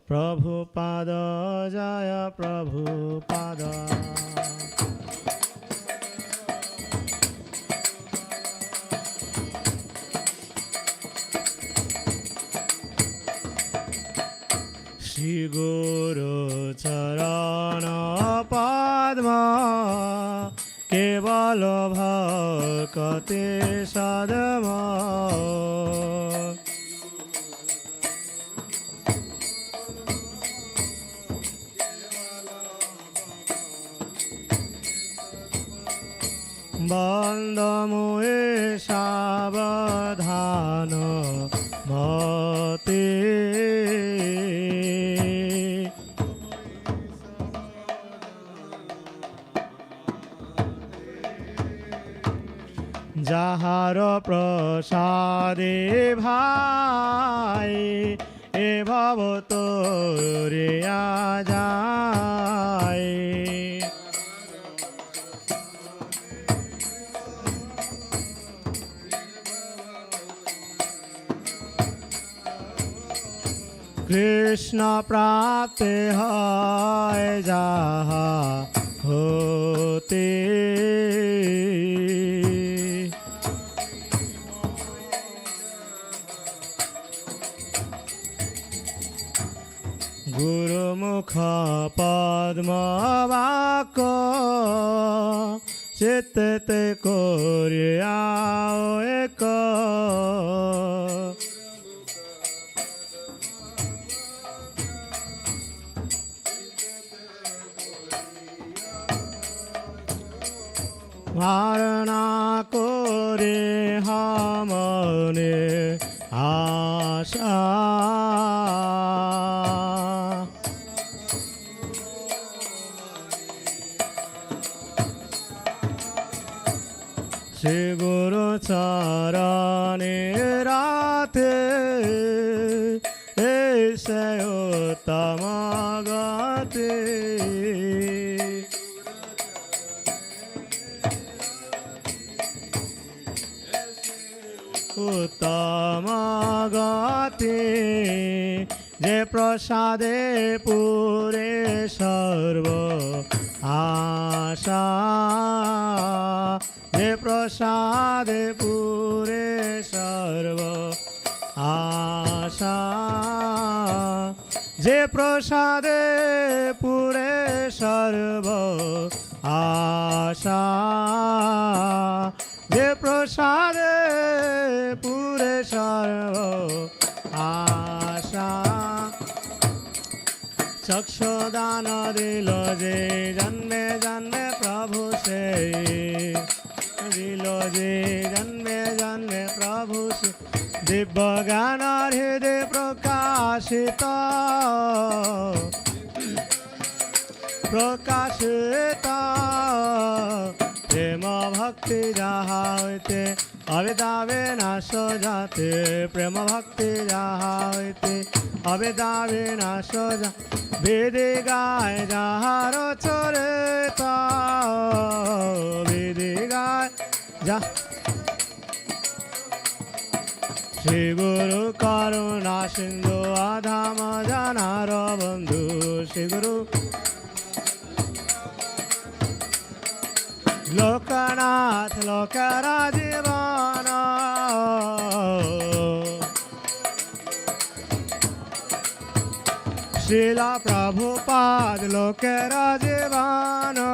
Prabhupada Jaya Prabhupada. Shri Guru Charana Padma Kevala Bhakti Sadama. Bandhamoe Savadhana Mate Jahara prasade bhai e bhavatori ajai. Krishna prapte hai jaha hote Guru mukha padma vaka chitte korya eka Varna kore hamane asha Shri Guru Charane Rate Aise Uttama Gate Uttama Gate Je prasade pure sarva asha Je prasade pure sarva asha Je prasade pure sarva asha Je prasade pure sarva asha Chakshadana dilo je janme janme Prabhu se Dilo je janme janme Prabhu se Divya Gana Hriday Prakashita Prakashita Prema Bhakti Jaha hoite Avedave Nasho Jate Prema Bhakti Jaha hoite Avedave Nasho Jate Vedi Gai Jaharo Choreta Vedi Gai Jaharo Shri Guru Karuna Sindhu Adhama Janara Bandhu Shri Guru Lokanath Lokarajivana Srila Prabhupada Lokarajivana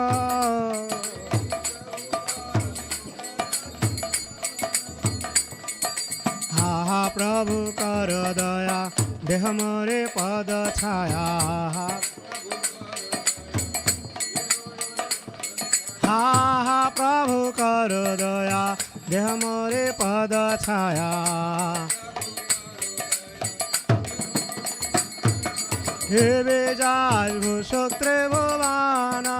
Ha Prabhu karo daya deha more pada chaya Ha Prabhu karo daya deha more pada chaya He bejaj bhushotre bhavana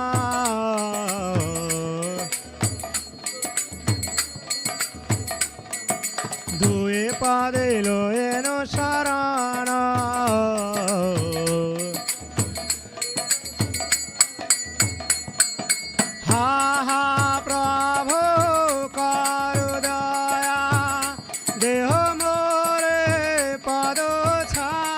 Due pade loeno sarana Ha Prabhu karo daya deho more pado chaya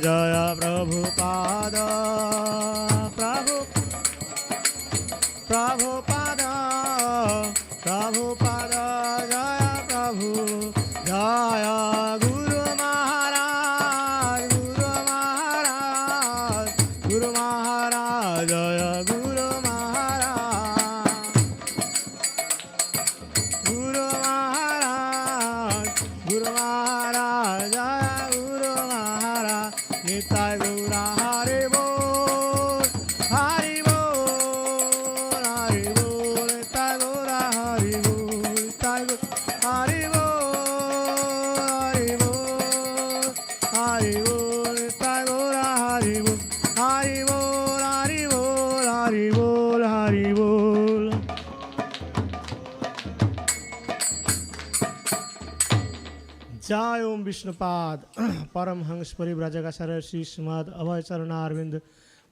Jaya Prabhupada, Prabhupada, Prabhupada, Jaya Prabhu, Jaya Guru Maharaj, Guru Maharaj, Guru Maharaj, Jaya Guru Maharaj, Guru Maharaj, Guru Maharaj, Jaya Guru Maharaj, Nitai Gaura Hari Bol, Hari Bol, Hari Bol, Nitai Gaura Hari Bol, Nitai Gaura Hari Bol, Hari Bol, Hari Bol, Nitai Gaura Hari Bol, Hari Bol, Hari Bol, Hari Bol, Hari Bol. जय ओम विष्णुपाद परमहंस परिव्राजकाचार्य श्री श्रीमद अभय चरणारविंद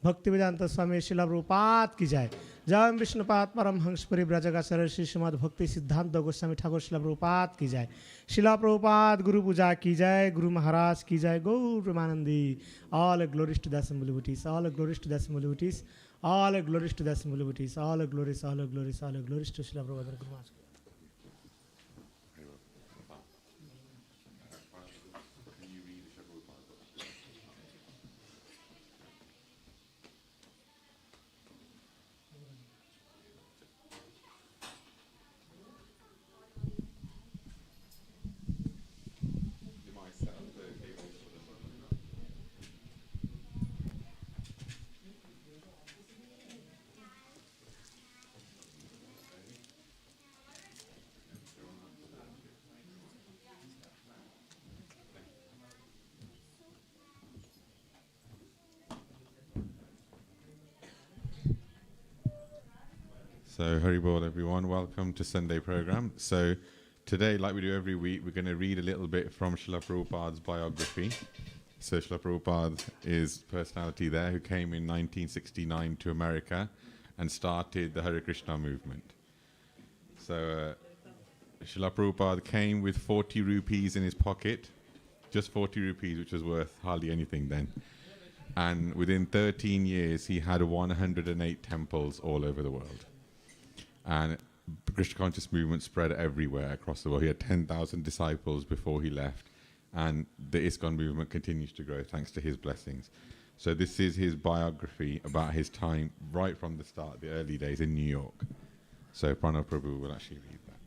भक्तिवेदांत स्वामी श्रील प्रभुपाद की जय। जय ओम विष्णुपाद परमहंस परिव्राजकाचार्य श्री श्रीमद भक्ति सिद्धांत गोस्वामी ठाकुर श्रील प्रभुपाद की जय। श्रील प्रभुपाद गुरु पूजा की जय, गुरु महाराज की जय, गौर प्रेमानंदी। All glories to the assembled devotees, all glories to the assembled devotees, all glories to the assembled devotees, all glories, all glories, all glories to Srila Prabhupada Guru Maharaj. So, Haribol, everyone. Welcome to Sunday program. So, today, like we do every week, we're going to read a little bit from Srila Prabhupada's biography. So, Srila Prabhupada is personality there who came in 1969 to America and started the Hare Krishna movement. So, Srila Prabhupada came with 40 rupees in his pocket, just 40 rupees, which was worth hardly anything then. And within 13 years, he had 108 temples all over the world. And Krishna conscious movement spread everywhere across the world. He had 10,000 disciples before he left, and the ISKCON movement continues to grow thanks to his blessings. So this is his biography about his time right from the start, the early days in New York. So Pranav Prabhu will actually read that.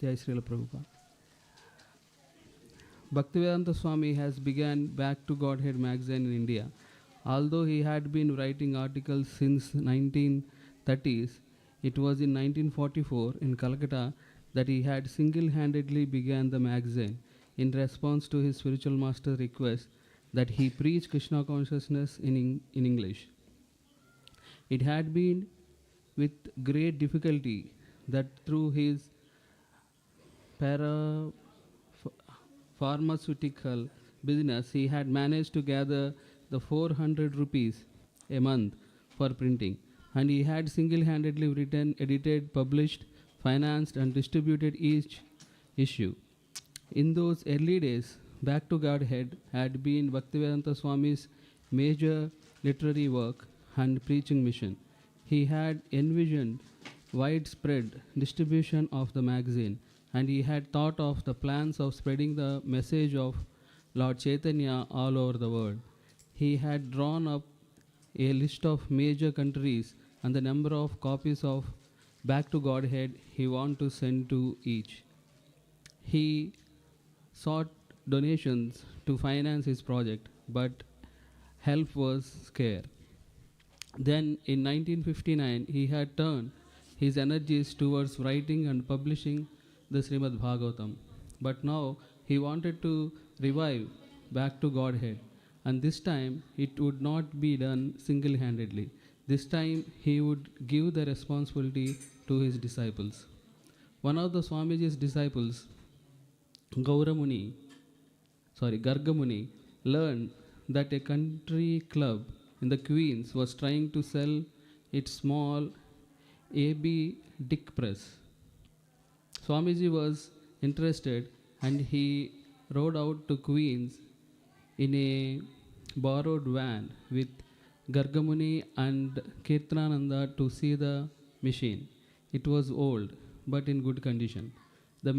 Jai Srila Prabhupada. Bhaktivedanta Swami has begun Back to Godhead magazine in India. Although he had been writing articles since 1930s, it was in 1944 in Calcutta that he had single-handedly began the magazine in response to his spiritual master's request that he preach Krishna consciousness in English. It had been with great difficulty that through his pharmaceutical business, he had managed to gather the 400 rupees a month for printing, and he had single-handedly written, edited, published, financed, and distributed each issue. In those early days, Back to Godhead had been Bhaktivedanta Swami's major literary work and preaching mission. He had envisioned widespread distribution of the magazine, and he had thought of the plans of spreading the message of Lord Chaitanya all over the world. He had drawn up a list of major countries and the number of copies of Back to Godhead he wanted to send to each. He sought donations to finance his project, but help was scarce. Then in 1959, he had turned his energies towards writing and publishing the Srimad Bhagavatam. But now he wanted to revive back to Godhead, and this time it would not be done single handedly. This time he would give the responsibility to his disciples. One of the Swamiji's disciples, Gauramuni, Gargamuni, learned that a country club in the Queens was trying to sell its small AB Dick press. Swamiji was interested and he rode out to Queens in a borrowed van with Gargamuni and Kirtanananda to see the machine. It was old but in good condition. The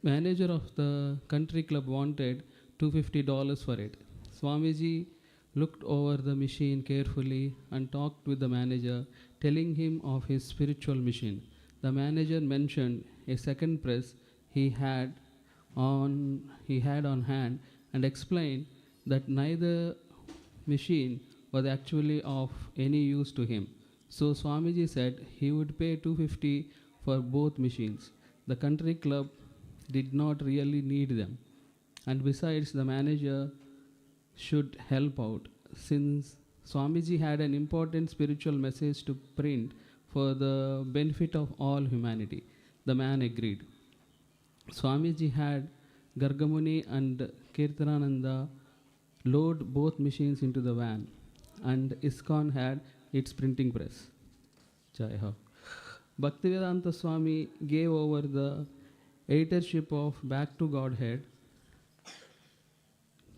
manager of the country club wanted $250 for it. Swamiji looked over the machine carefully and talked with the manager, telling him of his spiritual mission. The manager mentioned a second press he had on hand and explained that neither machine was actually of any use to him. So Swamiji said he would pay $250 for both machines. The country club did not really need them, and besides, the manager should help out. Since Swamiji had an important spiritual message to print for the benefit of all humanity, the man agreed. Swamiji had Gargamuni and Kirtanananda load both machines into the van, and ISKCON had its printing press. Jai Ho. Bhaktivedanta Swami gave over the editorship of Back to Godhead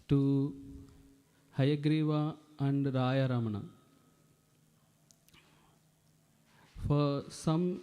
to Hayagriva and Raya Ramana. For some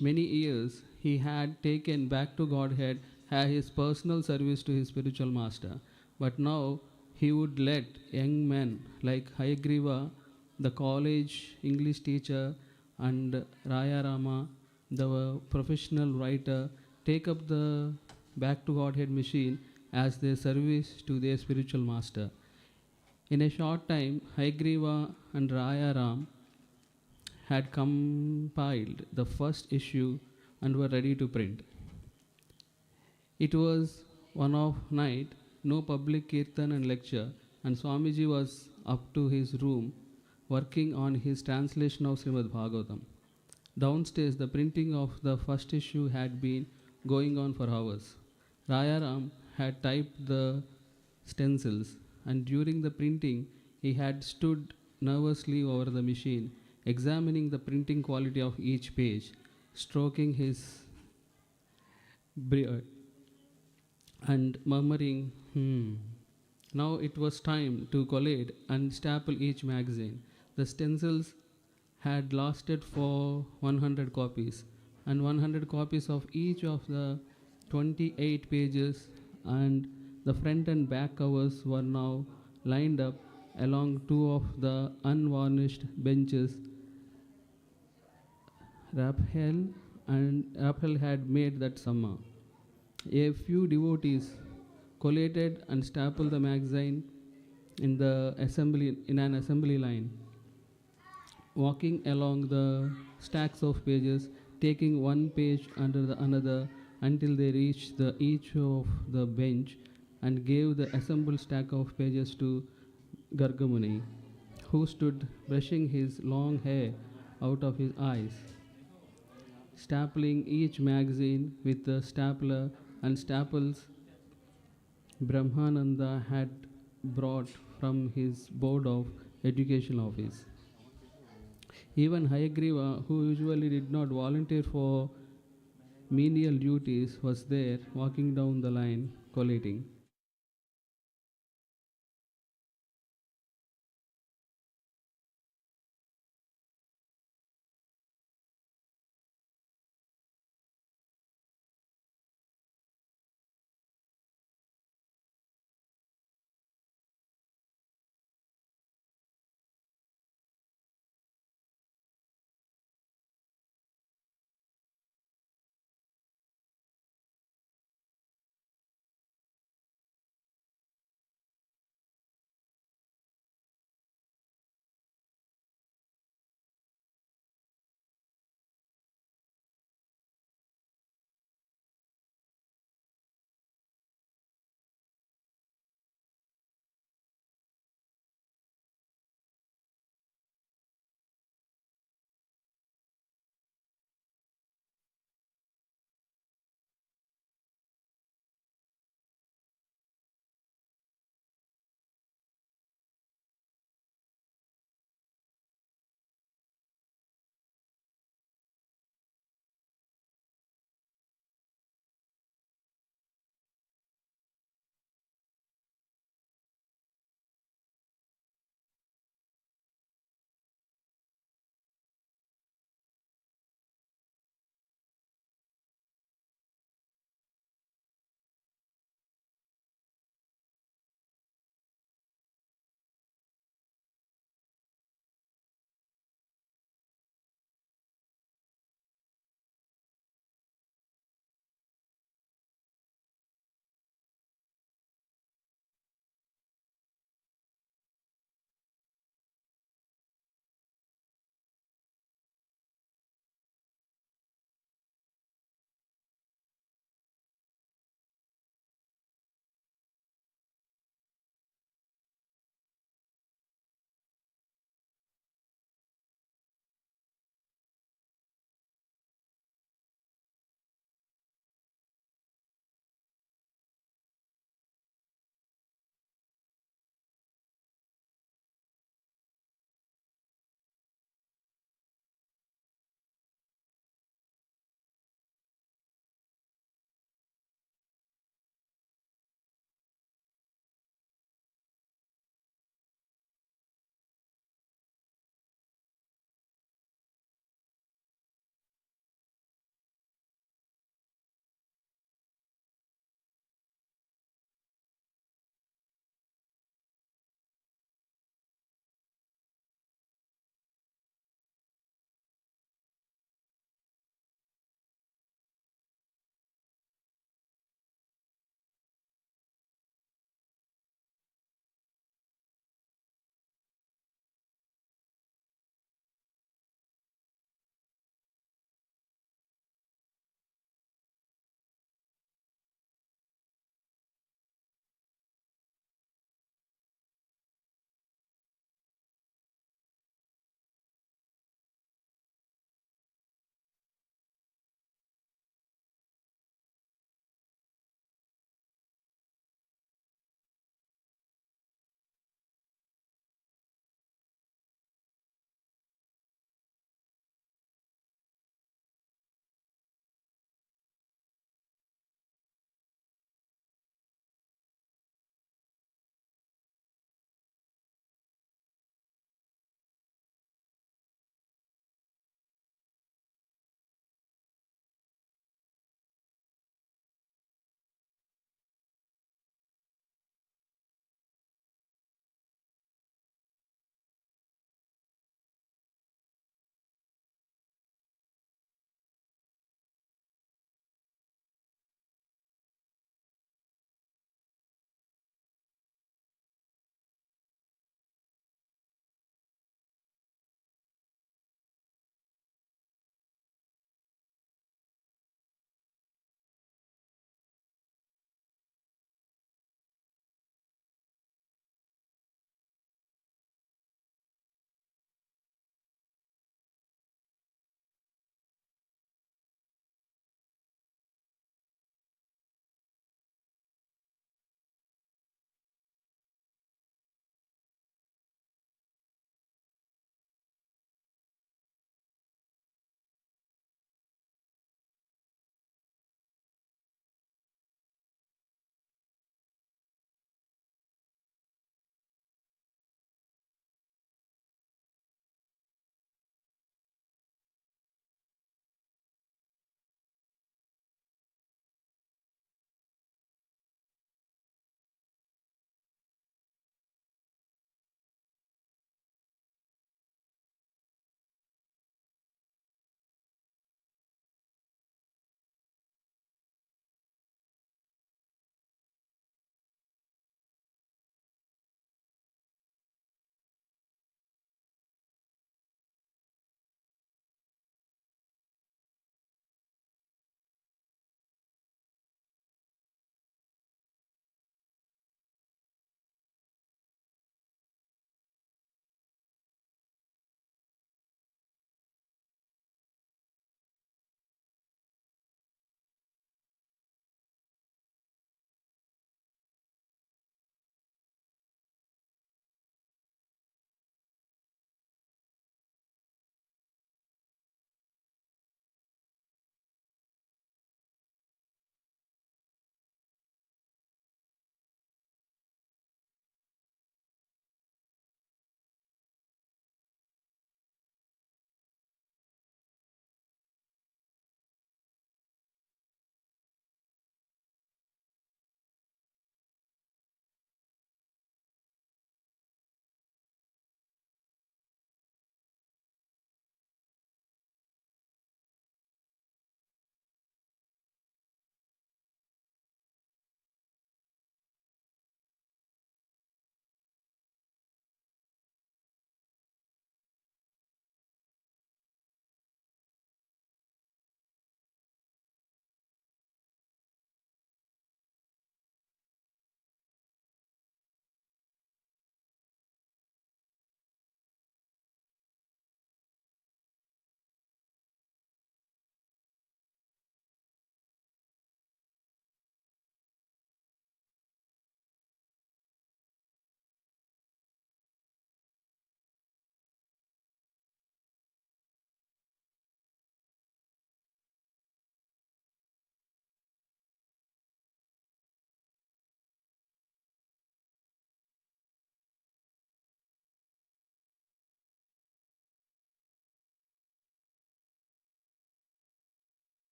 many years, he had taken Back to Godhead as his personal service to his spiritual master. But now he would let young men like Hayagriva, the college English teacher, and Raya Rama, the professional writer, take up the Back to Godhead machine as their service to their spiritual master. In a short time, Hayagriva and Raya Ram had compiled the first issue and were ready to print. It was one of night, no public kirtan and lecture, and Swamiji was up to his room working on his translation of Srimad Bhagavatam. Downstairs, the printing of the first issue had been going on for hours. Raya Ram had typed the stencils, and during the printing, he had stood nervously over the machine, examining the printing quality of each page, stroking his beard, and murmuring, Now it was time to collate and staple each magazine. The stencils had lasted for 100 copies, and 100 copies of each of the 28 pages, and the front and back covers were now lined up along two of the unvarnished benches Raphael had made that summer. A few devotees collated and stapled the magazine in an assembly line, walking along the stacks of pages, taking one page under the another until they reached each of the bench and gave the assembled stack of pages to Gargamuni, who stood brushing his long hair out of his eyes, stapling each magazine with the stapler and staples Brahmananda had brought from his board of education office. Even Hayagriva, who usually did not volunteer for menial duties, was there walking down the line collating.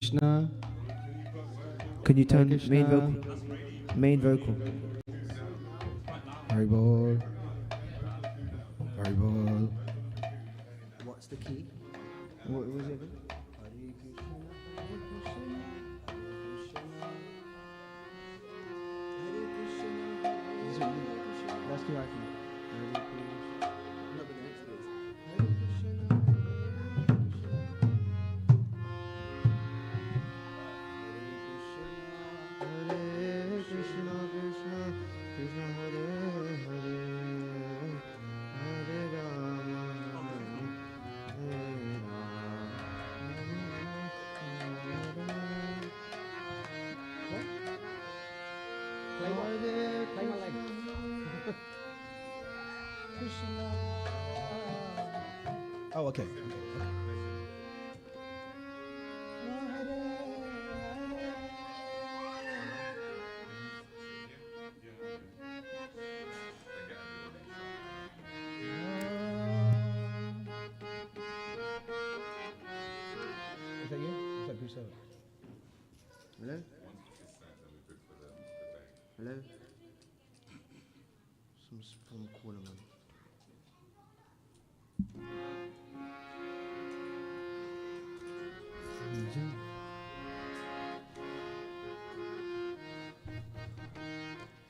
Krishna. Can you turn Krishna. main vocal? Main vocal. Hari Bol. Hari Bol. What's the key? What was it? That's the right thing. No, but the next bit is Hare Krishna, Krishna Krishna, Hare Hare, Hare Rama, Hare Rama. Play my leg. Oh, okay. Is that you? Is that Bruce? Hello? Hello? Some corner man.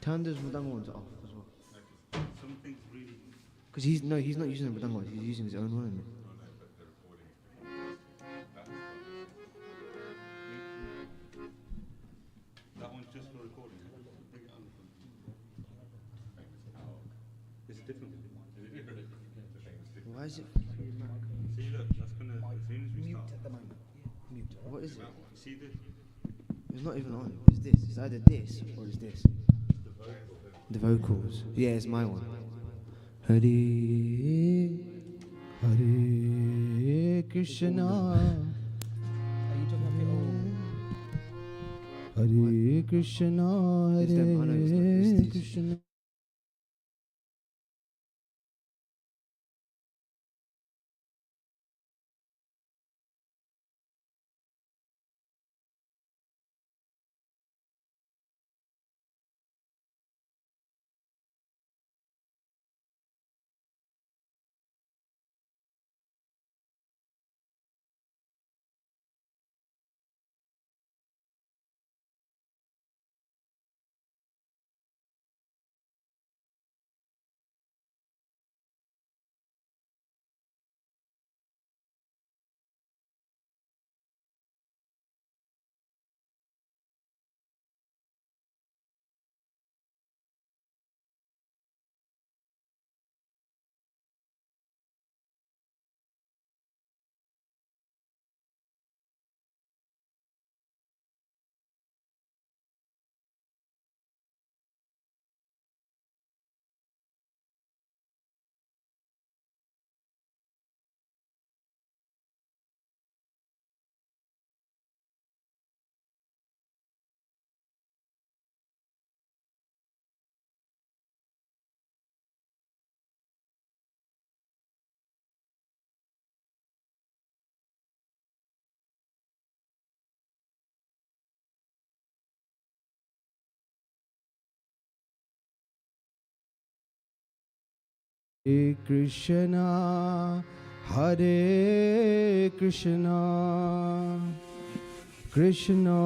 Turn those Madanga ones off as well. Because he's not using the Madanga ones, he's using his own one. Isn't he? That one's just for recording. It's different. Why is it? See, look, that's gonna, as soon as we start. What is it? See this? It's not even on. It's this. It's either this or it's this. The vocals. Yeah, it's my one. Hare Hare Krishna. Hare Krishna. It's them, I know, it's not- it's Hare these. Krishna. Hare Krishna, Hare Krishna, Krishna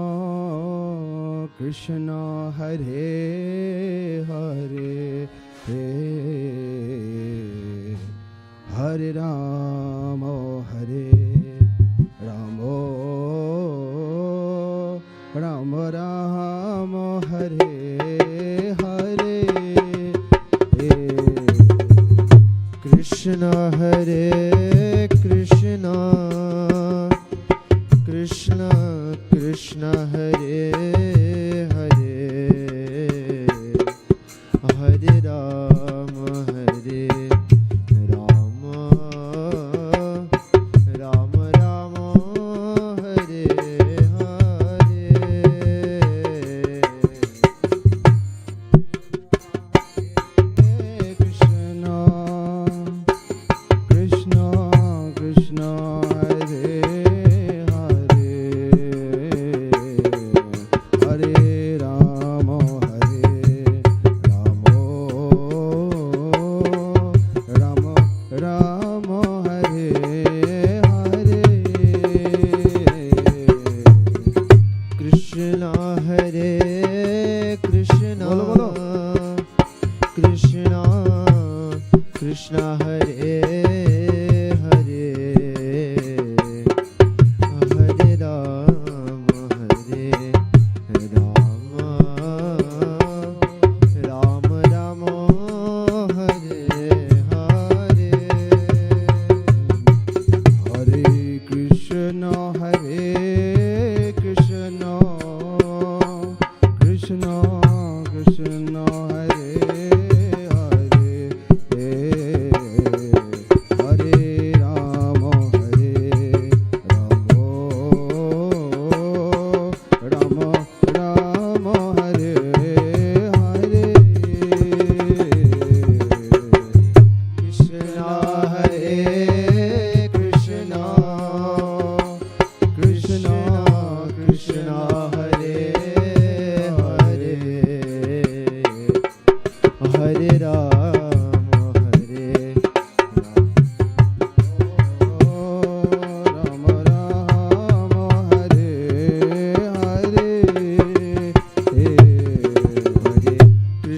Krishna, Hare Hare, Hare Rama, Hare Rama, Rama Rama, Hare Hare. Krishna Hare Krishna, Krishna Krishna Hare Hare, Hare Rama, Hare Rama, Rama Rama, Hare Hare. Krishna, Krishna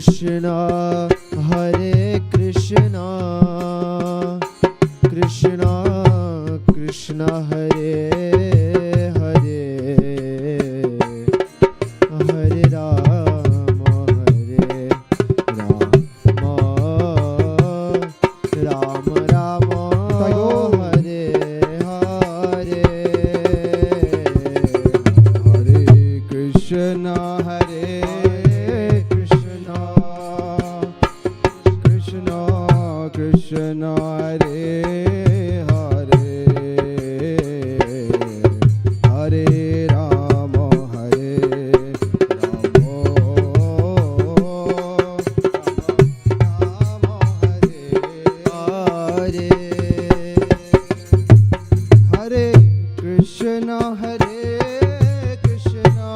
Krishna Hare Krishna Krishna Krishna Hare Hare Hare Rama Rama Rama Hare Hare Hare Krishna Hare Krishna Krishna Krishna Hare Hare Hare Rama Hare Rama Rama Hare Hare Hare Krishna Hare Krishna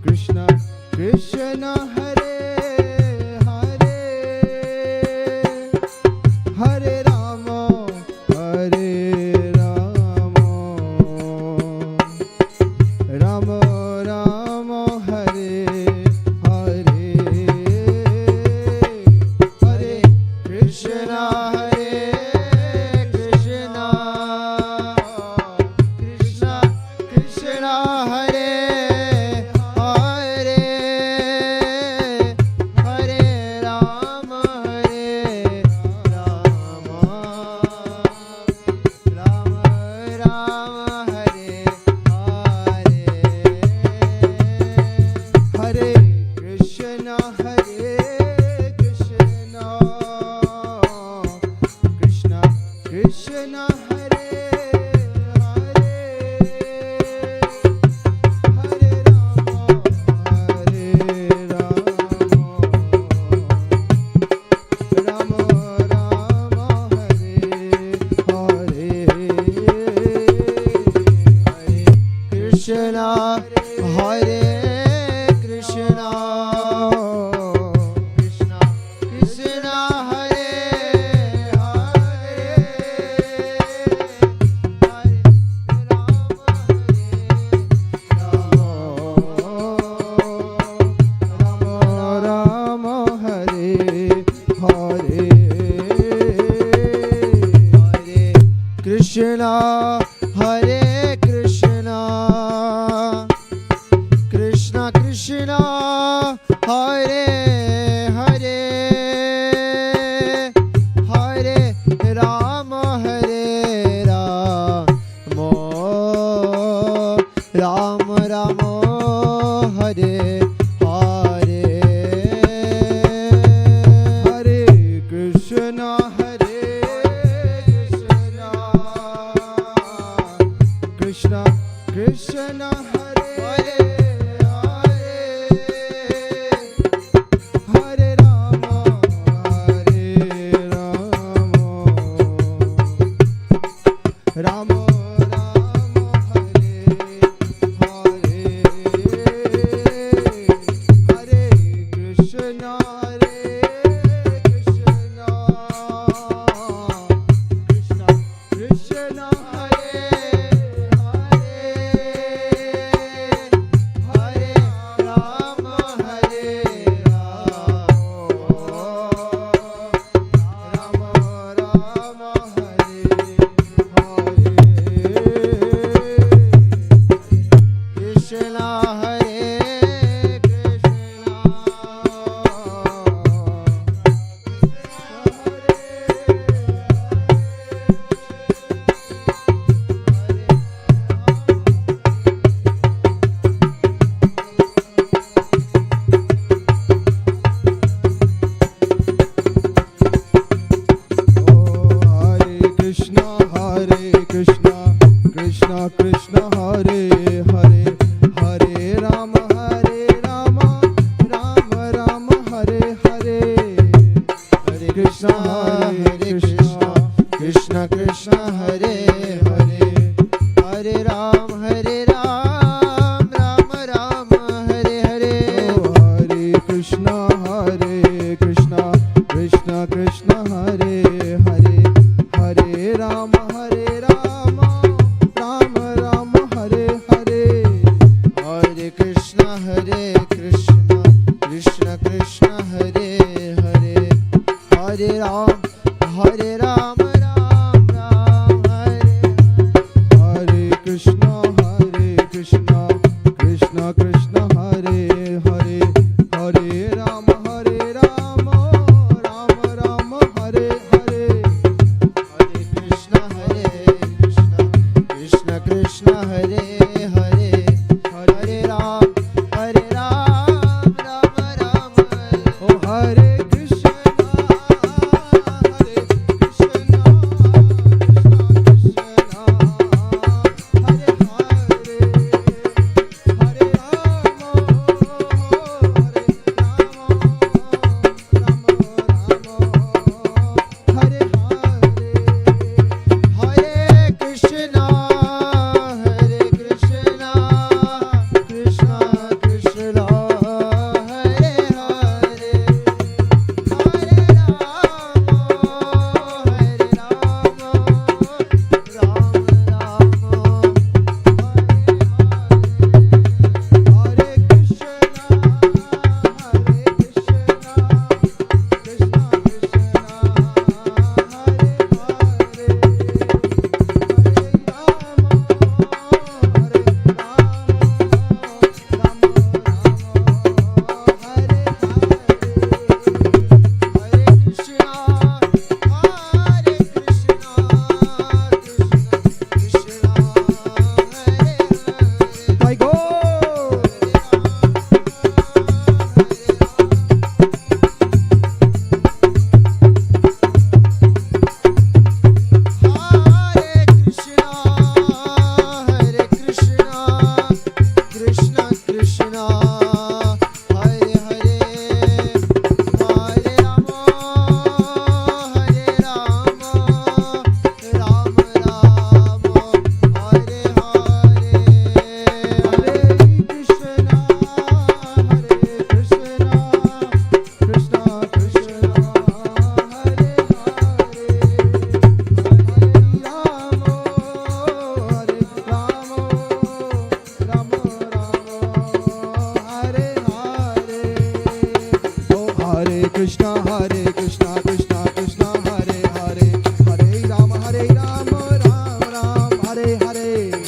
Krishna Krishna Hare Hare Hare Rama Hare Rama Rama Rama Hare Hare Hare Krishna Hare Krishna Krishna Krishna Hare Hare Hare Rama Hare Rama Rama Rama Hare Hare Hare Krishna Hare Krishna Krishna Krishna Hare Hare Hare Rama Hare Rama Rama Rama Hare Hare Hare Krishna Hare Krishna Krishna Krishna Hare Hare Hare Rama Rama Hare Hare Hare Krishna Hare Krishna Krishna Krishna Hare Hare Hare Rama Hare Rama Rama Rama Hare Hare Hare Krishna Hare Krishna Krishna Krishna Hare Hare Hare Rama Hare Rama Rama Rama Hare Hare Hare Krishna Hare Krishna Krishna Krishna Hare Hare Rama Hare Rama Rama Hare Krishna Hare Krishna Krishna Hare Hare Hare Rama Rama Rama Hare Hare Hare Krishna Krishna Krishna Hare Hare Hare Ram Ram Ram Hare Hare Hare Krishna Krishna Krishna Hare Hare Hare Ram Ram Ram Hare Hare Hare Krishna Krishna Krishna Krishna Hare Hare, Hare Ram, Ram Ram, Hare Hare Krishna, Krishna Krishna, Hare Hare, Hare Ram, Ram Ram, Hare Hare.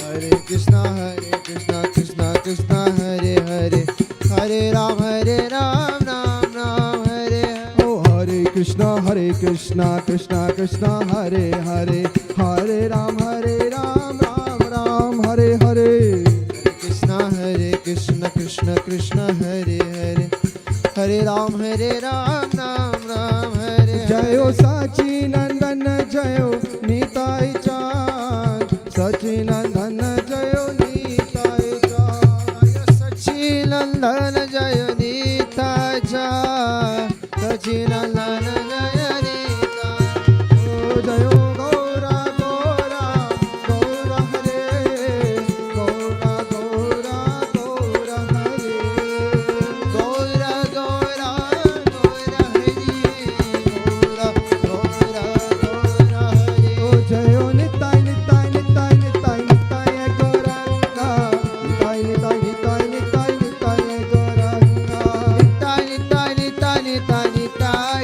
Hare Krishna, Krishna Krishna, Hare Hare, Hare Ram, Ram Ram, Hare. Oh Hare Krishna, Krishna Krishna Krishna Krishna Hare Hare Hare Ram Ram Ram Hare Hare Krishna Krishna Krishna Hare Hare Hare Ram Ram Ram Hare Jayo Sachi Nandan Jayo Nitai Chan Sachi Nandan Jayo Nitai Chan Sachi Nandan Jayo Nitai Chan Sachi Nandan Jayo Nitai Jayo Gaura Gaura Gaura Hare Gaura Gaura Gaura Hare Gaura Gaura Gaura Hare Gaura Gaura Hare Oh Jayo Nitai Nitai Nitai Nitai Nitai Gauranga Nitai Nitai Nitai Nitai Nitai Gauranga Nitai Nitai Nitai Nitai Nitai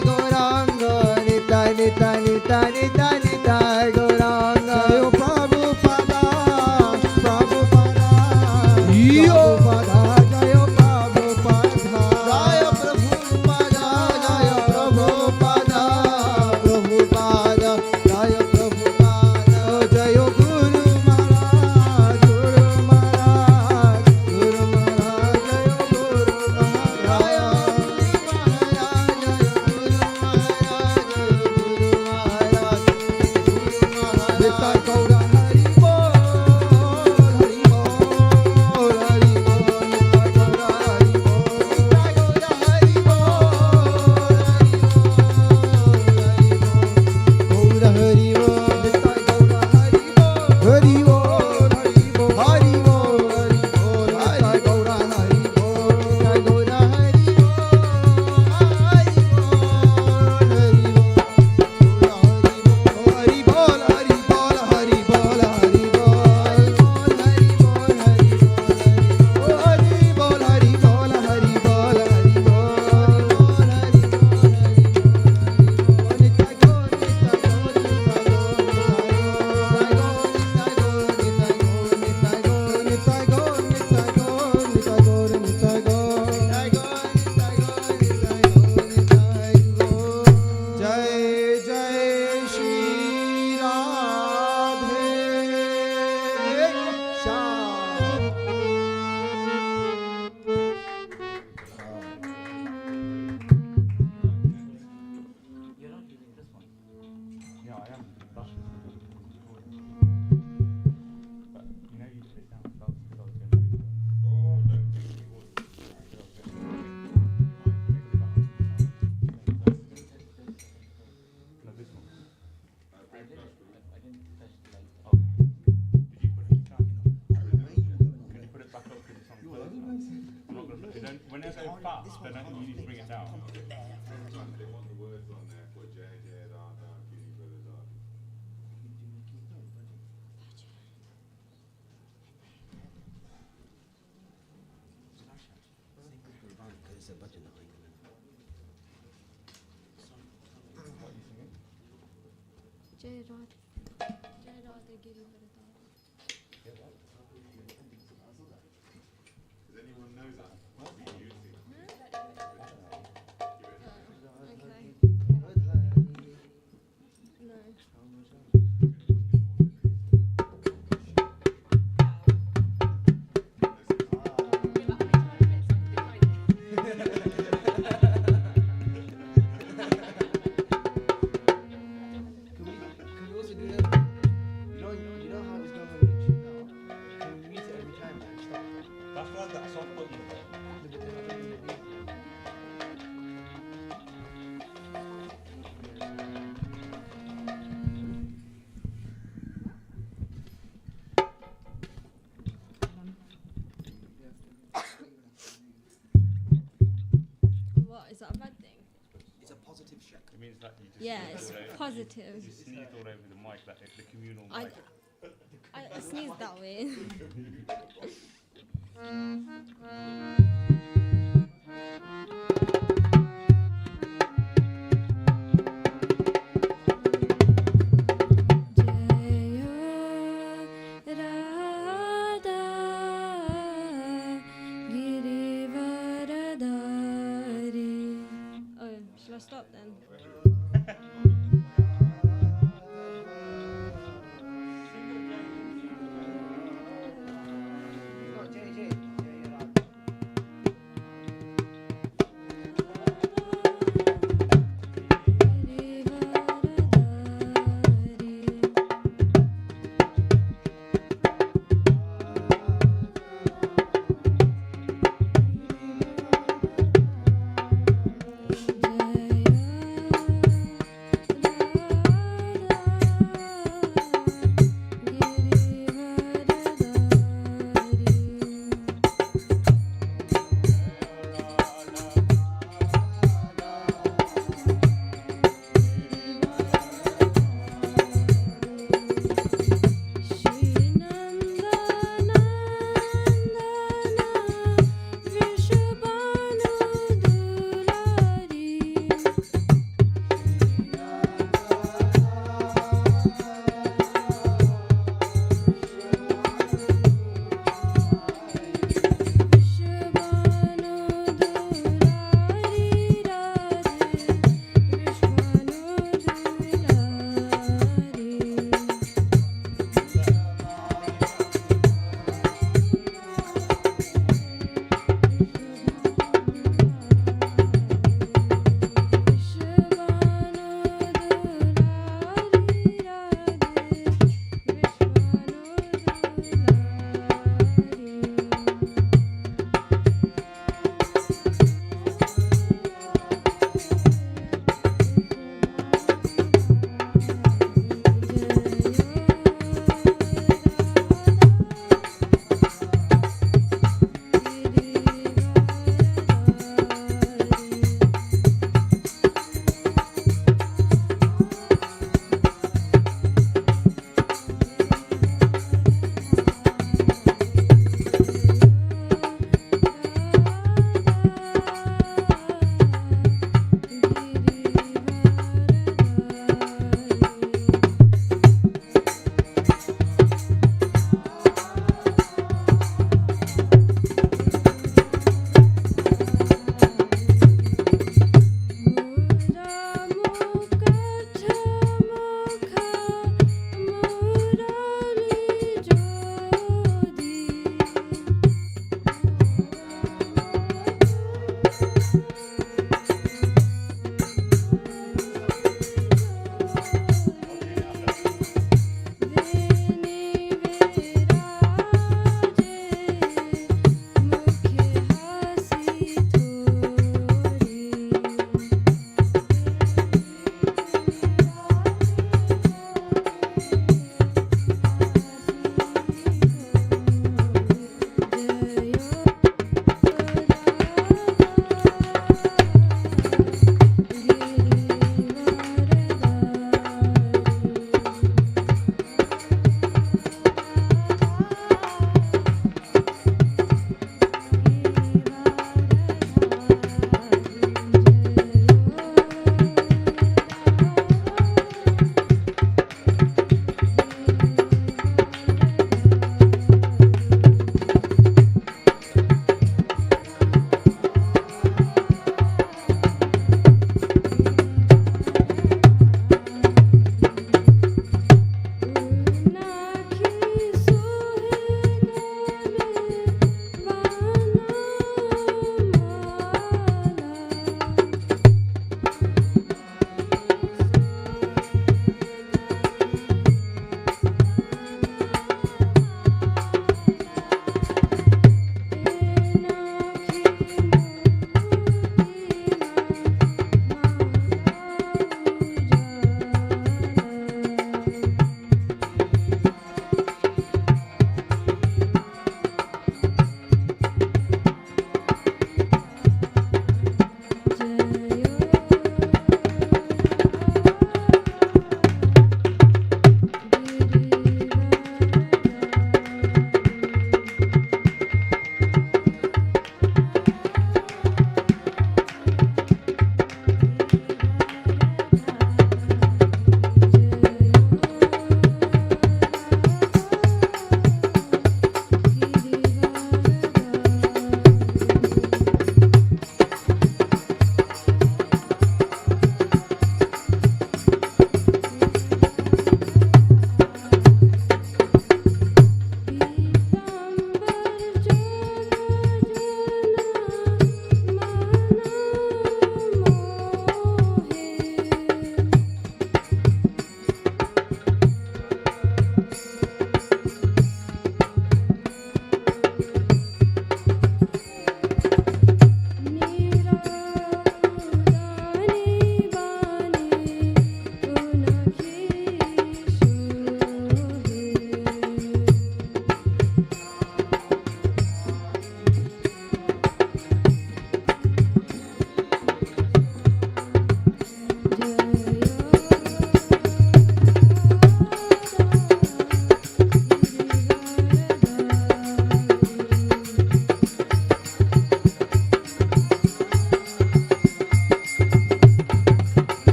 fast, then I think you need to bring it down. They want the words on there for Jai Jai Radha Giri Radha. Jai Radha. Jai Radha Giri Varadhari. Does anyone know that? Can we also do that? You know how it's going to reach now? Can we mute it every time and stop? That's why that soft button. What, is that a bad thing? It's a positive check. It means that you just Yeah, sneezed it's all over- positive. You sneezed all over the mic, like the communal I, mic. I sneezed that way. Jaya Radha Giri Varadhari. Oh, shall I stop then? No, Jai Jai. Jai Radha.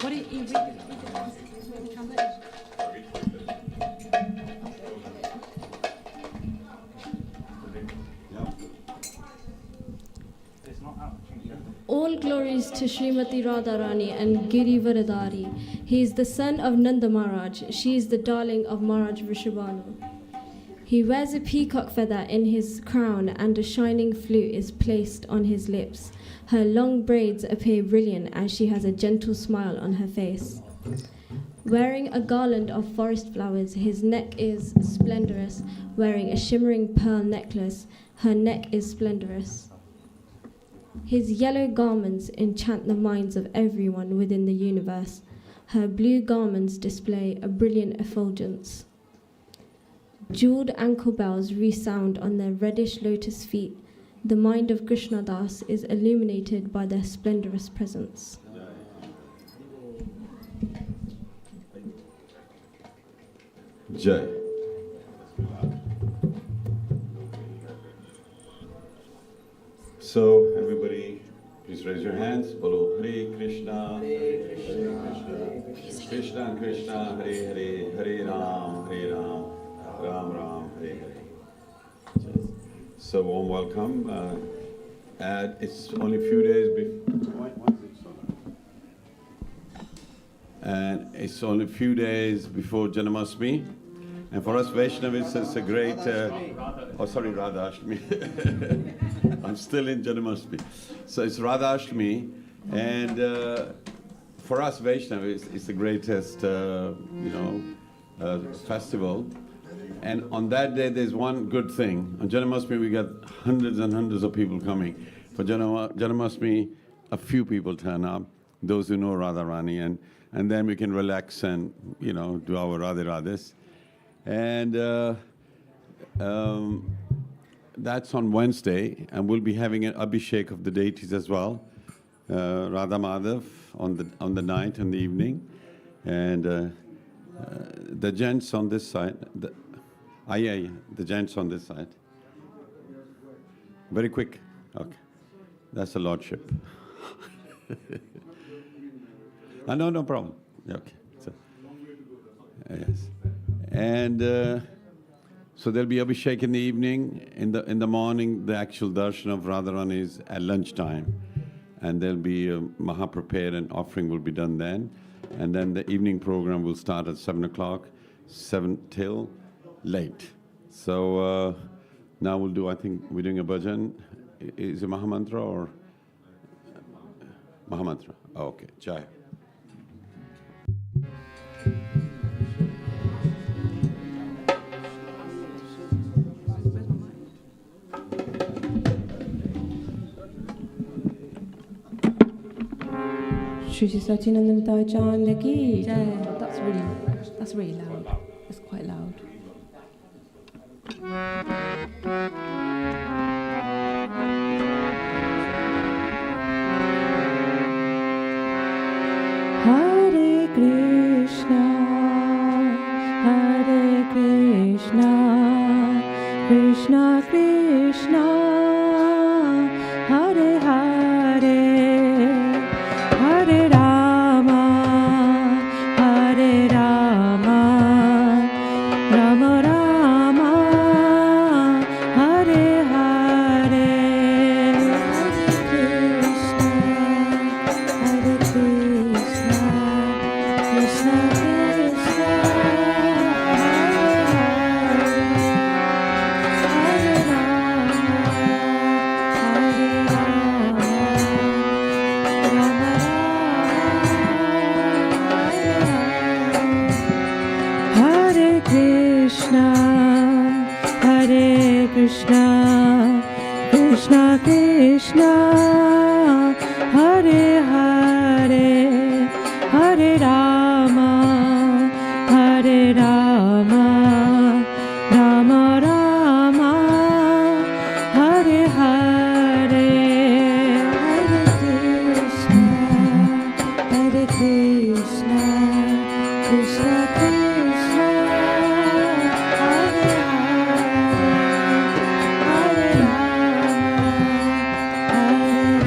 What do you All glories to Srimati Radharani and Giri Varadari. He is the son of Nanda Maharaj. She is the darling of Maharaj Vrishabhanu. He wears a peacock feather in his crown and a shining flute is placed on his lips. Her long braids appear brilliant as she has a gentle smile on her face. Wearing a garland of forest flowers, his neck is splendorous. Wearing a shimmering pearl necklace, her neck is splendorous. His yellow garments enchant the minds of everyone within the universe. Her blue garments display a brilliant effulgence. Jeweled ankle bells resound on their reddish lotus feet. The mind of Krishna Das is illuminated by their splendorous presence. Jai. So, everybody, please raise your hands. Bolo Hare Krishna, Hare Krishna, Krishna Krishna, Hare Hare, Hare Ram, Ram Ram, Hare Hare. So, warm welcome. It's only a few days before. And it's only a few days before Janmashtami. And for us Vaishnavis, it's a great... Radha Ashtami. I'm still in Janmashtami. So it's Radha Ashtami. And for us Vaishnavis, it's the greatest, festival. And on that day, there's one good thing. On Janmashtami, we get hundreds and hundreds of people coming. For Janmashtami, a few people turn up, those who know Radharani, and then we can relax and, do our Radhe Radhes. And that's on Wednesday, and we'll be having an Abhishek of the deities as well. Radha Madhav on the night and the evening. And the gents on this side, the gents on this side. Very quick. Okay. That's the Lordship. No problem. Okay. So, yes. And so there'll be Abhishek in the evening. In the morning, the actual darshan of Radharani is at lunchtime. And there'll be a Mahapraped and offering will be done then. And then the evening program will start at 7 o'clock, 7 till late. So now we'll do, I think we're doing a bhajan. Is it Mahamantra or? Mahamantra. Oh, okay. Jai. Shri Satyananda Chand ki Jai. That's really loud. It's quite loud. Hare Krishna, Krishna Krishna, Hare Hare. Hare Rama, Rama Rama, Hare Hare. Hare Krishna, Krishna Krishna, Hare Krishna, Krishna Krishna, Hare Hare, Hare Rama, Rama Rama, Hare Hare. Hare Krishna, Krishna Krishna, Hare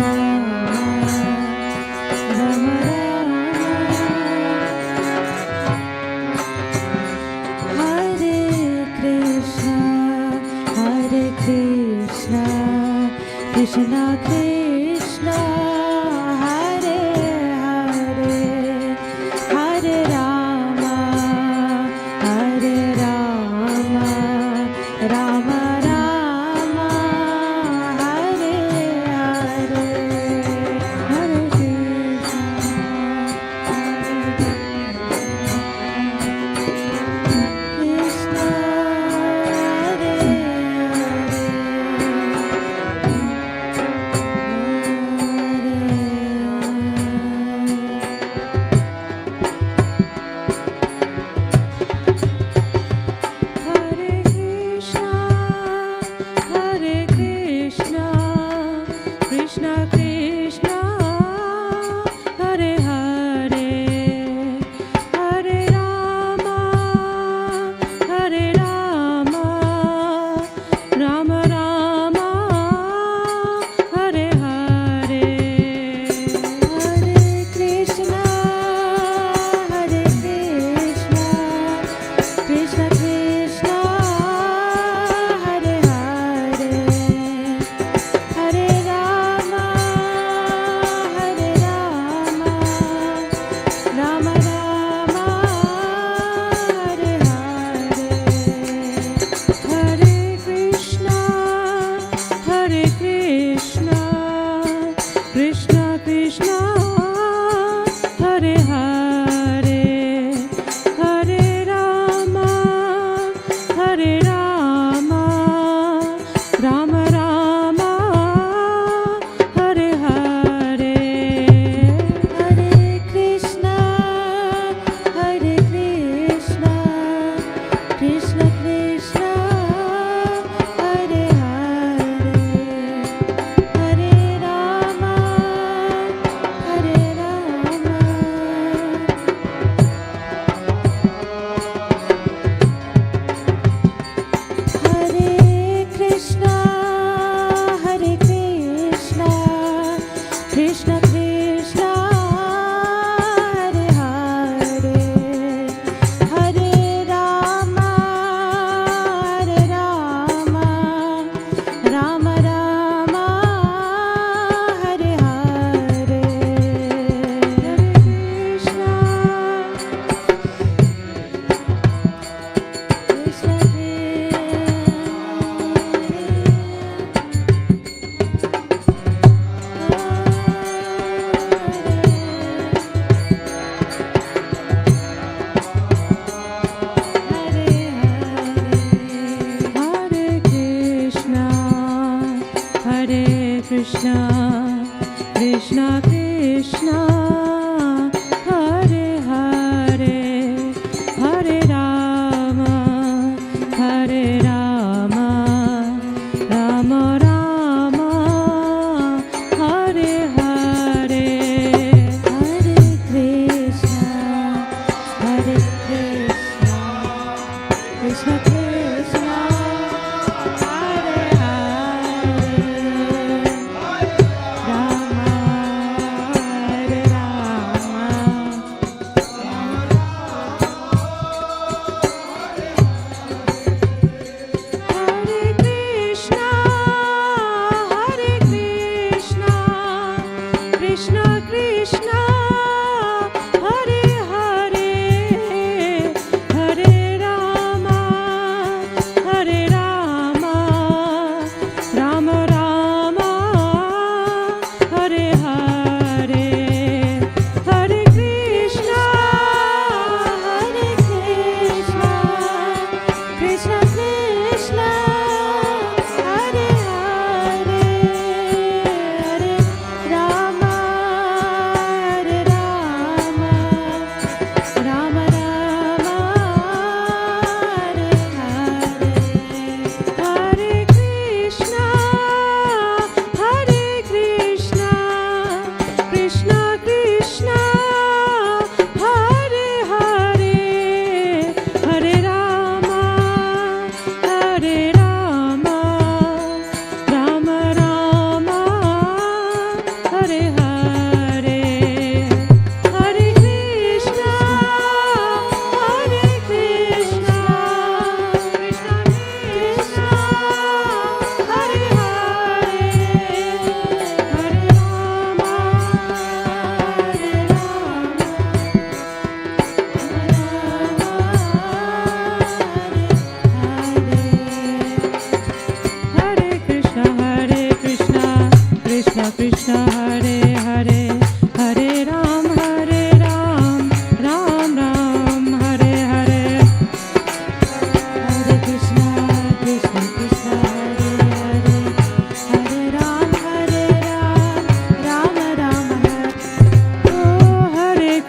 Rama, Rama Rama,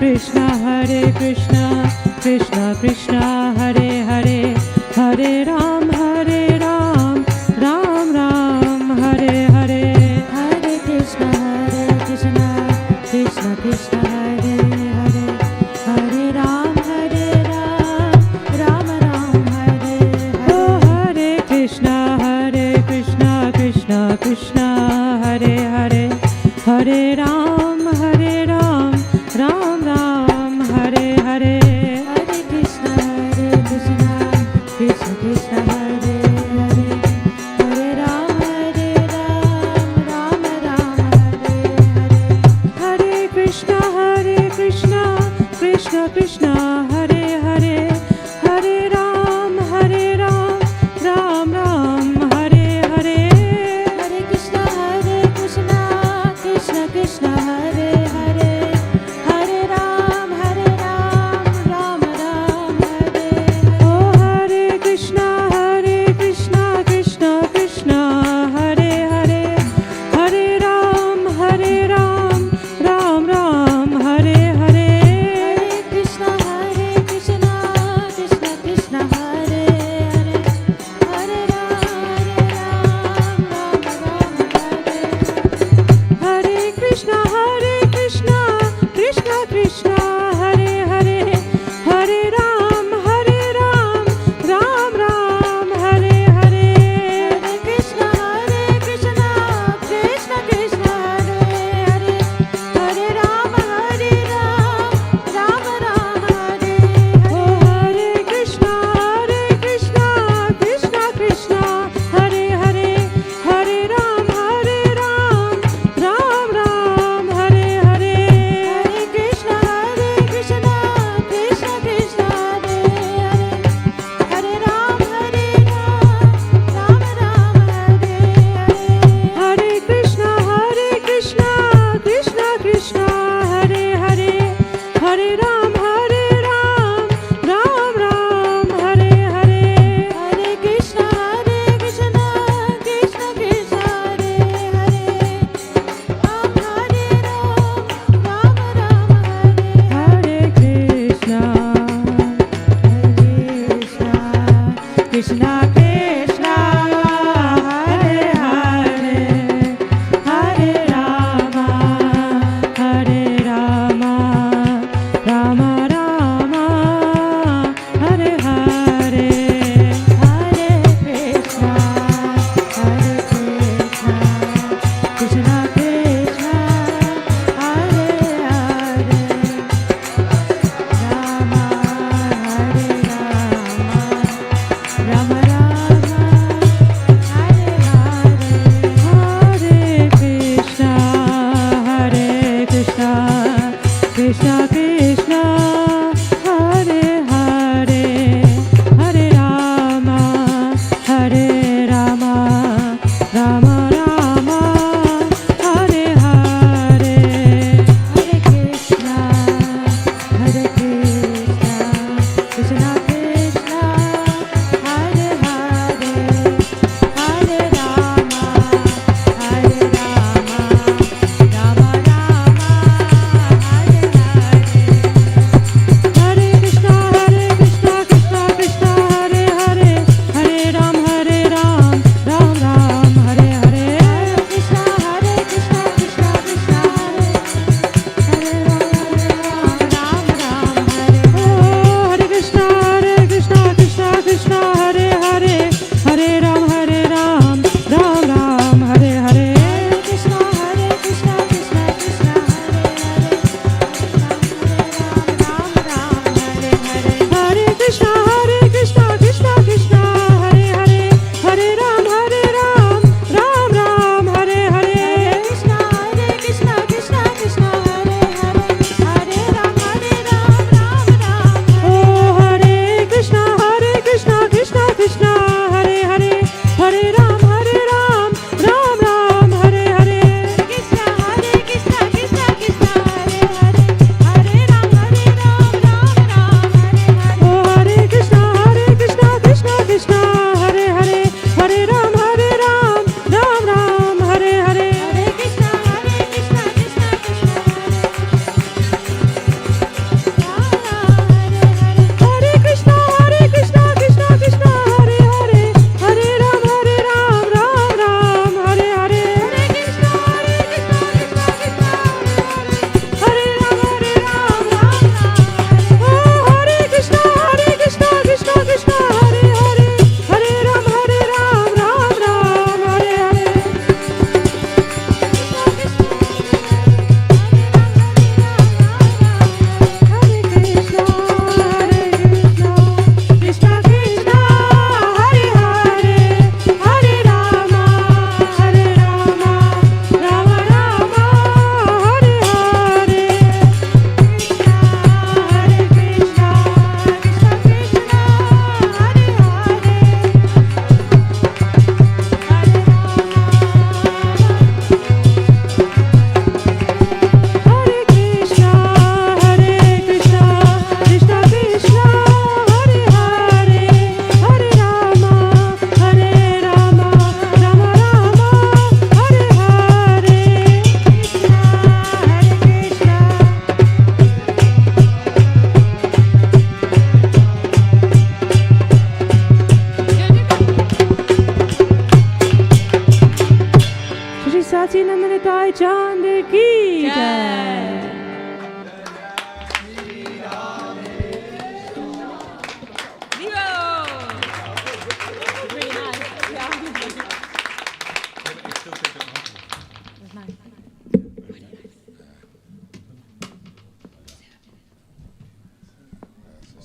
Krishna, Krishna Krishna, Hare Hare, Hare Ram, Ram Ram, Hare Hare. Hare Krishna, Krishna Krishna, Hare Hare, Hare Ram, Ram Ram, Hare Hare. Oh, Hare Krishna, Krishna Krishna, Hare Hare, Hare Ram, Ram Ram, Hare Hare. Hare Krishna, Krishna Krishna, Hare Hare, Hare Ram, Ram Ram, Hare Hare. Hare Krishna, Krishna Krishna, Hare Hare, Hare Ram, Ram Ram, Hare Hare. Hare Krishna, Krishna Krishna, Hare Hare, Hare Ram, Ram Ram, Hare Hare. Oh, Hare Krishna, Krishna Krishna, Hare Hare, Hare Ram, Ram Ram, Hare Hare. Hare Krishna,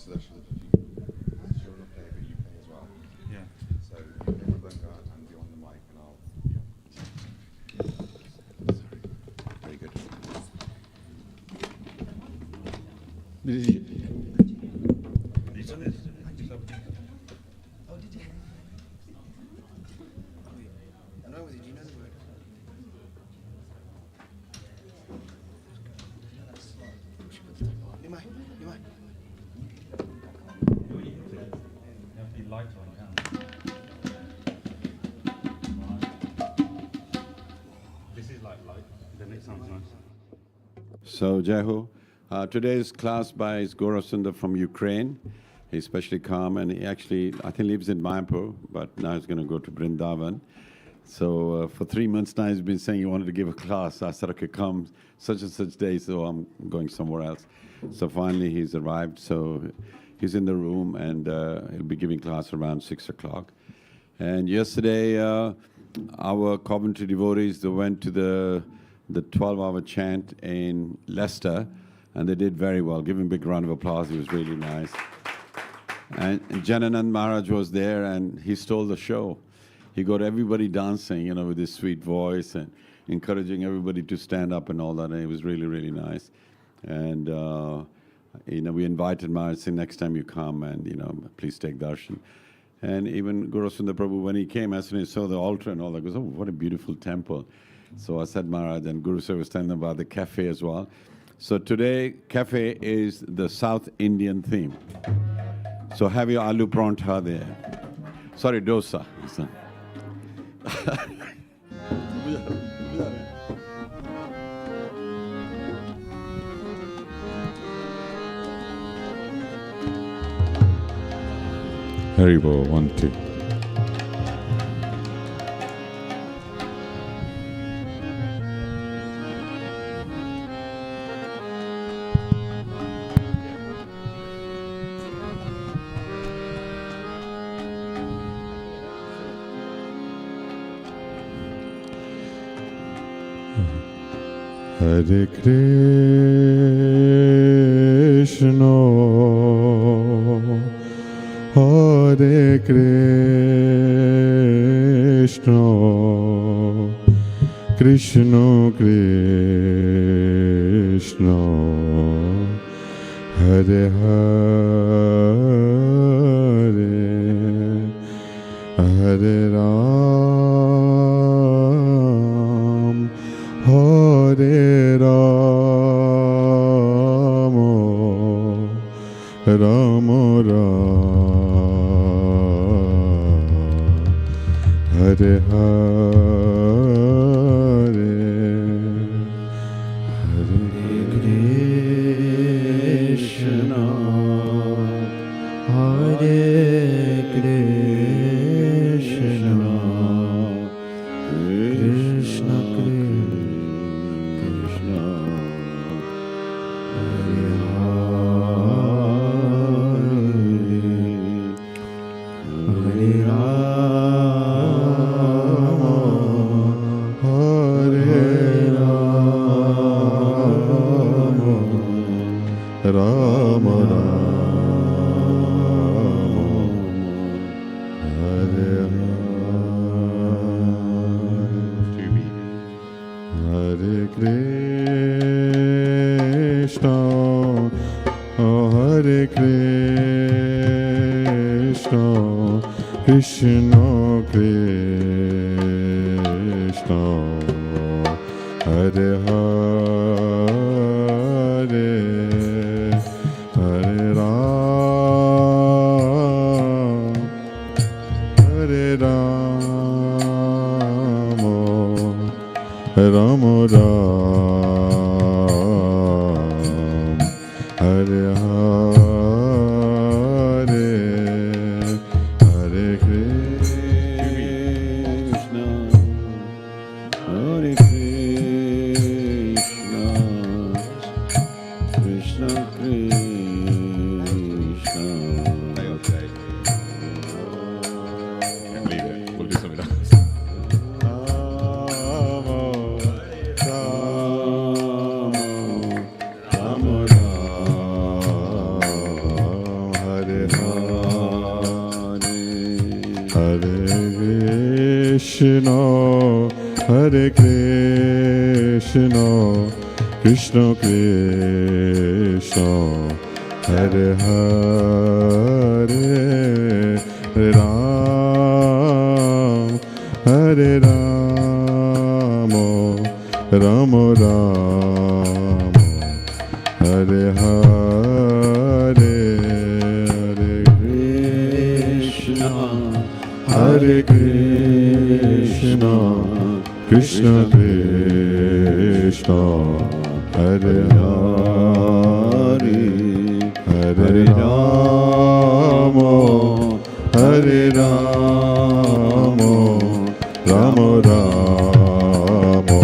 classes actually. You're going to play, but you play as well. Yeah. So you play Madanga and be on the mic, and I'll. Yeah. Sorry. Very good. These are this. Oh, did you? I know, did you know the word? You might. You have to be light on, yeah. This is like light. Then it sounds nice. So, Jehu, today's class by is Gaurasundar from Ukraine. He's especially calm, and he actually, I think, lives in Mayapur, but now he's going to go to Vrindavan. So for 3 months now, he's been saying he wanted to give a class. I said, okay, come such and such day, so I'm going somewhere else. So finally, he's arrived. So he's in the room, and he'll be giving class around 6 o'clock. And yesterday, our Coventry devotees, they went to the 12-hour chant in Leicester, and they did very well. Give him a big round of applause. It was really nice. And Jananand Maharaj was there, and he stole the show. He got everybody dancing, with his sweet voice and encouraging everybody to stand up and all that. And it was really, really nice. And, we invited Maharaj, saying, next time you come, and, please take darshan. And even Guru Sundar Prabhu, when he came, as soon as he saw the altar and all that, goes, oh, what a beautiful temple. So I said, Maharaj, and Guru Sir was telling them about the cafe as well. So today, cafe is the South Indian theme. So have your aloo prantha there. Sorry, dosa. Haribo, 1, 2. Hare Krishna, Hare Krishna, Krishna Krishna, Hare Hare, Hare Ram, Hare Rama, Rama Rama, Hare Hare, Hare Krishna, Hare Krishna, Krishna Krishna, Hare Hare, Hare Rama, Hare Rama Hare Hare Krishna, Hare Krishna, Krishna Krishna, Hare Hare, Hare Ram, Hare Rama, Rama Ram, Hare Hare, Hare Krishna, Hare Krishna, Krishna Krishna. Okay. Can't leave it. We'll do something else. Hare Krishna, Krishna Krishna, Hare Hare, Hare Ram, Hare Rama, Rama Rama, Hare Hare, Hare Krishna, Hare Krishna, Krishna Krishna, Hare Hare, Hare Rama, Hare Rama, Rama Rama,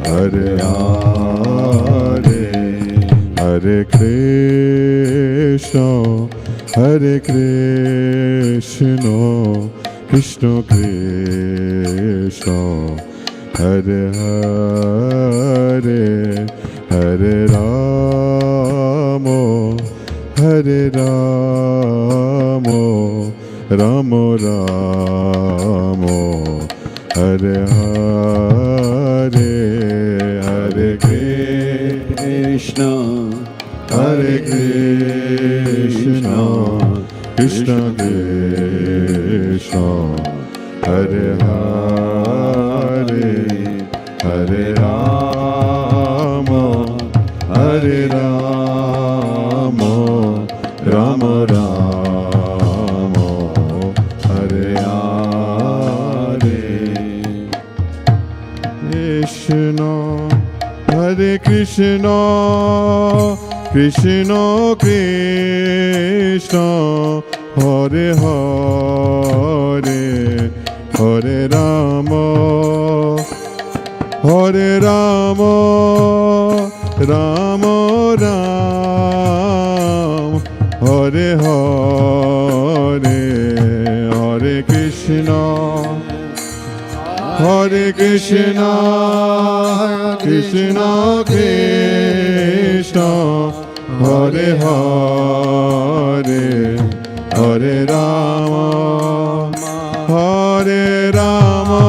Hare Hare, Hare Krishna, Hare Krishna, Krishna Krishna, Hare Hare, Hare Rama, Hare Rama, Rama Rama, Hare Hare, Hare Krishna, Hare Krishna, Krishna Krishna, Hare Hare, Hare Rama, Hare Rama, Rama Rama, Hare Hare. Krishna, Hare Krishna, Krishna Krishna, Hare Hare, Hare Rama, Hare Rama, Rama Ram, Hare Hare, Hare Krishna, Hare Krishna, Krishna Krishna, Hare Hare, Hare Rama, Hare Rama,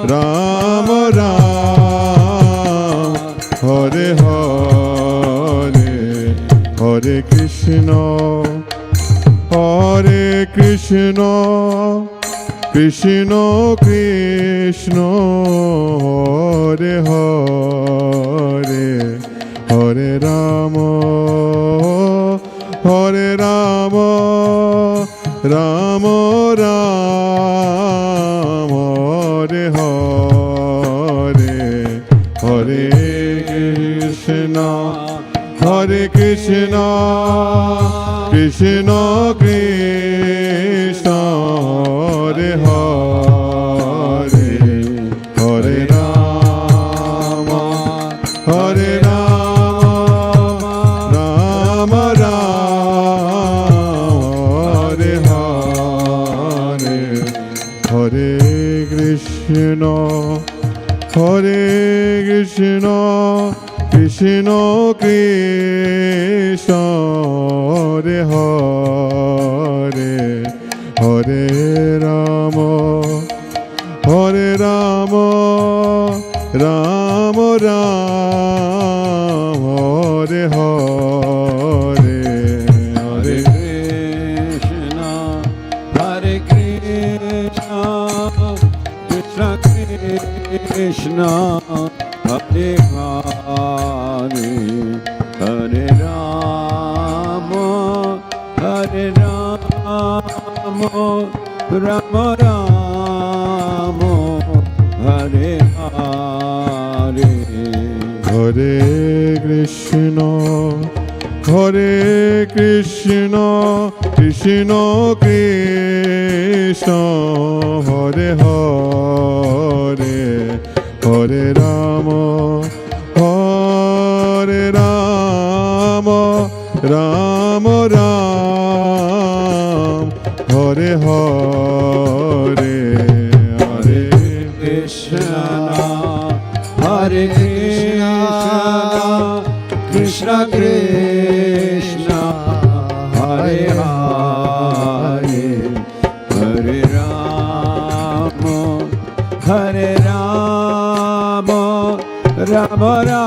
Rama Ram, Hare Hare, Hare Krishna, Hare Krishna, Krishna Krishna, Hare Hare, Hare Rama, Hare Rama, Rama Ram, Hare Hare, Hare Krishna, Hare Krishna, Krishna Krishna, Hare Hare, Hare Rama, Hare Rama, Rama Ram, Hare Hare, Hare Krishna, Hare Krishna, Krishna Krishna, Hare Hare, Hare Rama, Hare Rama, Rama Ram, Hare Hare, Hare Krishna, Hare Krishna, Krishna Krishna, Hare Hare, Hare Rama, Hare Rama, Rama Rama, Hare Hare, Hare Krishna, Hare Krishna, Krishna Krishna, Hare Hare, Hare Rama, Hare Rama, Rama Ram, Hare Hare, Hare Krishna, Hare Krishna, Krishna Krishna, Hare Hare, Hare Rama, Hare Rama, Rama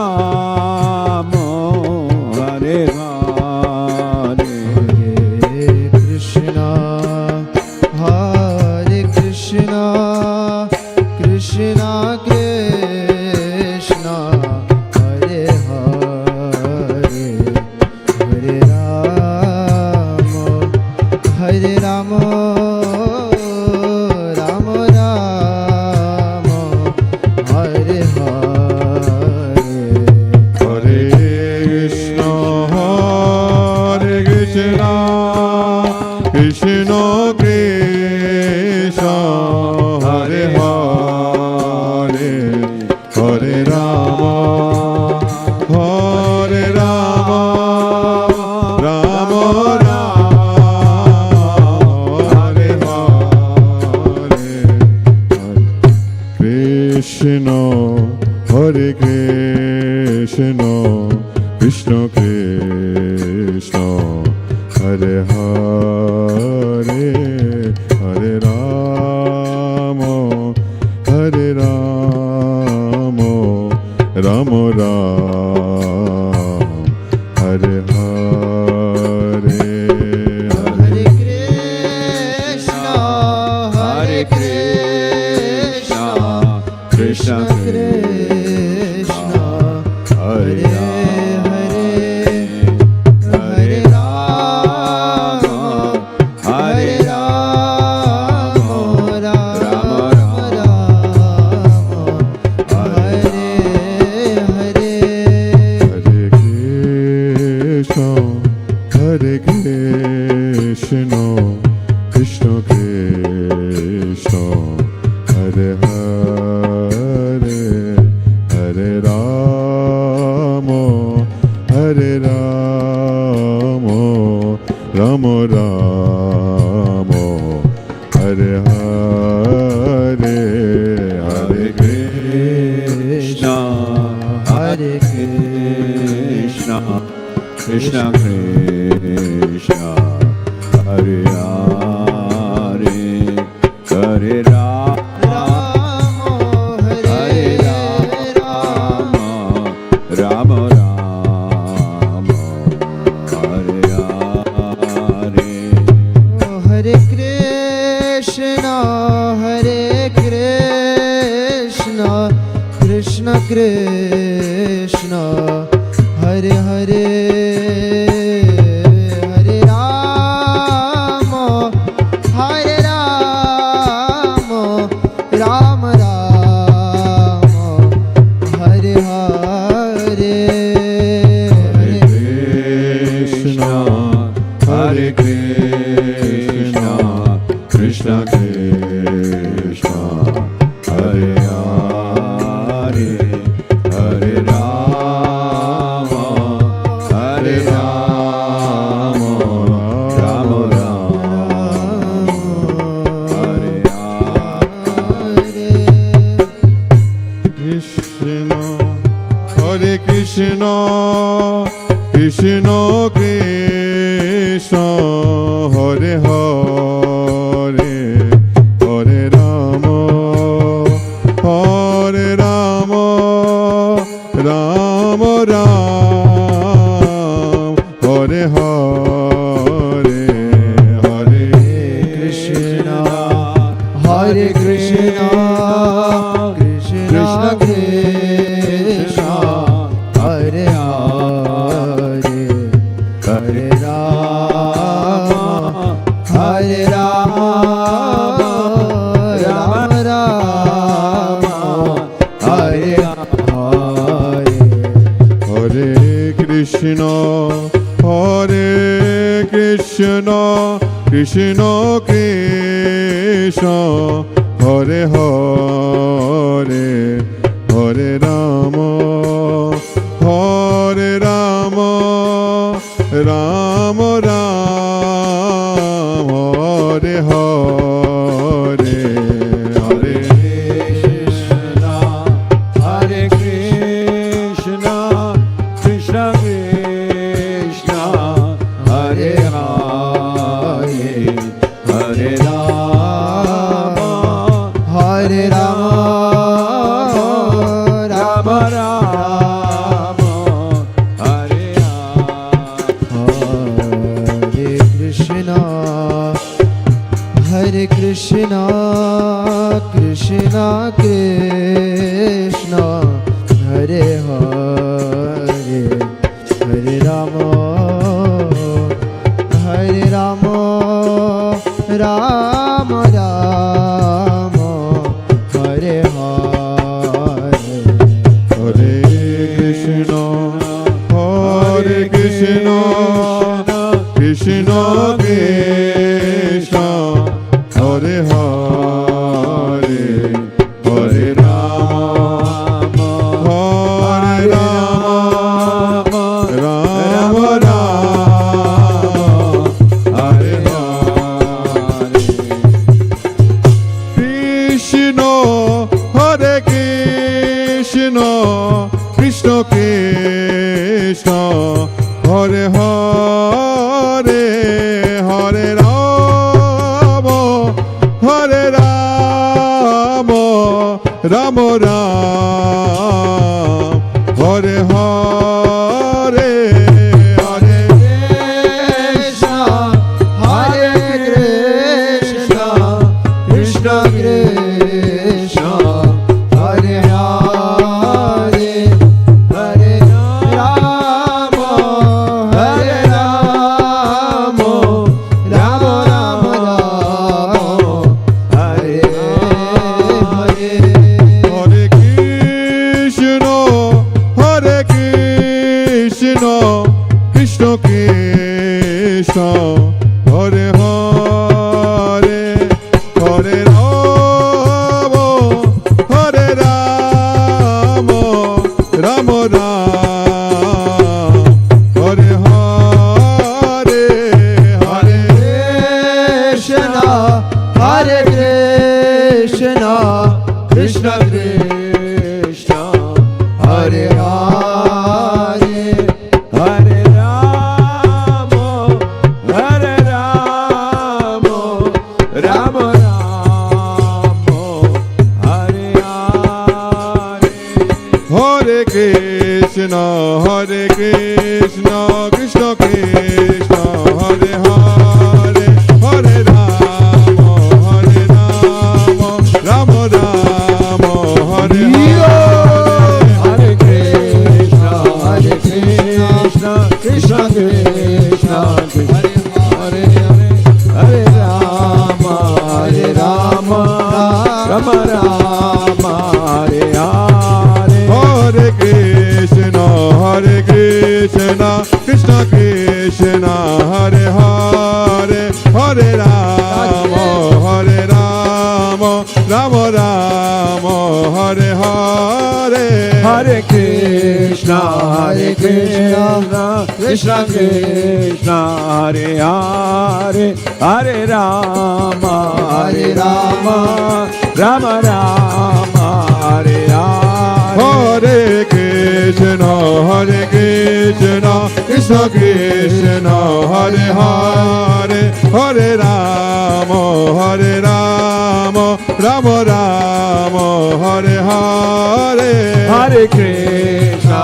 Krishna Krishna Krishna Hare Hare Hare Rama Hare Rama Rama Rama Hare Hare Hare Krishna Krishna Krishna Hare Hare Hare Rama Rama Rama Hare Hare Krishna Hare Krishna Krishna Krishna Hare Hare Hare Rama Hare Rama Rama Rama Hare Hare Hare Krishna Hare Krishna Krishna Krishna Hare Hare Hare Rama Hare Rama Rama Rama Hare Hare Hare Krishna Hare Krishna Krishna Krishna Hare Hare Hare Rama Hare Rama Rama Rama Hare Hare Hare Krishna Hare Krishna Krishna Krishna Hare Hare Hare Rama Hare Rama Rama Rama Hare Hare Hare Krishna Krishna Krishna Hare Hare Hare Rama Rama Rama Hare Hare Hare Krishna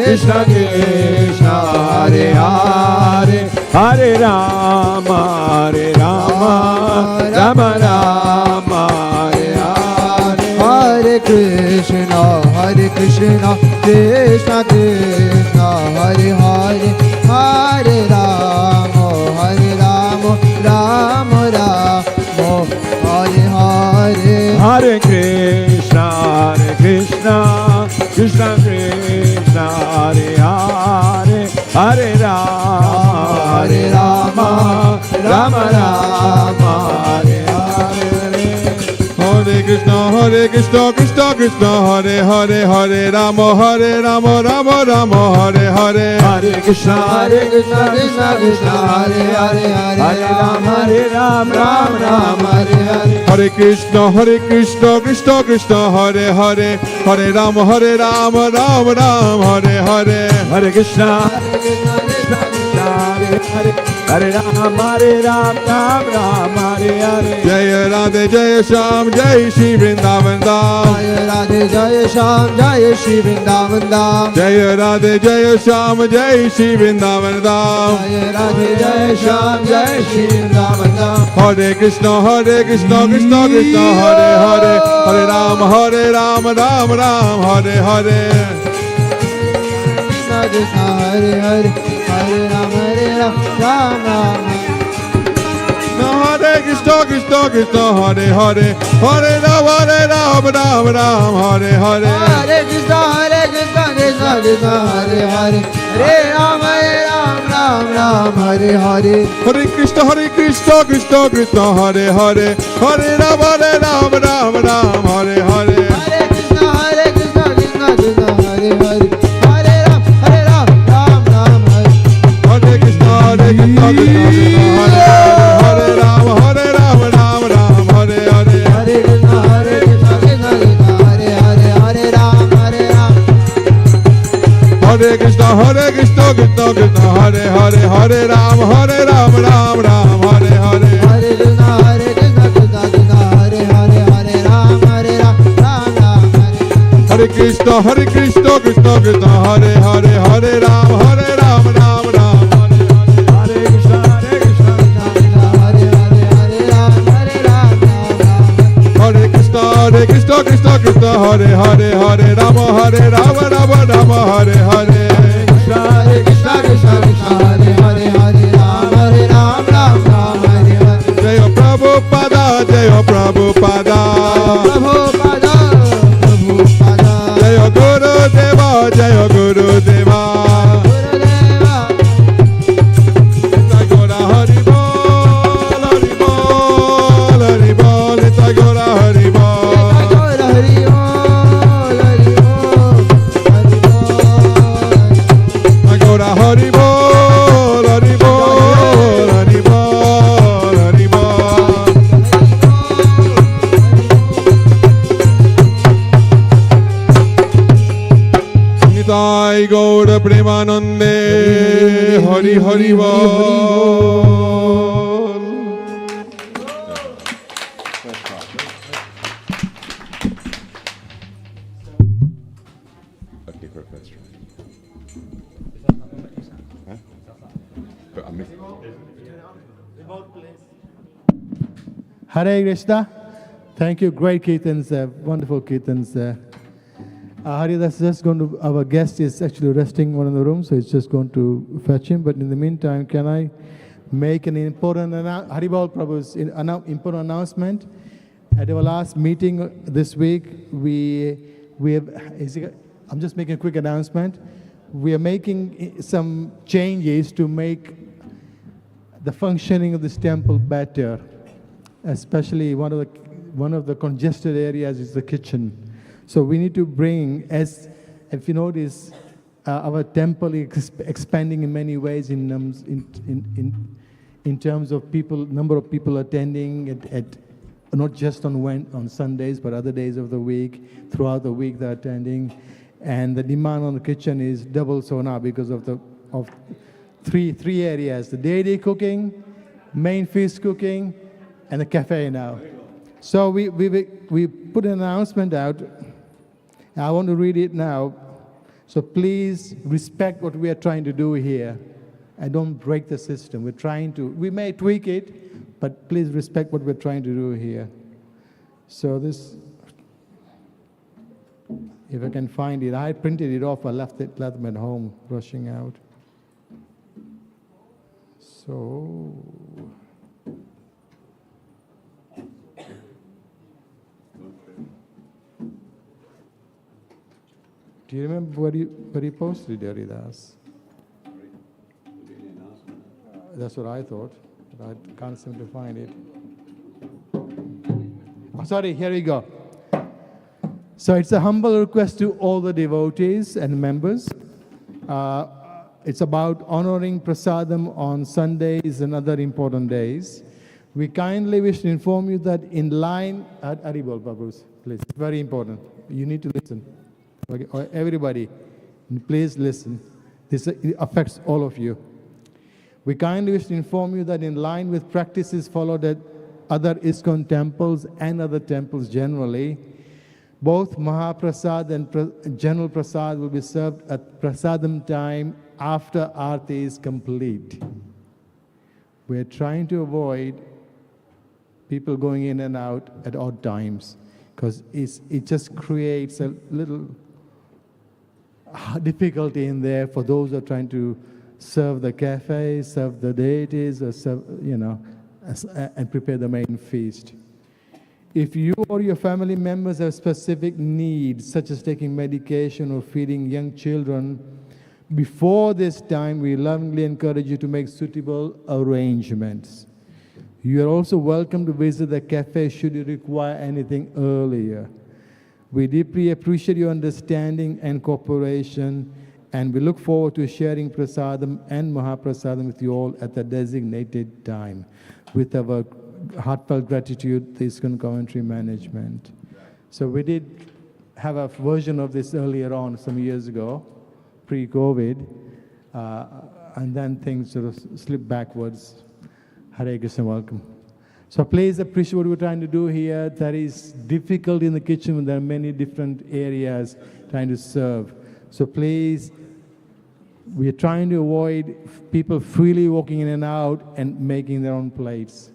Krishna Krishna Hare Hare Hare Rama Rama Rama Hare Hare Hare Krishna Krishna Krishna Hare Hare Hare Rama Rama Rama Hare Hare Hare Krishna Krishna Krishna Hare Hare Hare Rama Rama Rama Hare Hare Hare Krishna Krishna Krishna Hare Hare Hare Rama Rama Rama Hare Hare Hare Krishna Krishna Krishna Hare Hare Hare Rama Rama Rama Hare Hare Hare Krishna Krishna Krishna Hare Hare Hare Rama Rama Rama Hare Hare Hare Krishna Krishna Krishna Hare Hare Hare Rama Rama Rama Hare Hare Hare Krishna Krishna Krishna Hare Hare Hare Rama Rama Rama Hare Hare Hare Krishna Krishna Krishna Hare Hare Hare Rama Rama Rama Hare Hare Hare Krishna Krishna Krishna Hare Hare Hare Rama Rama Rama Hare Hare Hare Krishna Krishna Krishna Hare Hare Ram, Ram Ram, Hare Hare. Jaya Radhe Jaya Shyam Jai Shri Vrindavan Dham. Jaya Radhe Jaya Shyam Jaya Shri Vrindavan Dham. Jaya Radhe Jaya Shyam Jai Shri Vrindavan Dham. Jaya Radhe Jaya Shyam Jai Shri Vrindavan Dham. Hare Krishna Krishna Krishna Hare Hare. Hare Ram Ram Ram Hare Hare. Krishna Krishna Hare Hare. Hare Ram Ram Ram. Hare Krishna Krishna Krishna Hare Hare. Hare Ram Ram Ram Hare Hare. Hare Krishna Krishna Krishna Hare Hare. Hare Ram Ram Ram Hare Hare. Hare Krishna Krishna Krishna Hare Hare. Hare Ram Ram Ram Hare Hare. Hare Krishna Krishna Krishna Hare Hare. Hare Ram Ram Hare. Hare Krishna Krishna Krishna Hare Hare. Hare Ram Ram Ram Hare Hare. Hare Krishna Krishna Krishna Hare Hare. Hare Ram Ram. Hare Krishna Krishna Krishna Hare Hare. Hare Ram Ram Ram Hare Hare. Hare Krishna Krishna Krishna Hare Hare. Hare Ram Ram Hare. Hare Krishna Krishna Krishna Hare Hare. Hare Ram Ram Ram Hare Hare. Hare Krishna Krishna Krishna Hare Hare. Hare Ram Ram. Hare Krishna Krishna Krishna Hare Hare. Hare Ram Ram Hare Hare. Hare Krishna Krishna Krishna Hare Hare. Hare Ram Ram Hare Hare. Jaya Prabhupada Jaya Prabhupada. Prabhupada Prabhupada. Jaya Guru Deva Jaya Guru Deva. Gurudeva. Nitya Gora Hari Bol Hari Bol Hari Bol. Nitya Gora Hari Bol. Gaura Hari Bol, Hari Bol, Hari Bol. Gora Hari Bol Hari Bol Hari Bol Hari Bol. Nitai Gaura Premanande Hari Hari Bol. Okay, for a first try. Huh? But I missed. Hare Krishna. Thank you. Great kirtans, wonderful kirtans. Haridas is just going to, our guest is actually resting one in the room, so it's just going to fetch him. But in the meantime, can I make an important Haribol Prabhu's important announcement? At our last meeting this week, we have, I'm just making a quick announcement. We are making some changes to make the functioning of this temple better. Especially one of the congested areas is the kitchen. So we need to bring, as if you notice, our temple is expanding in many ways in terms of people, number of people attending at not just on Sundays, but other days of the week. Throughout the week they're attending, and the demand on the kitchen is double so now because of three areas: the daily cooking, main feast cooking, and the cafe now. So we put an announcement out. I want to read it now. So please respect what we are trying to do here. And don't break the system. We may tweak it, but please respect what we're trying to do here. So this, if I can find it, I printed it off, I left them at home, rushing out. So, do you remember where you posted it, Haridas? That's what I thought, but I can't seem to find it. Oh, sorry, here we go. So it's a humble request to all the devotees and members. It's about honoring prasadam on Sundays and other important days. We kindly wish to inform you that in line at Haribol, Babus, please, it's very important. You need to listen. Okay, everybody, please listen. This affects all of you. We kindly wish to inform you that in line with practices followed at other ISKCON temples and other temples generally, both Mahaprasad and General Prasad will be served at Prasadam time after Aarti is complete. We are trying to avoid people going in and out at odd times because it just creates a little difficulty in there for those who are trying to serve the cafe, serve the deities, or serve, and prepare the main feast. If you or your family members have specific needs, such as taking medication or feeding young children, before this time, we lovingly encourage you to make suitable arrangements. You are also welcome to visit the cafe should you require anything earlier. We deeply appreciate your understanding and cooperation, and we look forward to sharing Prasadam and Mahaprasadam with you all at the designated time. With our heartfelt gratitude, the ISKCON Coventry management. So we did have a version of this earlier on, some years ago, pre-COVID, and then things sort of slipped backwards. Hare Krishna, welcome. So please appreciate what we're trying to do here. That is difficult in the kitchen when there are many different areas trying to serve. So please, we are trying to avoid people freely walking in and out and making their own plates.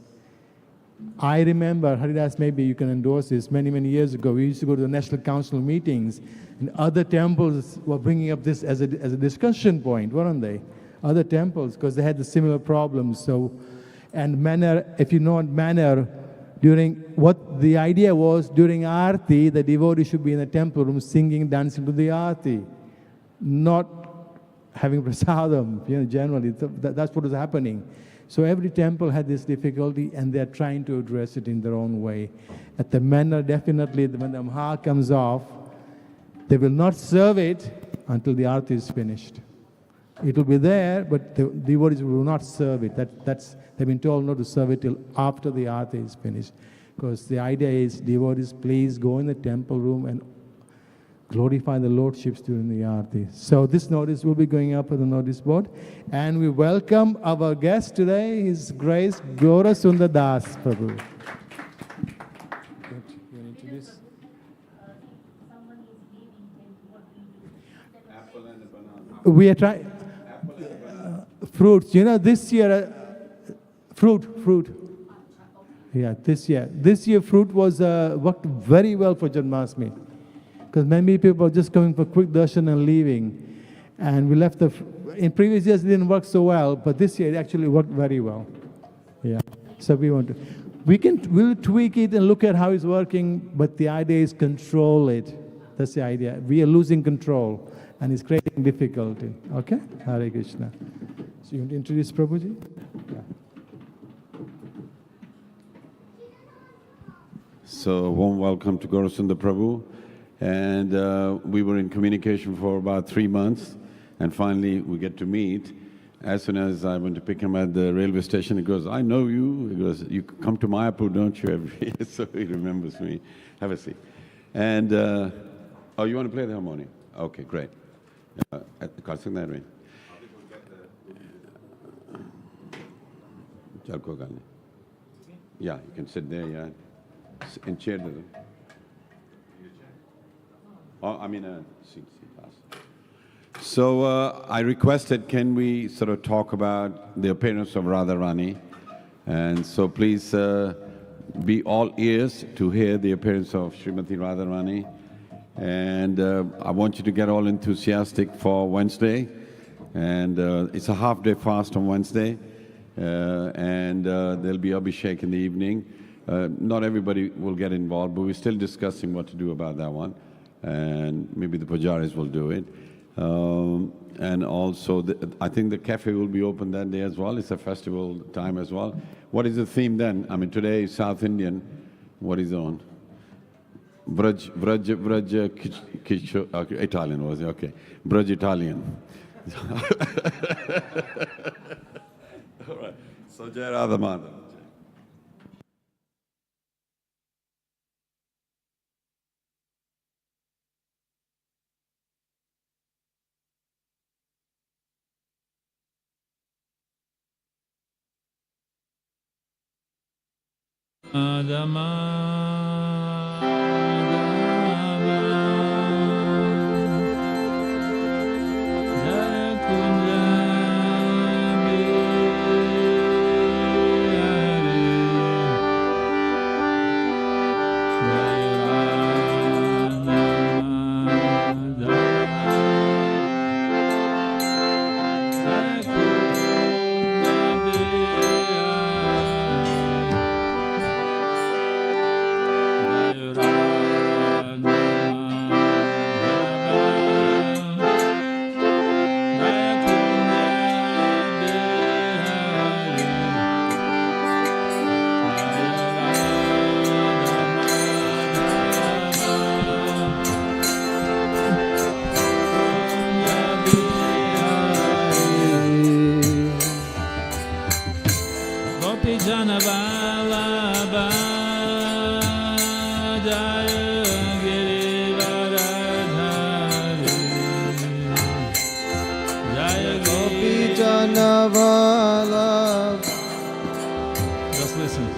I remember, Haridas, maybe you can endorse this, many, many years ago, we used to go to the National Council meetings, and other temples were bringing up this as a discussion point, weren't they? Other temples, because they had the similar problems. So, and manner, if you know manner, during, what the idea was, during Aarti, the devotee should be in the temple room singing, dancing to the Aarti, not having prasadam, generally, that's what was happening. So every temple had this difficulty, and they're trying to address it in their own way. At the manner, definitely, when the Maha comes off, they will not serve it until the Aarti is finished. It will be there, but the devotees will not serve it. They've been told not to serve it till after the Aarti is finished. Because the idea is, devotees, please go in the temple room and glorify the Lordships during the Aarti. So this notice will be going up on the notice board. And we welcome our guest today, His Grace Gaura Sundar Das Prabhu. You want to introduce? We are trying fruits. This year, fruit. Yeah, this year fruit was worked very well for Janmashtami. Because many people are just coming for quick darshan and leaving. And we left in previous years it didn't work so well, but this year it actually worked very well. Yeah. So we'll tweak it and look at how it's working, but the idea is control it. That's the idea. We are losing control, and it's creating difficulty. Okay? Hare Krishna. So you want to introduce Prabhuji? Yeah. So warm welcome to Gaura Sundar Prabhu. And we were in communication for about 3 months, and finally we get to meet. As soon as I went to pick him at the railway station, he goes, I know you. He goes, you come to Mayapur, don't you, every year? So he remembers me. Have a seat. And, oh, you want to play the harmonium? Okay, great. Yeah, you can sit there, yeah. In chair. So I requested, can we sort of talk about the appearance of Radharani? And so please be all ears to hear the appearance of Srimati Radharani. And I want you to get all enthusiastic for Wednesday. And it's a half-day fast on Wednesday. And there'll be Abhishek in the evening. Not everybody will get involved, but we're still discussing what to do about that one. And maybe the pujaris will do it. And also, I think the cafe will be open that day as well. It's a festival time as well. What is the theme then? I mean, today is South Indian. What is on? Braj, Italian was it? Okay. Braj Italian. All right. So, Jai Radha Madhava. Dhamma Just listen.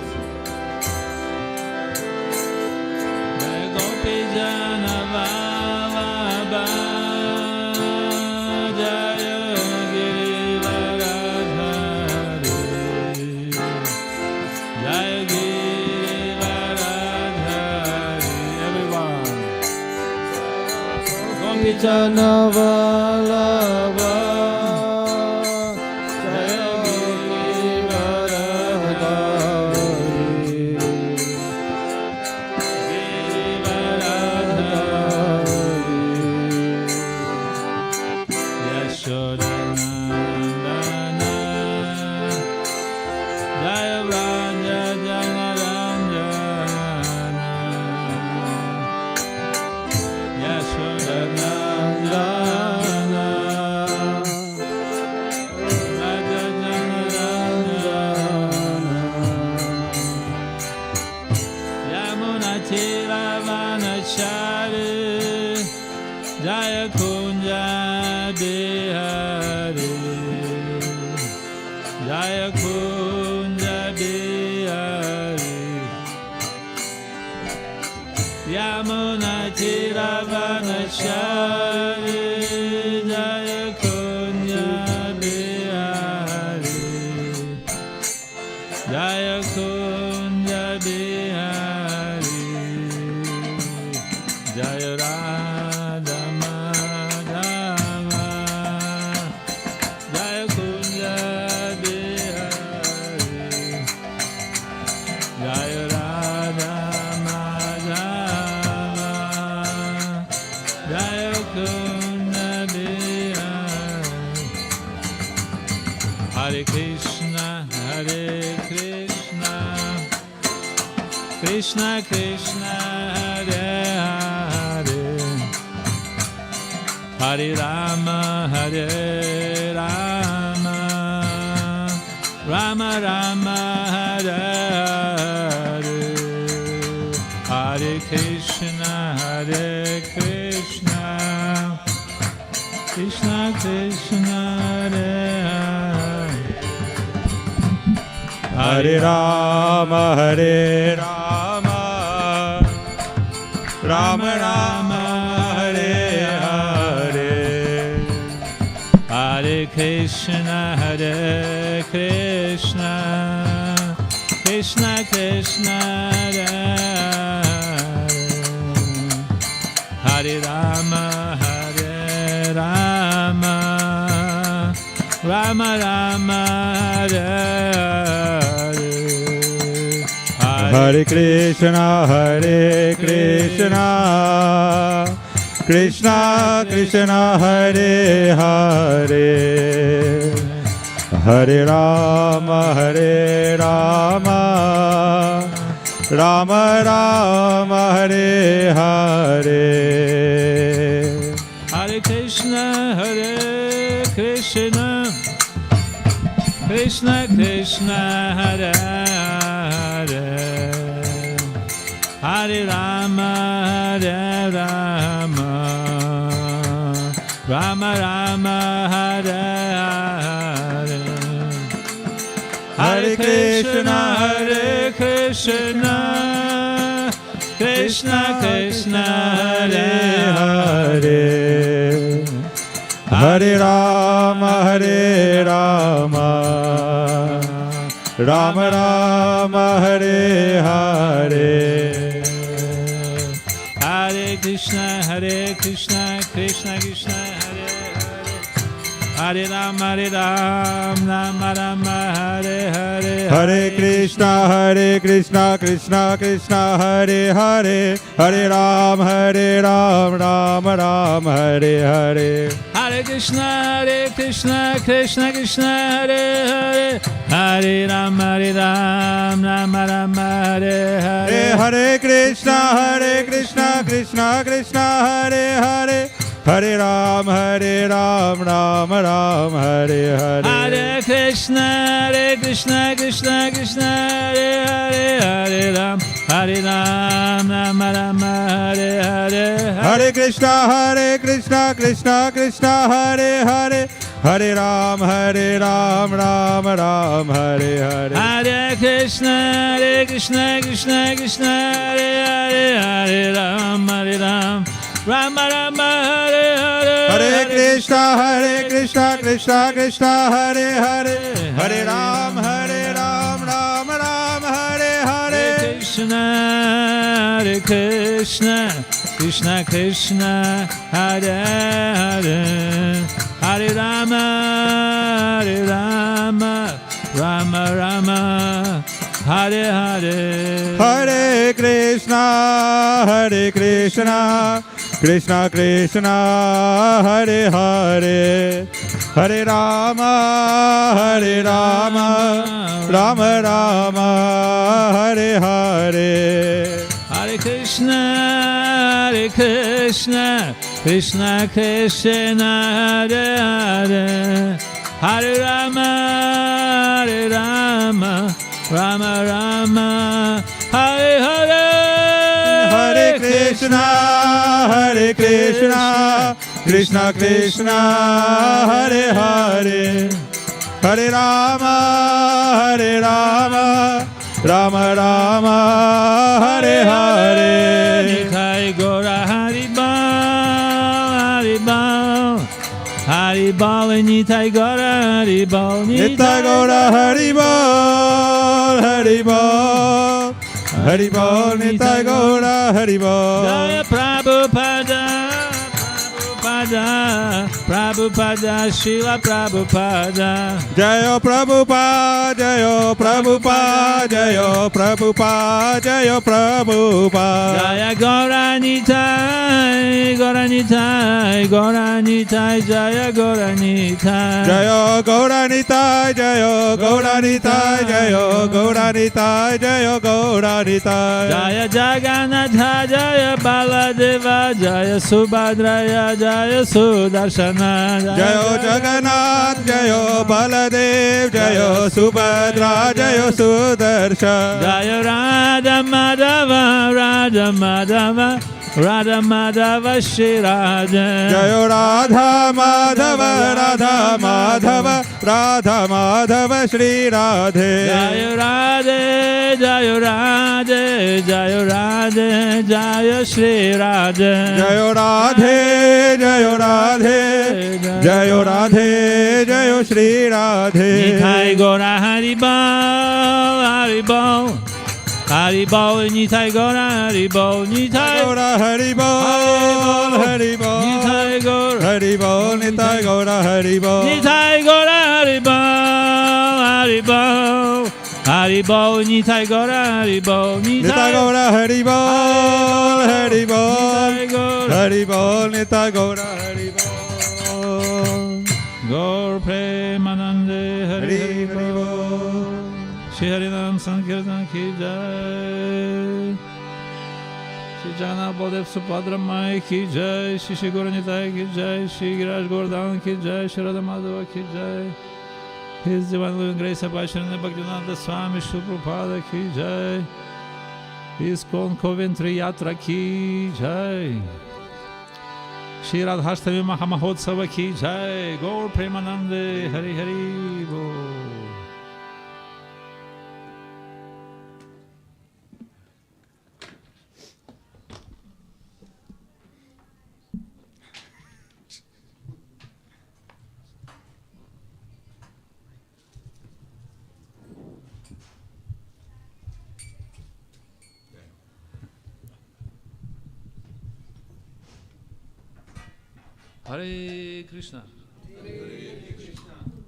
Janavalava Hare Krishna, Hare Krishna, Krishna Krishna, Hare Hare, Hare Rama, Hare Rama, Rama Rama, Hare Hare, Hare Krishna, Hare Krishna, Krishna Krishna, Hare Hare Rama, Hare Rama, Rama Rama, Hare Hare, Hare Krishna, Hare Krishna, Krishna Krishna, Hare Hare, Hare Rama, Hare Rama, Rama Rama, Hare Hare Krishna, Hare Krishna, Krishna Krishna, Hare Hare, Hare Rama, Hare Rama, Rama Rama, Hare Hare, Hare Krishna, Hare Krishna, Krishna Krishna, Hare Hare, Hare Rama, Hare Rama, Rama Rama, Hare Hare, Hare Krishna, Hare Krishna, Krishna Krishna Hare Hare Hare Rama Hare Rama Rama Rama Hare Hare Hare Krishna Krishna Krishna Hare Hare Rama Rama Rama Hare Hare Hare Krishna Krishna Krishna Hare Hare Hare Ram Ram Ram Hare Hare Hare Krishna Krishna Krishna Hare Hare Hare Rama Rama Rama Hare Hare Hare Krishna Krishna Krishna Hare Hare Hare Ram Ram Ram Hare Hare Hare Krishna Krishna Krishna Hare Hare Hare Ram Rama Rama Hare Hare Hare Krishna Krishna Krishna Hare Hare Hare Ram Ram Ram Hare Hare Hare Krishna Krishna Krishna Hare Hare Hare Ram Rama Rama Hare Hare Hare Krishna Krishna Hare Hare Hare Ram Ram Ram Hare Hare Krishna Krishna Hare Hare Hare Rama Rama Rama Hare Hare Hare Krishna Krishna Krishna Hare Hare Hare Rama Rama Rama Hare Hare Hare Krishna Krishna Krishna Hare Hare Hare Rama Rama Rama Hare Hare Hare Krishna Krishna Krishna Hare Hare Hare Rama Rama Rama Hare Hare Nitai Gora Haribal Haribal Nitai Gora Haribal Nitai Gora Haribal Haribal Nitai Gora Haribal Jaya Prabhupada Prabhupada Srila Prabhupada Jaya Prabhupada Jaya Prabhupada Jaya Prabhupada Jaya Prabhupada Jaya Gauranitai Jaya Gauranitai Jaya Gauranitai Jaya Gauranitai Jaya Gauranitai Jaya Gauranitai Jaya Jagannatha Jaya Baladeva Jaya Subhadraya Jaya Sudarshana Jaya Jagannath Jaya Baladev Jaya Subhadra Jaya Sudarshan Jaya Radha Madhava Shri Radha Jaya Radha Madhava Radha Madhava Shri Radhe Jaya Radhe Jaya Shri Radha Jaya Radhe Jaya Shri Radhe Nitai Gora Haribal Nitai Gora Haribal Nitai Gora Haribal Nitai Gora Haribal Nitai Gora Haribal Nitai Gora Haribal Nitai Gora Haribal Nitai Gora Haribal Nitai Gora Haribal Gaur Premanande Hari Haribal Shri Harinam Sankirtan Ki Jai Shri Jana Baldev Subhadra Mai Ki Jai Shri Gaura Nitai Ki Jai Shri Giraj Gordhan Ki Jai Shri Radha Madhava Ki Jai His Divine Living Grace Abhasharana Bhaktivedanta Swami Srila Prabhupada Ki Jai ISKCON Coventry Yatra Ki Jai Shri Radhashtami Mahamahotsava Ki Jai Gaur Premanande Hari Hari Bol Hare Krishna.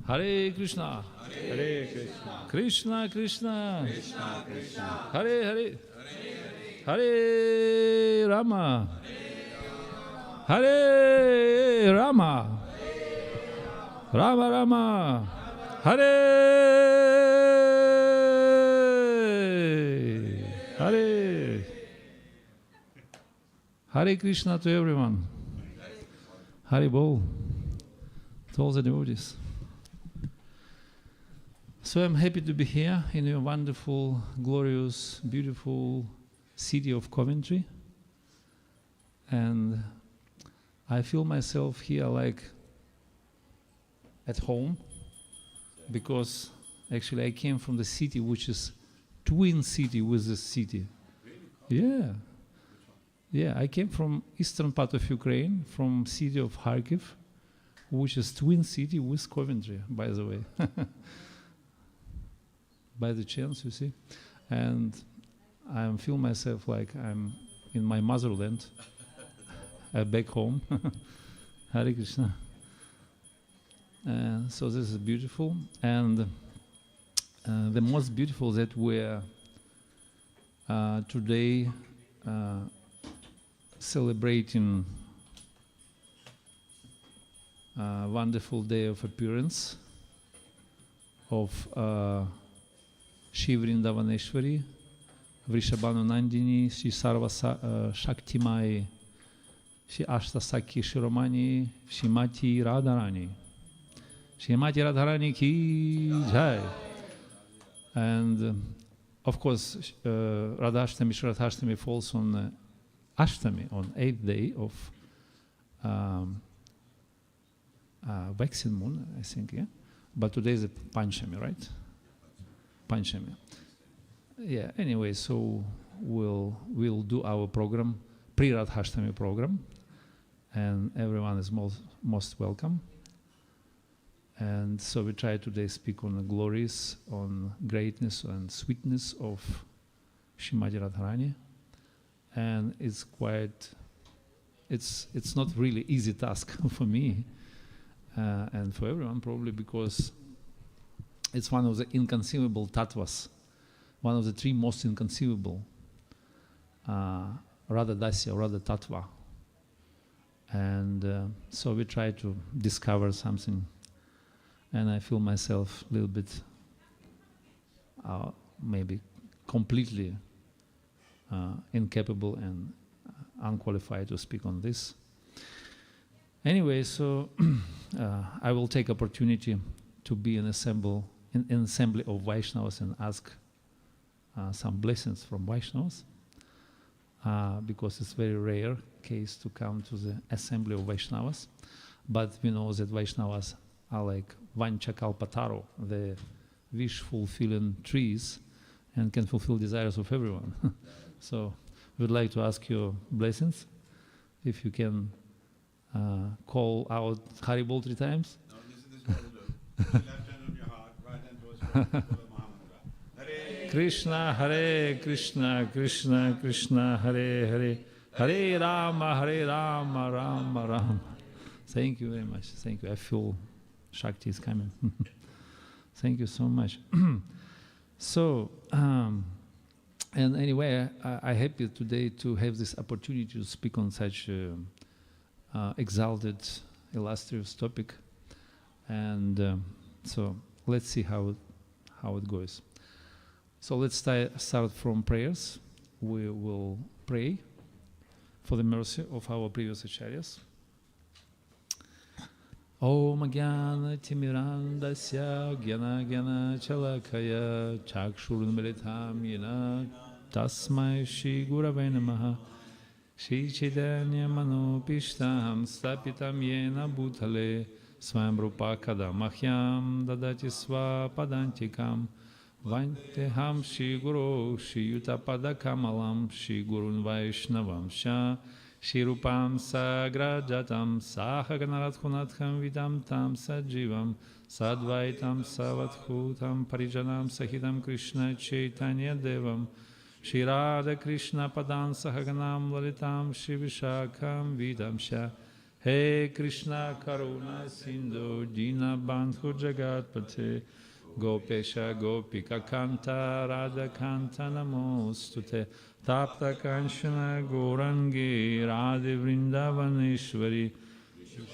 Hare Krishna. Hare Krishna. Krishna Krishna. Krishna Krishna. Hare Hare. Hare Rama. Hare Rama. Rama Rama. Hare Hare. Hare Krishna to everyone. Hare Bol to all the devotees. So I'm happy to be here in your wonderful, glorious, beautiful city of Coventry. And I feel myself here like at home, because actually I came from the city which is twin city with this city. Yeah. Yeah, I came from eastern part of Ukraine, from city of Kharkiv, which is twin city with Coventry, by the way. By the chance, you see. And I feel myself like I'm in my motherland, back home. Hare Krishna. So this is beautiful. And the most beautiful that we're today celebrating a wonderful day of appearance of Shri Vrindavaneshwari, Vrishabhanu Nandini, Shri Sarva Shaktimai, Shri Ashtasaki Shiromani, Shrimati Radharani. Shrimati Radharani ki jai. And of course, Radhashtami, Shri Radhashtami falls on Ashtami, on 8th day of waxing moon, I think, yeah? But today is a Panchami, right? Panchami. Yeah, anyway, so we'll do our program, pre-Radhashtami program, and everyone is most welcome. And so we try today speak on the glories, on greatness and sweetness of Shrimati Radharani. And it's quite, it's not really easy task for me and for everyone probably, because it's one of the inconceivable tattvas, one of the three most inconceivable, Radha Dasya, Radha Tattva. And so we try to discover something, and I feel myself a little bit maybe completely incapable and unqualified to speak on this. Anyway, so I will take opportunity to be in assembly of Vaishnavas and ask some blessings from Vaishnavas, because it's very rare case to come to the assembly of Vaishnavas. But we know that Vaishnavas are like Vanchakalpataro, the wish-fulfilling trees, and can fulfill desires of everyone. So we'd like to ask your blessings. If you can call out Haribol 3 times. No, this is what we'll do. Left hand on your heart, right hand towards your heart, full of Mahamantra. Hare Krishna, Hare Krishna, Krishna Krishna, Hare Hare, Hare Rama, Rama Rama. Thank you very much. Thank you. I feel Shakti is coming. Thank you so much. So, and anyway, I'm happy today to have this opportunity to speak on such exalted, illustrious topic. And so let's see how it goes. So let's start from prayers. We will pray for the mercy of our previous acharyas. Om Gyana Timirandasya Gyana Gyana Chalakaya Chakshurunmilitam Yena Tasmai Shri Gurave Namaha Shri Chaitanya Manopishtam Stapitam Yena Bhutale Swam Rupa Kadamahyam Dadati Sva Padantikam Vanteham Shri Guru Shri Yutapada Kamalam Shri Gurun Vaishnavam Sha Shri Rupam Sagrajatam Sahaganarathunatham Vidam Tam Sajivam Sadvaitam Savathutam Parijanam Sahitam Krishna Chaitanya Devam Shri Radha Krishna Padam Sahaganam Lalitam Shri Vishakam Vidam Sha He Krishna Karuna Sindhu Dina Bandhu Jagatpate Gopesha Gopika Kanta Radha Kanta Namostute Tapta Kanshana Gorangi Radhe Vrindavaneshwari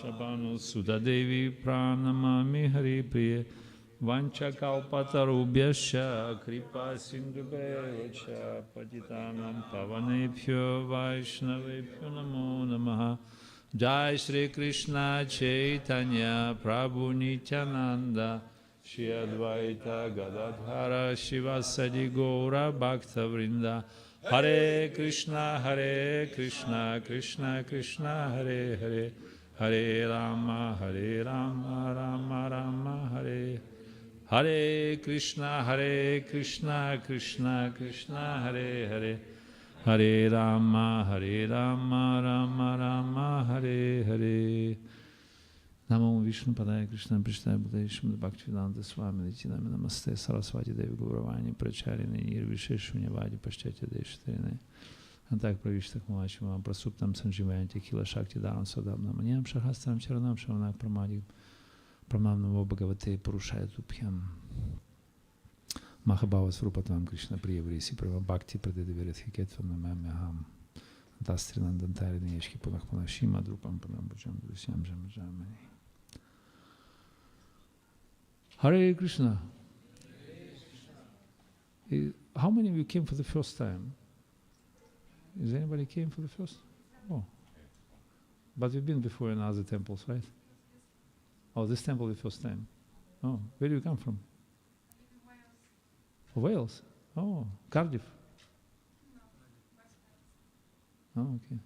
Shabano Sudadevi Pranamami Hari Priye Vancha Kalpatarubhyascha Kripa Sindhubhyacha Patitanam Pavanebhyo Vaishnavebhyo Namo Namaha Jai Shri Krishna Chaitanya Prabhu Nityananda Shri Advaita Gadadhara Shivasadi Gaura Bhakta Vrinda Hare Krishna Krishna Krishna Hare Hare Hare Rama Rama Rama Hare Hare Krishna Krishna Krishna Hare Hare Hare Rama Rama Rama Hare Hare Namo Vishnu Padaya Krishna Prishthaya Bhutaya Shrimad Bhaktivedanta Swami Nityananda Namaste Saraswati Devi Gauravani Pracharine Nirvisheshunya Vadi Paschatya Deshtarine Antak Pravishtak Machima Prasuptam Sanjivanti Kila Shakti Dharam Sadabna Manyam Shahastram Charanam Shavanak Pramadi Pramam Namo Bhagavate Purushaya Tubhyam Mahabhava Srupatvam Krishna Priyavrisi Prava Bhakti Pradedavirathi Ketvam Namamyaham Dastrinandantari Neshki Punach Punashima Drupam Panam Bhajam Drusyam Jamajamani Hare Krishna. How many of you came for the first time? Is anybody came for the first? Oh. But you've been before in other temples, right? Oh, this temple the first time. Oh, where do you come from? Wales. Oh, Cardiff. Oh, okay.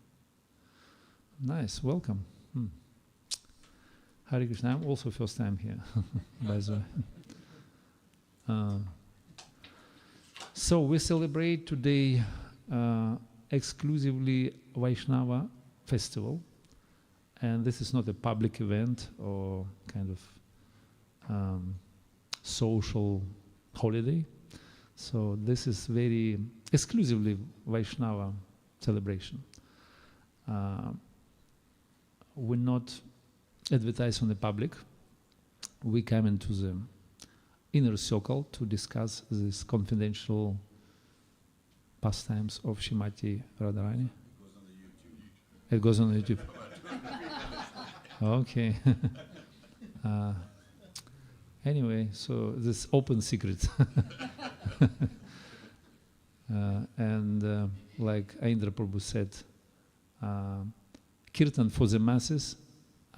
Nice, welcome. Hare Krishna, I'm also first time here, by the way. So we celebrate today exclusively Vaishnava festival, and this is not a public event or kind of social holiday. So this is very exclusively Vaishnava celebration. We not advertise on the public. We come into the inner circle to discuss these confidential pastimes of Srimati Radharani. It goes on the YouTube. Okay. Anyway, so this open secret. And like Indra Prabhu said, kirtan for the masses,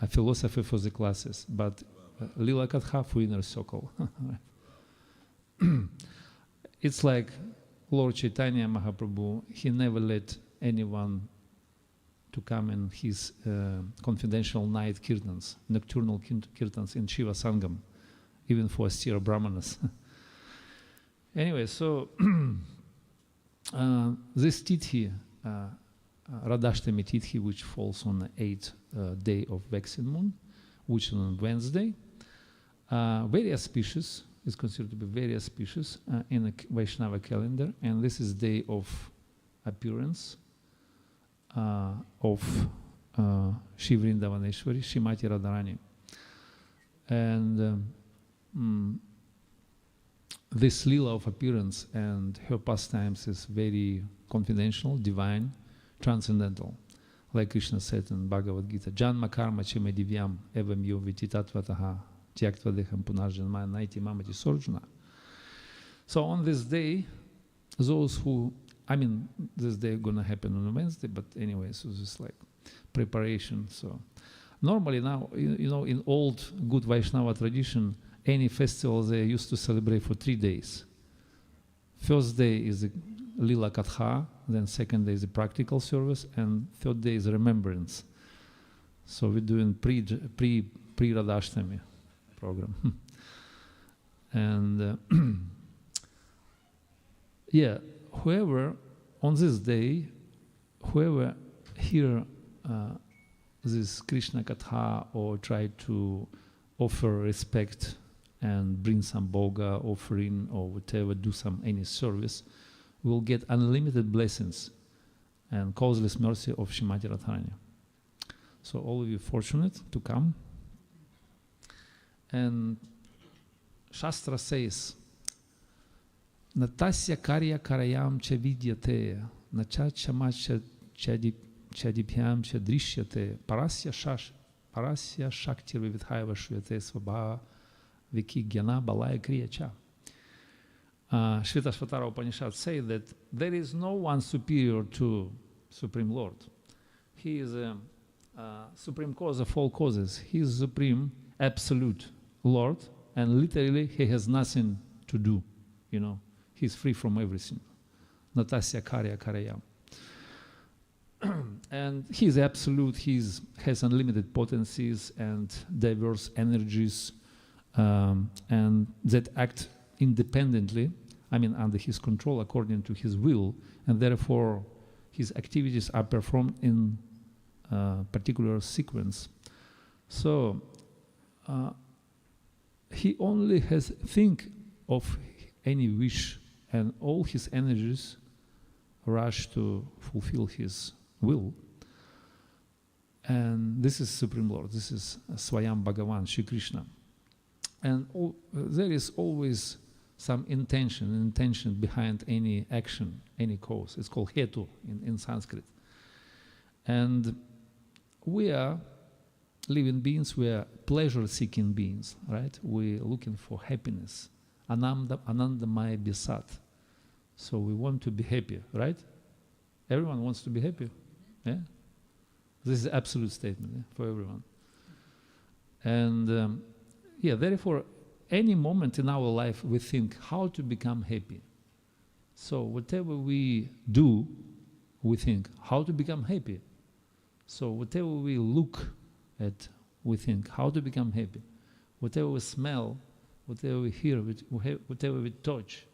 a philosophy for the classes, but Lila Katha for inner circle. It's like Lord Chaitanya Mahaprabhu, he never let anyone to come in his confidential night kirtans, nocturnal kirtans in Shiva Sangam, even for austere brahmanas. Anyway, so this Tithi, Radhashtami Tithi, which falls on the 8th day of Vexin moon, which is on Wednesday, very auspicious, is considered to be very auspicious in the Vaishnava calendar, and this is day of appearance of Shri Vrindavaneshwari, Srimati Radharani. And this lila of appearance and her pastimes is very confidential, divine, transcendental. Like Krishna said in Bhagavad Gita, Janma karma cheme divyam evam yo vititattvataha tyaktva deham punarjanma naiti mamati sorjuna. So on this day, those who, this day gonna happen on a Wednesday, but anyway, so this is like preparation. So normally now, in old good Vaishnava tradition, any festival they used to celebrate for 3 days. First day is the Lila Katha, then second day is the practical service, and third day is remembrance. So we're doing pre-Radhashtami program. And yeah, whoever on this day, whoever hear this Krishna Katha or try to offer respect and bring some boga offering or whatever, do any service, will get unlimited blessings and causeless mercy of Srimati Radharani. So all of you fortunate to come. And Shastra says, Natasya karya karayam cha vidyate, nacha chamacha chadipyam cha drishyate, parasya shakti vividhaiva shuyate svabha viki gyana balaya kriyacha. Shvetashvatara Upanishad say that there is no one superior to Supreme Lord. He is a supreme cause of all causes. He is supreme, absolute Lord, and literally he has nothing to do. You know, he's free from everything. Natasya karya karayam. And he is absolute. He has unlimited potencies and diverse energies, and that act independently. I mean, under his control, according to his will, and therefore his activities are performed in particular sequence. So he only has think of any wish, and all his energies rush to fulfill his will. And this is Supreme Lord. This is Swayam Bhagavan, Shri Krishna. And there is always some intention behind any action, any cause. It's called hetu in Sanskrit. And we are living beings, we are pleasure-seeking beings, right? We're looking for happiness. Anandamaya Bisat. So we want to be happy, right? Everyone wants to be happy. Yeah? This is an absolute statement for everyone. And therefore, any moment in our life we think how to become happy. So whatever we do, we think how to become happy. So whatever we look at, we think how to become happy. Whatever we smell, whatever we hear, whatever we touch,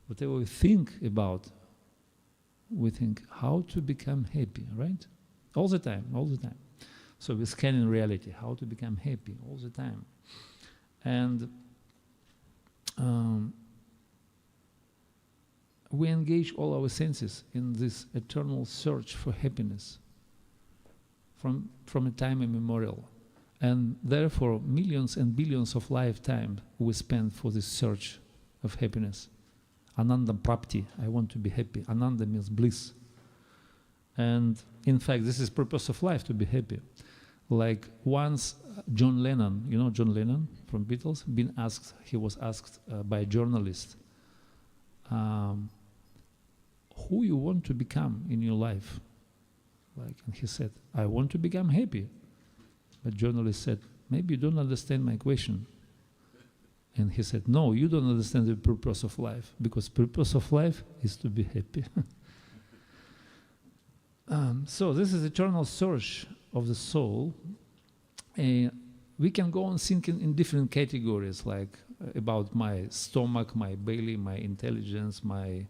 whatever we think about, we think how to become happy, right? All the time. So we scan in reality, how to become happy all the time. And we engage all our senses in this eternal search for happiness from a time immemorial. And therefore, millions and billions of lifetimes we spend for this search of happiness. Ananda prapti, I want to be happy. Ananda means bliss. And in fact, this is purpose of life, to be happy. Like once John Lennon, you know John Lennon from Beatles, he was asked by a journalist, who you want to become in your life? And he said, I want to become happy. But journalist said, maybe you don't understand my question. And he said, no, you don't understand the purpose of life, because purpose of life is to be happy. So this is eternal search of the soul. We can go on thinking in different categories, like about my stomach, my belly, my intelligence, my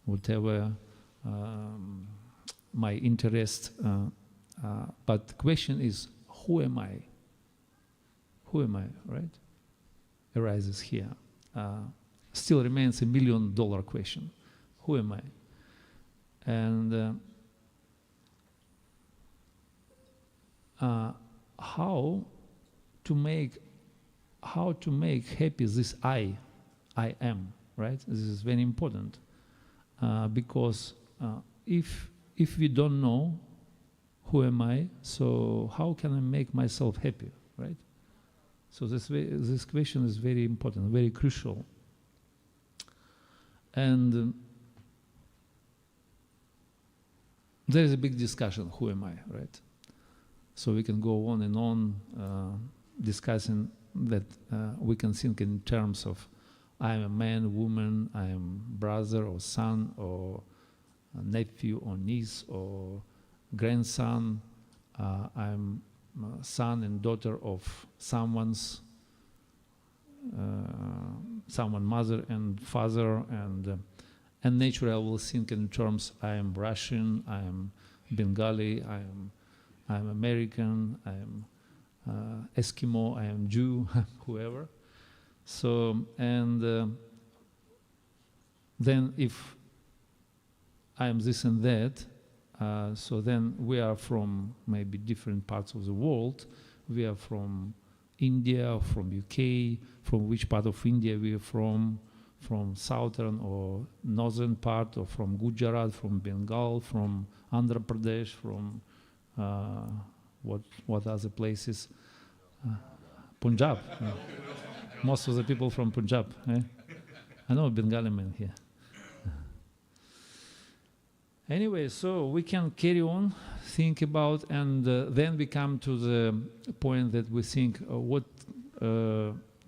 whatever, my interest. But the question is, who am I? Who am I, right? Arises here. Still remains $1 million question. Who am I? And how to make happy this I am, right? This is very important, because if we don't know who am I, so how can I make myself happy, right? So this question is very important, very crucial. And there is a big discussion, who am I, right? So we can go on and on discussing that. We can think in terms of I am a man, woman, I am brother or son or nephew or niece or grandson. I'm son and daughter of someone's mother and father, and naturally I will think in terms I am Russian, I am Bengali, I am American, I am Eskimo, I am Jew, whoever. So, and then if I am this and that, So then we are from maybe different parts of the world. We are from India, or from UK, from which part of India we are from southern or northern part, or from Gujarat, from Bengal, from Andhra Pradesh, from what other places? Punjab. Most of the people from Punjab. I know a Bengali man here. Anyway, so we can carry on, think about, and then we come to the point that we think what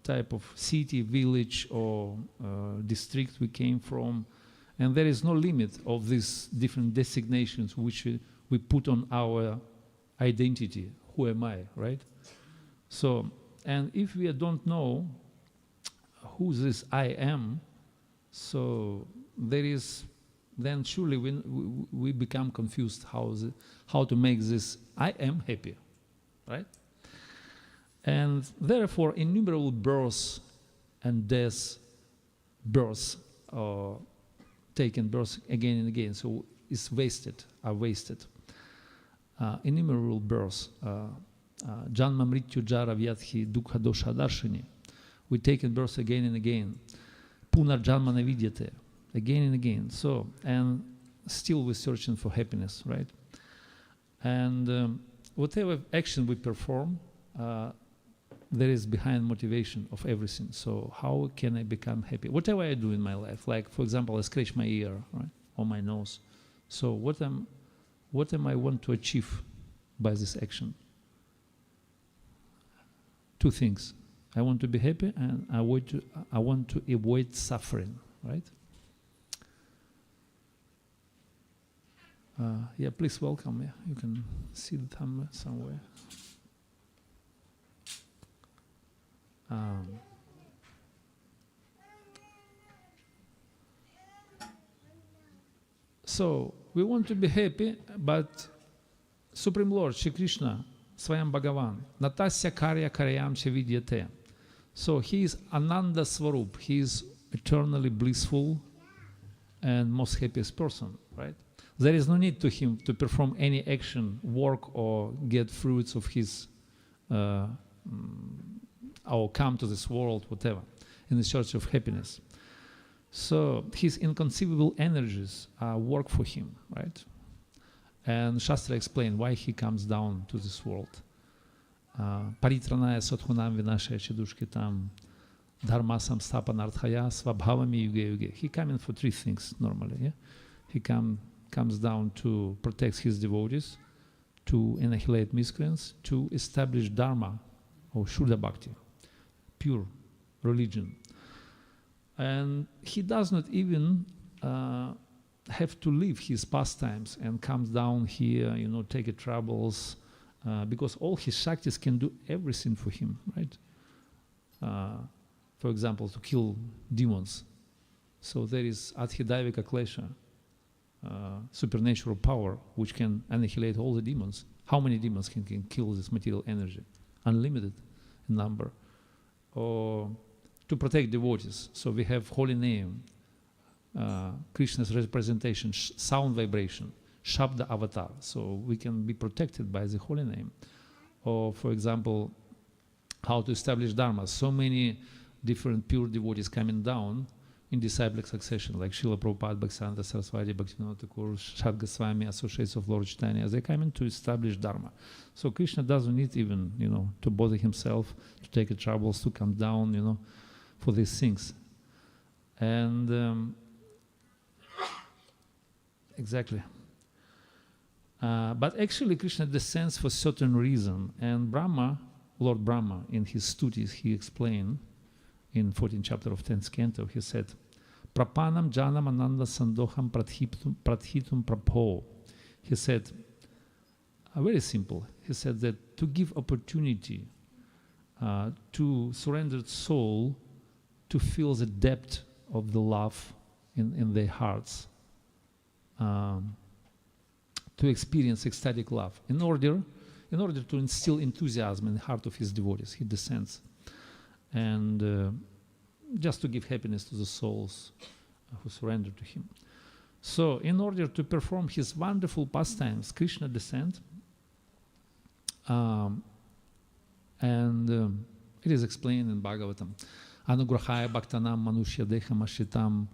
type of city, village, or district we came from. And there is no limit of these different designations which we put on our identity. Who am I, right? So, and if we don't know who this I am, so there is, then surely we become confused how to make this I am happy, right? And therefore, innumerable births and deaths, births or taken births again and again, so it's are wasted. Innumerable births, janma mrityu jara vyadhi dukha dosha darshini. We taken births again and again. Punar janma navidyate, again and again. So, and still we're searching for happiness, right? And whatever action we perform, there is behind motivation of everything. So how can I become happy? Whatever I do in my life, like for example, I scratch my ear, right, or my nose. So what am I want to achieve by this action? Two things. I want to be happy, and I want to avoid suffering, right? Yeah, please welcome. Yeah, you can see the thumb somewhere. So we want to be happy, but Supreme Lord Shri Krishna, Swayam Bhagavan, Natasya Karya Karyam Vidyate. So he is Ananda Swarup. He is eternally blissful and most happiest person, right? There is no need to him to perform any action, work, or get fruits of his, or come to this world, whatever, in the search of happiness. So his inconceivable energies work for him, right? And Shastra explained why he comes down to this world. Paritranaya sadhunam vinashaya chidushkitam dharma samsthapanarthaya svabhavami yuge yuge. He coming for three things normally. Yeah? He comes down to protect his devotees, to annihilate miscreants, to establish dharma or Shuddha Bhakti, pure religion. And he does not even have to leave his pastimes and comes down here, take troubles, because all his Shaktis can do everything for him, right? For example, to kill demons. So there is Adhidaivika Klesha, supernatural power, which can annihilate all the demons. How many demons can kill this material energy? Unlimited in number. Or to protect devotees. So we have holy name, Krishna's representation, sound vibration, Shabda avatar. So we can be protected by the holy name. Or for example, how to establish dharma. So many different pure devotees coming down in disciplic succession, like Srila Prabhupada, Bhaktisiddhanta Saraswati, Bhaktivinoda Thakur, Shad Goswami, associates of Lord Chaitanya, they come in to establish dharma. So Krishna doesn't need even, to bother himself, to take troubles, to come down, for these things. And exactly. But actually Krishna descends for certain reason, and Brahma, Lord Brahma, in his stutis, he explained in 14th chapter of 10th canto, he said, Prapanam janam ananda sandoham prathitum prapho. He said, very simple, he said that to give opportunity to surrendered soul to feel the depth of the love in their hearts, to experience ecstatic love. In order to instill enthusiasm in the heart of his devotees, he descends. And just to give happiness to the souls who surrender to him. So in order to perform his wonderful pastimes, Krishna descend, and it is explained in Bhagavatam. Anugrahaya bhaktanam manushya deham ashitam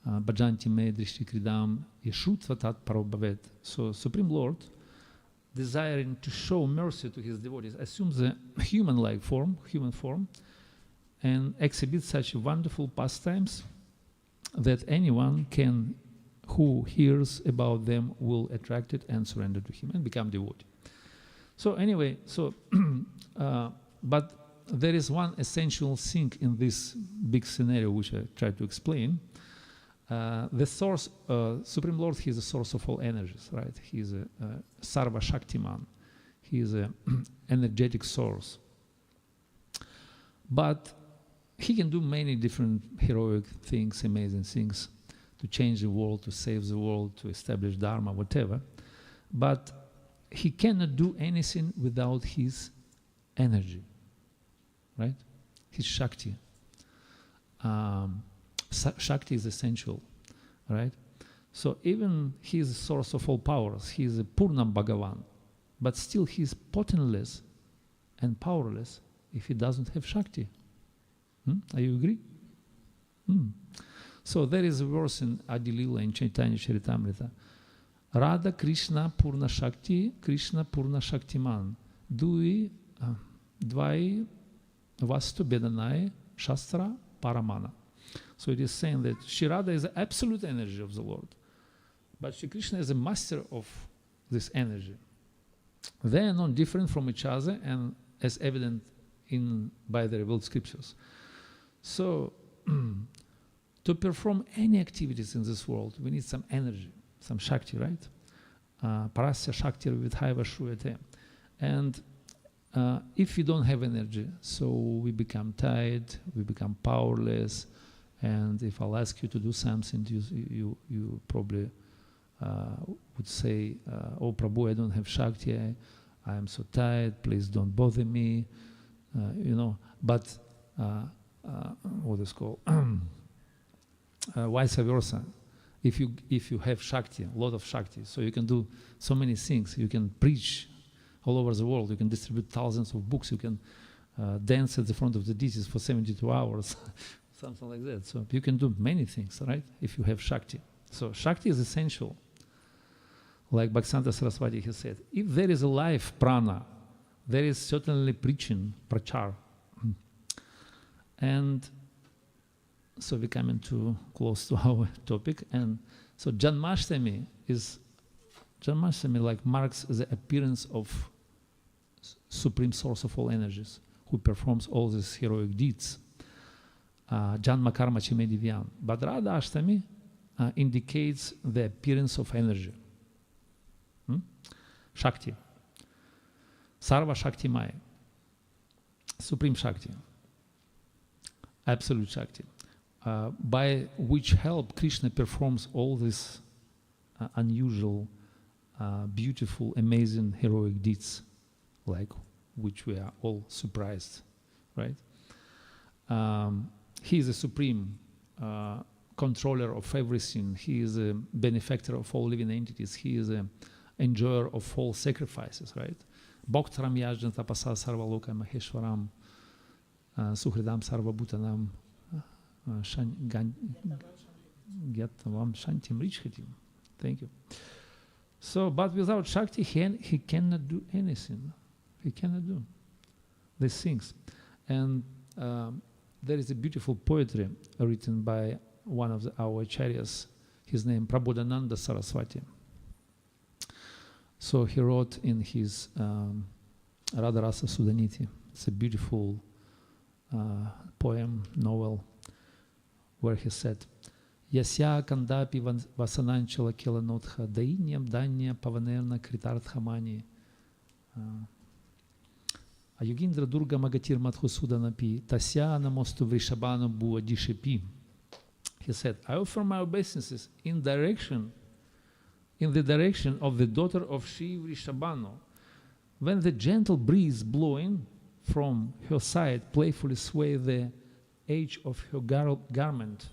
bhajanti me drishti kridam yeshutva tat parobhavet. So Supreme Lord, desiring to show mercy to his devotees, assumes a human-like form, and exhibits such wonderful pastimes that anyone can, who hears about them, will attract it and surrender to him and become devotee. So anyway, but there is one essential thing in this big scenario which I try to explain. The source, Supreme Lord, he is the source of all energies, right? He is a Sarva Shaktiman. He is an energetic source. But he can do many different heroic things, amazing things, to change the world, to save the world, to establish Dharma, whatever. But he cannot do anything without his energy, right? His Shakti. Shakti is essential, right? So even he is the source of all powers. He is a Purnam Bhagavan, but still he is potentless and powerless if he doesn't have Shakti. Are you agree? So there is a verse in Adilila in Chaitanya Charitamrita. Radha Krishna Purna Shakti, Krishna Purna Shaktiman. Dui Dvai Vastu Bedanai Shastra Paramana. So it is saying that Shri Radha is the absolute energy of the Lord, but Shri Krishna is a master of this energy. They are not different from each other, and as evident by the revealed scriptures. So to perform any activities in this world, we need some energy, some Shakti, right? Parasya Shakti Vidhaiva Shruyate. And if we don't have energy, so we become tired, we become powerless, and if I'll ask you to do something, you probably would say, oh Prabhu, I don't have Shakti, I am so tired, please don't bother me, but what is called vice versa. If you have Shakti, a lot of Shakti, so you can do so many things. You can preach all over the world, you can distribute thousands of books, you can dance at the front of the deities for 72 hours, something like that. So you can do many things, right, if you have Shakti. So Shakti is essential. Like Bhaktisiddhanta Saraswati has said, if there is a life prana, there is certainly preaching, prachar. And so we're coming too close to our topic. And so Janmashtami like marks the appearance of supreme source of all energies, who performs all these heroic deeds. Janma karma chime divyan. But Radha Ashtami indicates the appearance of energy. Shakti. Sarva Shakti Maya. Supreme Shakti. Absolute Shakti. By which help Krishna performs all these unusual, beautiful, amazing, heroic deeds, like which we are all surprised, right? He is a supreme controller of everything. He is a benefactor of all living entities. He is an enjoyer of all sacrifices, right? Bhaktaram yajna tapasa sarvaloka maheshwaram suhridam sarvabhutanam shantim richhatim. Thank you. So, but without Shakti, he cannot do anything. He cannot do these things. And there is a beautiful poetry written by one of our acharyas, his name Prabodhananda Saraswati. So he wrote in his Radharasa Sudaniti. It's a beautiful poem, novel, where he said, Yasya kandapi vasananchala kilanotha dainyam danya pavanerna kritarthamani Ayugindra durga magatir madhusudanapi tasya namostu vrishabana buadishipi. He said, I offer my obeisances in the direction of the daughter of Shri Vrishabhanu. When the gentle breeze blowing from her side playfully sway the edge of her garment,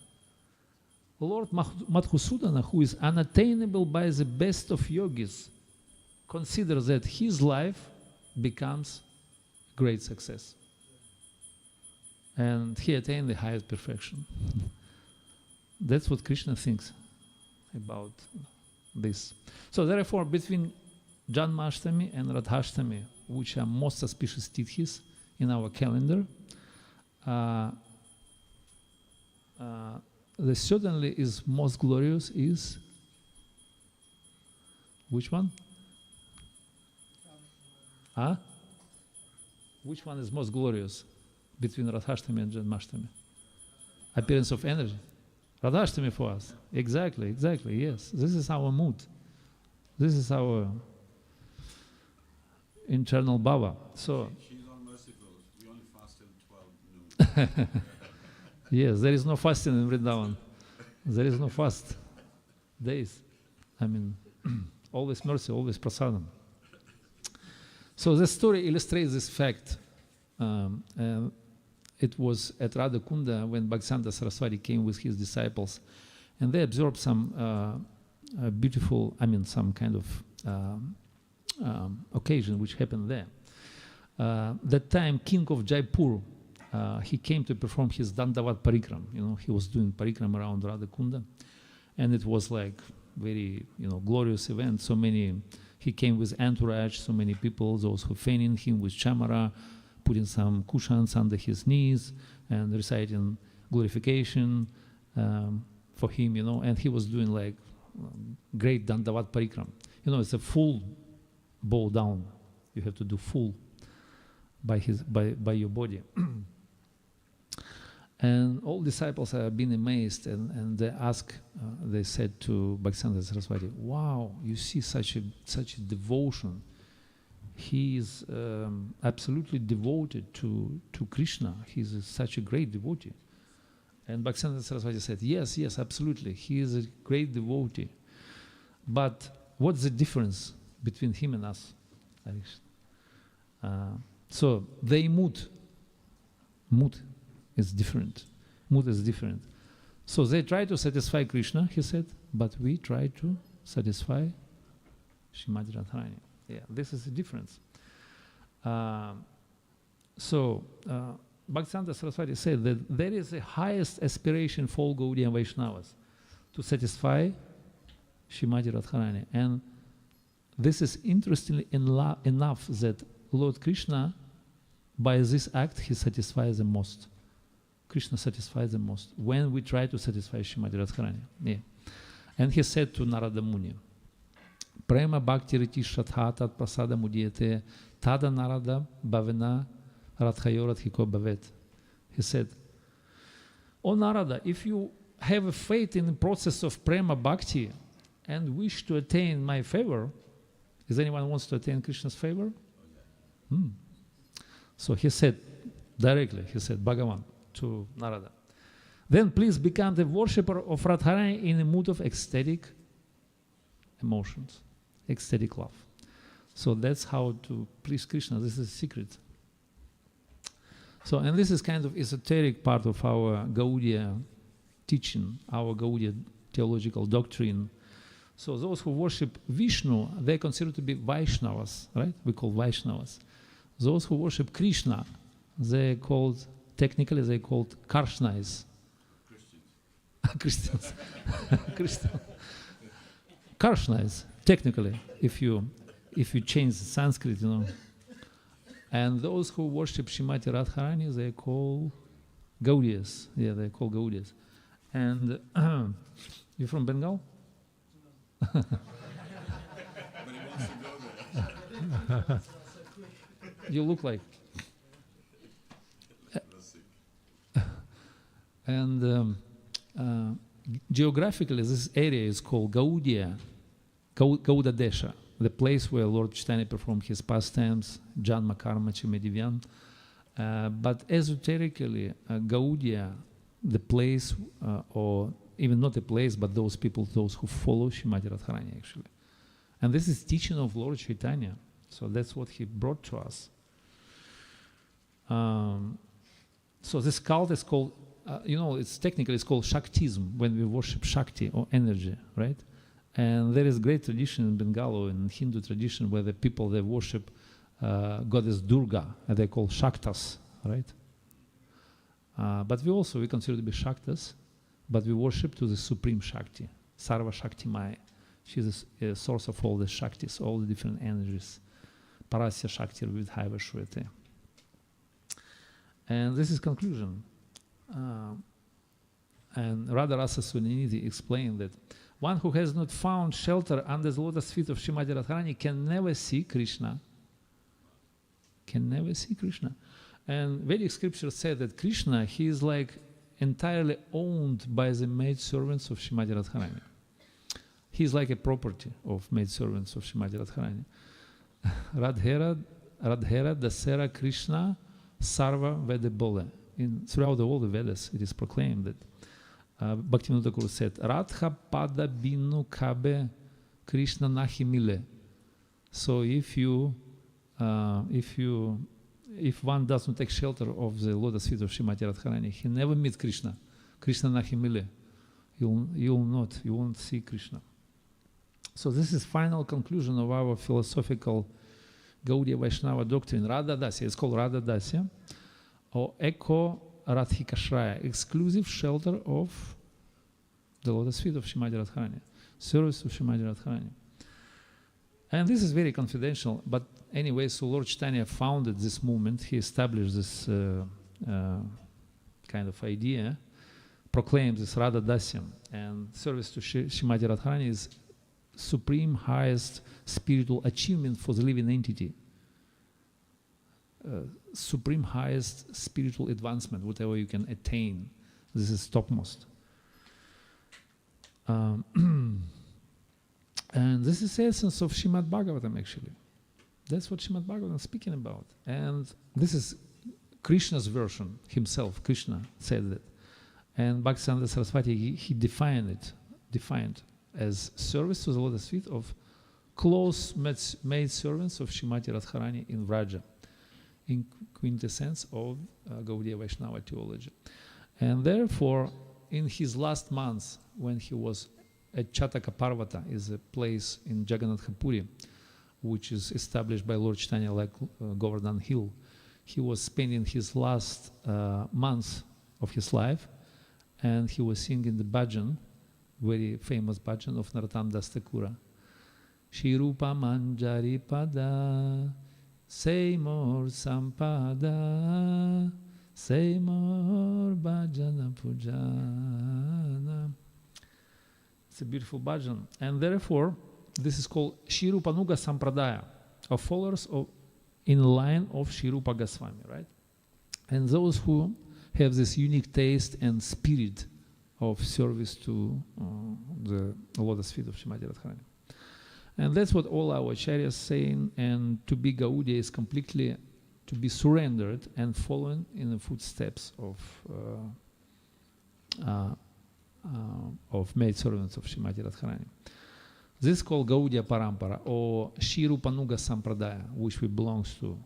Lord Madhusudana, who is unattainable by the best of yogis, considers that his life becomes great success. And he attained the highest perfection. That's what Krishna thinks about this. So therefore, between Janmashtami and Radhashtami, which are most auspicious tithis in our calendar, the certainly is most glorious is which one? Huh? Which one is most glorious between Radhashtami and Janmashtami? Appearance of energy. Radhashtami for us. Exactly, yes. This is our mood. This is our internal bhava. So She's unmerciful. We only fasted 12 noon. yes, there is no fasting in Vrindavan. There is no fast days. I mean, always mercy, always prasadam. So the story illustrates this fact. It was at Radhakunda when Bhaktisiddhanta Saraswati came with his disciples, and they observed some beautiful, some kind of occasion which happened there. That time, King of Jaipur, he came to perform his Dandavat Parikram. He was doing Parikram around Radhakunda, and it was like very, glorious event. He came with entourage, so many people, those who fanning him with chamara, putting some cushions under his knees and reciting glorification for him, and he was doing like great Dandavat Parikram. It's a full bow down. You have to do full by your body. And all disciples have been amazed, and they said to Bhaktisiddhanta Saraswati, wow, you see such a devotion. He is absolutely devoted to Krishna. He's such a great devotee. And Bhaktisiddhanta Saraswati said, yes, absolutely. He is a great devotee. But what's the difference between him and us? So their mood is different. Mood is different. So they try to satisfy Krishna, he said, but we try to satisfy Srimati Radharani. Yeah, this is the difference. Bhaktisiddhanta Saraswati said that there is a highest aspiration for all Gaudiya Vaishnavas to satisfy Srimati Radharani. And this is interestingly enough that Lord Krishna, by this act, he satisfies the most. Krishna satisfies the most when we try to satisfy Srimati Radharani. Yeah. And he said to Narada Muni, Prema bhakti riti shatha tat prasada mudiyate tada narada bhavena radhayorat hiko bhavet. He said, O Narada, if you have a faith in the process of prema bhakti and wish to attain my favor, is anyone wants to attain Krishna's favor? So he said directly, Bhagavan to Narada, then please become the worshipper of Radharani in a mood of ecstatic emotions, ecstatic love. So that's how to please Krishna. This is a secret. So, and this is kind of esoteric part of our Gaudiya teaching, our Gaudiya theological doctrine. So those who worship Vishnu, they are considered to be Vaishnavas, right? We call Vaishnavas. Those who worship Krishna, they're called Karshnais. Christians. Christians. Karshnais, technically, if you change the Sanskrit, And those who worship Srimati Radharani, they call Gaudiyas. Yeah, they call Gaudiyas. And you from Bengal? But he wants to go there. You look like. And geographically, this area is called Gaudiya, Gauda Desha, the place where Lord Chaitanya performed his pastimes, Janma Karma Chimedivyan. But esoterically, Gaudiya, the place, or even not a place, but those people, those who follow Srimati Radharani actually. And this is teaching of Lord Chaitanya. So that's what he brought to us. So this cult is called it's technically it's called Shaktism, when we worship Shakti or energy, right? And there is great tradition in Bengal, in Hindu tradition, where the people, they worship goddess Durga, and they call Shaktas, right? But we consider to be Shaktas, but we worship to the supreme Shakti, Sarva Shakti Maya. She's a source of all the Shaktis, all the different energies. Parasya Shakti with Haiva Shvete. And this is conclusion. And Radharasa Sunanidhi explained that one who has not found shelter under the lotus feet of Srimati Radharani can never see Krishna. Can never see Krishna. And Vedic scripture said that Krishna, he is like entirely owned by the maidservants of Srimati Radharani. He is like a property of maidservants of Srimati Radharani. Radhera Dasera Krishna Sarva Veda Bole. Throughout all the Vedas, it is proclaimed that Bhaktivinoda Thakur said, Radha Pada Binu Kabe Krishna Nahi Mile. So if one does not take shelter of the lotus feet of Srimati Radharani, he never meets Krishna. Krishna Nahi Mile. You won't see Krishna. So this is final conclusion of our philosophical Gaudiya Vaishnava doctrine, Radha Dasya. It's called Radha Dasya, or Eko Radhikashraya, exclusive shelter of the lotus feet of Srimati Radharani, service of Srimati Radharani. And this is very confidential, but anyway, so Lord Chaitanya founded this movement. He established this kind of idea, proclaimed this Radha Dasyam, and service to Srimati Radharani is supreme highest spiritual achievement for the living entity. Supreme highest spiritual advancement, whatever you can attain. This is topmost. And this is the essence of Srimad Bhagavatam, actually. That's what Srimad Bhagavatam is speaking about. And this is Krishna's version himself. Krishna said that. And Bhaktisiddhanta Saraswati, he defined as service to the lotus feet of close maid servants of Srimati Radharani in Vraja, in quintessence of Gaudiya Vaishnava theology. And therefore, in his last months, when he was at Chataka Parvata, is a place in Jagannath Puri, which is established by Lord Chaitanya like Govardhan Hill, he was spending his last months of his life, and he was singing the bhajan, very famous bhajan of Narottam Das Thakura. Shirupa Manjari Pada, say more Sampada, say more Bhajana Pujana. It's a beautiful bhajan. And therefore, this is called Shirupanuga Sampradaya, of followers in line of Shirupa Goswami, right? And those who have this unique taste and spirit of service to the lotus feet of Srimati Radharani. And that's what all our acharyas saying, and to be Gaudiya is completely to be surrendered and following in the footsteps of maidservants of Srimati Radharani. This is called Gaudiya Parampara, or Shirupanuga Sampradaya, which we belongs to.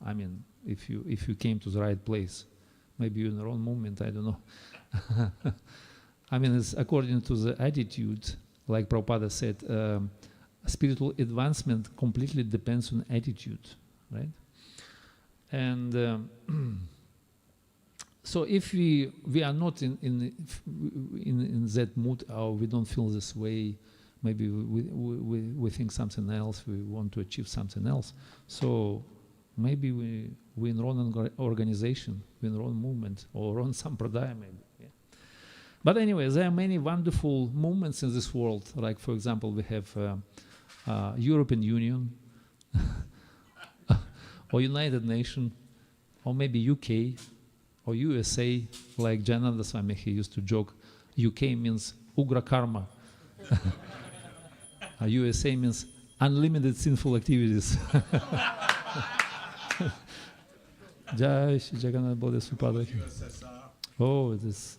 I mean, if you came to the right place, maybe you're in the wrong movement, I don't know. I mean, it's according to the attitude, like Prabhupada said, spiritual advancement completely depends on attitude, right? And so if we are not in that mood, or we don't feel this way, maybe we think something else, we want to achieve something else. So maybe we're in wrong organization, we're in wrong movement, or wrong sampradaya maybe. Yeah. But anyway, there are many wonderful movements in this world. Like, for example, we have European Union, or United Nations, or maybe UK, or USA, like Jananda Swami, he used to joke, UK means Ugra Karma. USA means unlimited sinful activities. Jai Shri Jagannath Bodhisattva. Oh, that's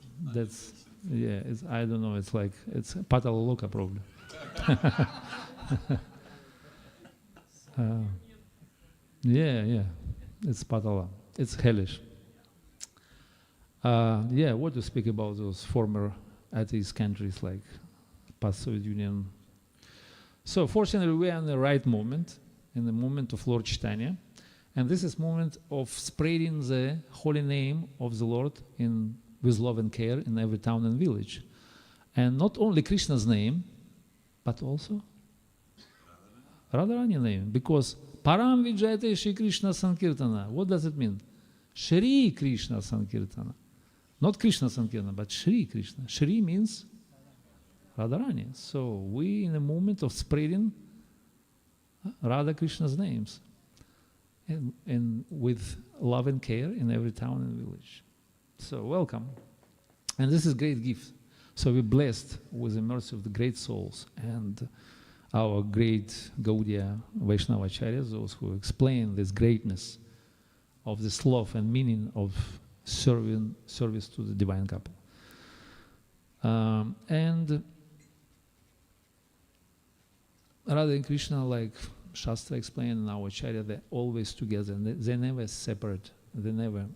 yeah. I don't know. It's like it's Patala Loka probably. Yeah. It's Patala. It's hellish. Yeah, what to speak about those former atheist countries like past Soviet Union. So fortunately we are in the right moment, in the moment of Lord Chaitanya, and this is moment of spreading the holy name of the Lord with love and care in every town and village. And not only Krishna's name, but also Radharani name, because Param Vijayate Shri Krishna Sankirtana. What does it mean? Shri Krishna Sankirtana. Not Krishna Sankirtana, but Shri Krishna. Shri means Radharani. So we in the moment of spreading Radha Krishna's names and with love and care in every town and village. So welcome. And this is great gift. So we're blessed with the mercy of the great souls and our great Gaudiya Vaishnava Acharyas, those who explain this greatness of this love and meaning of service to the divine couple. And Radha and Krishna, like Shastra explained in our Acharya, they're always together. And they never separate. They're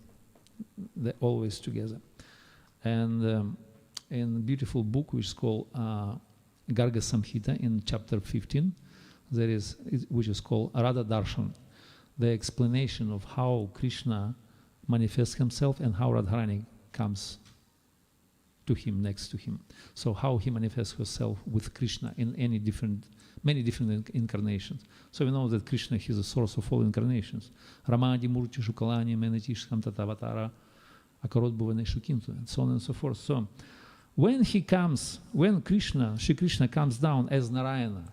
always together. And in a beautiful book which is called Garga Samhita in chapter 15, which is called Radha Darshan, the explanation of how Krishna manifests himself and how Radharani comes to him, next to him. So how he manifests herself with Krishna in many different incarnations. So we know that Krishna is the source of all incarnations. Ramadi Murti Shukalani Menetishkam Tatavatara Akarot Bhuvane Shukintu, and so on and so forth. So when Shri Krishna comes down as Narayana,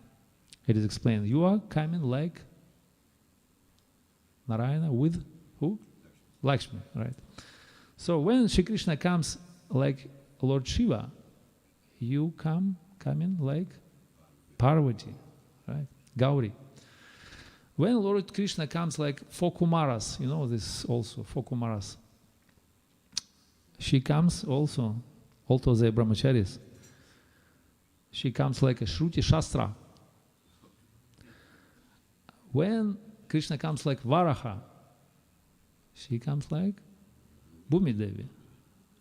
it is explained, you are coming like Narayana with who? Lakshmi, right? So when Shri Krishna comes like Lord Shiva, you coming like Parvati, right? Gauri. When Lord Krishna comes like four Kumaras, you know this also, four Kumaras, she comes also the brahmacharis. She comes like a Shruti Shastra. When Krishna comes like Varaha, she comes like Bhumi Devi,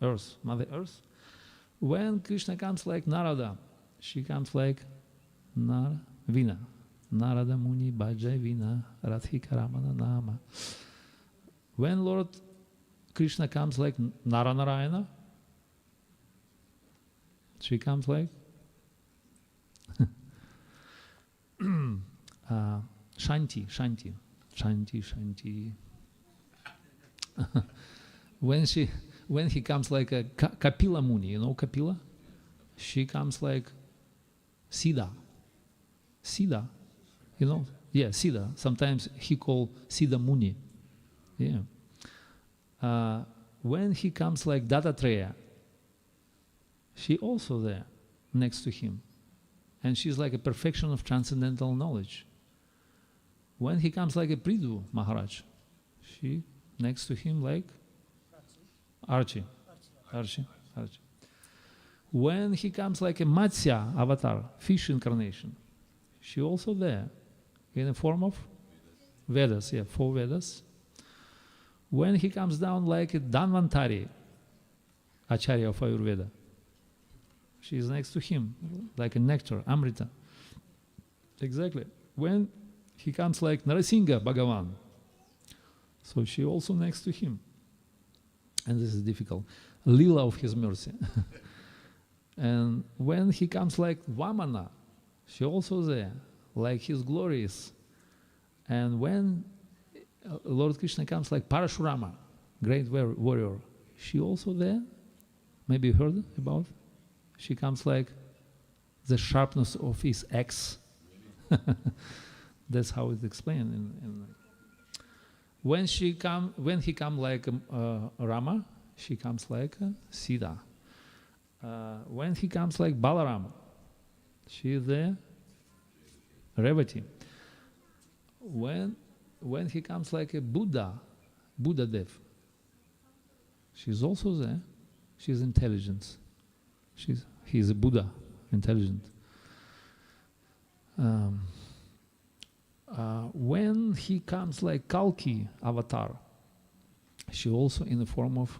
Earth, Mother Earth. When Krishna comes like Narada, she comes like Vina. Narada Muni Bhaja Vina Radhika Ramana Nama. When Lord Krishna comes like Naranarayana, she comes like Shanti. When he comes like a Kapila Muni, you know Kapila? She comes like Siddha, you know? Yeah, Siddha. Sometimes he called Siddha Muni. Yeah. When he comes like Dattatreya, she also there, next to him. And she's like a perfection of transcendental knowledge. When he comes like a Pridhu Maharaj, she next to him like Archie. When he comes like a Matsya avatar, fish incarnation, she also there, in the form of Vedas, yeah, 4 Vedas. When he comes down like a Dhanvantari, Acharya of Ayurveda, she is next to him, like a nectar, Amrita. Exactly. When he comes like Narasingha Bhagavan, so she also next to him. And this is difficult. Lila of his mercy. And when he comes like Vamana, she also there, like his glories. And when Lord Krishna comes like Parashurama, great warrior, she also there. Maybe you heard about? She comes like the sharpness of his axe. That's how it's explained. When he comes like Rama, she comes like Sita. When he comes like Balarama, she is there, Revati. When he comes like a Buddha Dev, she's also there. She's intelligence. He's a Buddha, intelligent. When he comes like Kalki avatar, she also in the form of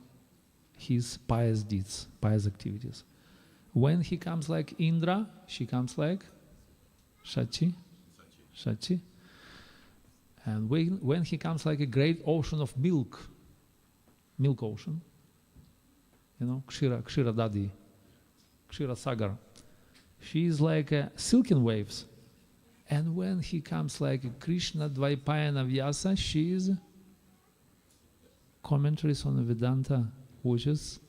his pious deeds, pious activities. When he comes like Indra, she comes like Shachi. And when he comes like a great ocean of milk ocean, Kshira Dadi, Kshira Sagar, she is like silken waves. And when he comes like Krishna Dvaipayana Vyasa, she is commentaries on the Vedanta, which is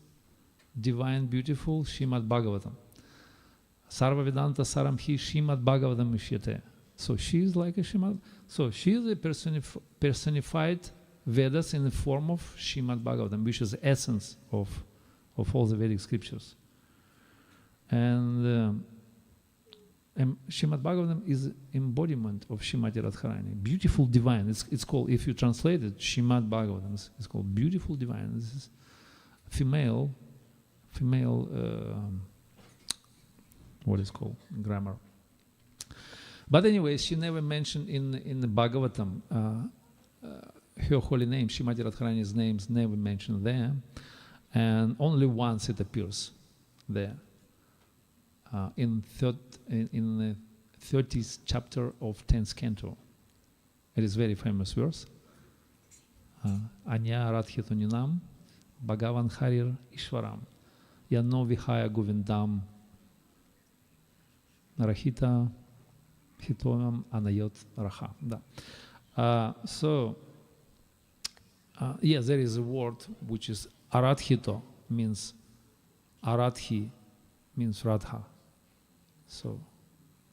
divine, beautiful Srimad Bhagavatam. Sarva Vedanta Saram Hi Srimad Bhagavatam Mishyate. So she is like a Srimad. So she is a personified Vedas in the form of Srimad Bhagavatam, which is the essence of all the Vedic scriptures. And Srimad Bhagavatam is embodiment of Srimati Radharani. Beautiful divine. It's called, if you translate it, Srimad Bhagavatam, it's called beautiful divine. This is female, what is called grammar. But anyway, she never mentioned in the Bhagavatam her holy name, Srimati Radharani's name is never mentioned there, and only once it appears there. In the 30th chapter of 10th canto. It is very famous verse. Anya Radhito Ninam Bhagavan Harir Ishwaram Yano Vihaya Govindam Rahita Hitonam Anayot Raha. Yes, there is a word which is Aradhito, means Aradhi means Radha. So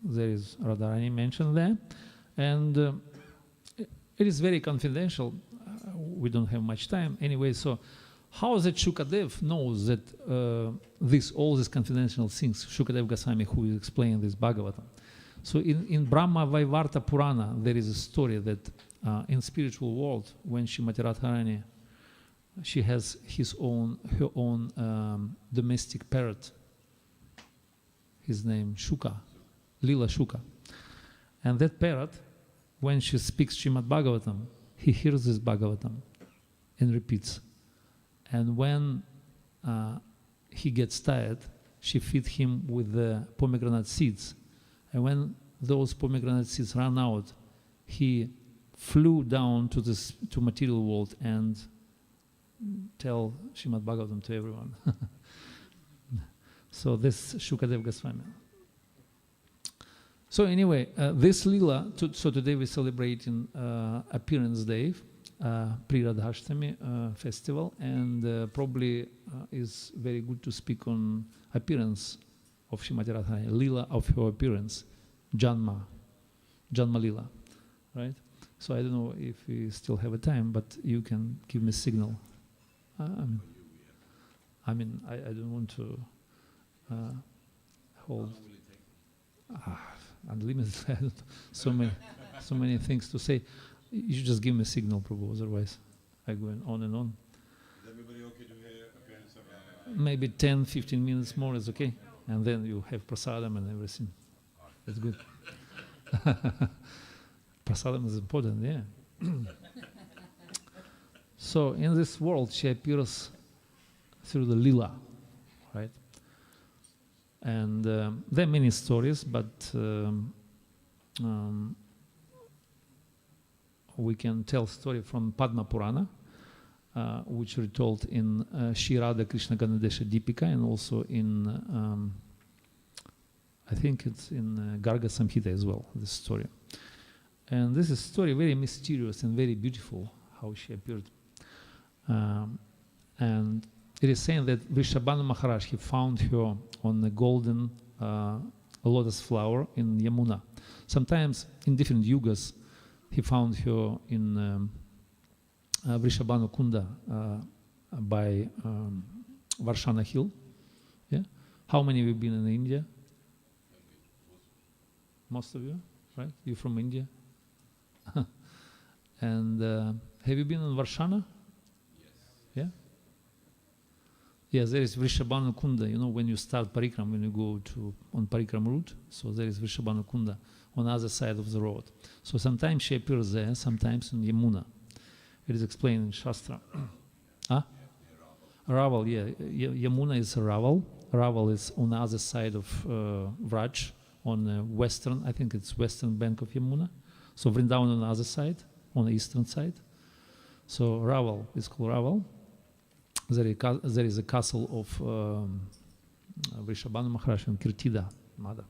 there is Radharani mentioned there, and it is very confidential. We don't have much time anyway. So how is it Shukadev knows that all these confidential things? Shukadev Goswami, who is explaining this Bhagavatam. So in Brahma Vaivarta Purana, there is a story that in spiritual world, when Srimati Radharani, she has her own domestic parrot. His name Shuka, Lila Shuka. And that parrot, when she speaks Srimad Bhagavatam, he hears this Bhagavatam and repeats. And when he gets tired, she feeds him with the pomegranate seeds. And when those pomegranate seeds ran out, he flew down to material world and tell Srimad Bhagavatam to everyone. So this Shukadev Goswami. So anyway, this Leela, so today we celebrate Appearance Day, Pre-Radhashtami festival, and probably is very good to speak on appearance of Srimati Radharani, Leela of her appearance, Janma Leela, right? So I don't know if we still have a time, but you can give me a signal. I mean, I don't want to hold unlimited. so many things to say. You should just give me a signal, Prabhu. Otherwise, I go on and on. Is everybody okay to hear appearance of Maybe 10-15 minutes more is okay, and then you have prasadam and everything. That's good. Prasadam is important, yeah. So in this world, she appears through the lila, right? And there are many stories, but we can tell story from Padma Purana, which are told in Shirada Krishna Ganadesha Deepika, and also in, I think it's in Garga Samhita as well, this story. And this is a story very mysterious and very beautiful, how she appeared. And it is saying that Vrishabhanu Maharaj, he found her on a golden lotus flower in Yamuna. Sometimes in different yugas, he found her in Vrishabhanu Kunda by Varshana Hill. Yeah? How many of you have been in India? Most of you, right? You're from India? And have you been in Varshana? Yeah? Yes, there is Vrishabhanu Kunda. You know, when you start Parikram, when you go on Parikram route, so there is Vrishabhanu Kunda on the other side of the road. So sometimes she appears there, sometimes in Yamuna. It is explained in Shastra. Huh? Raval, yeah. Yamuna is Raval. Raval is on the other side of Vraj, on the western, I think it's western bank of Yamuna. So Vrindavan on the other side, on the eastern side. So Raval is called Raval. There is a castle of Vrishabhanu Maharaj and Kirtida mother.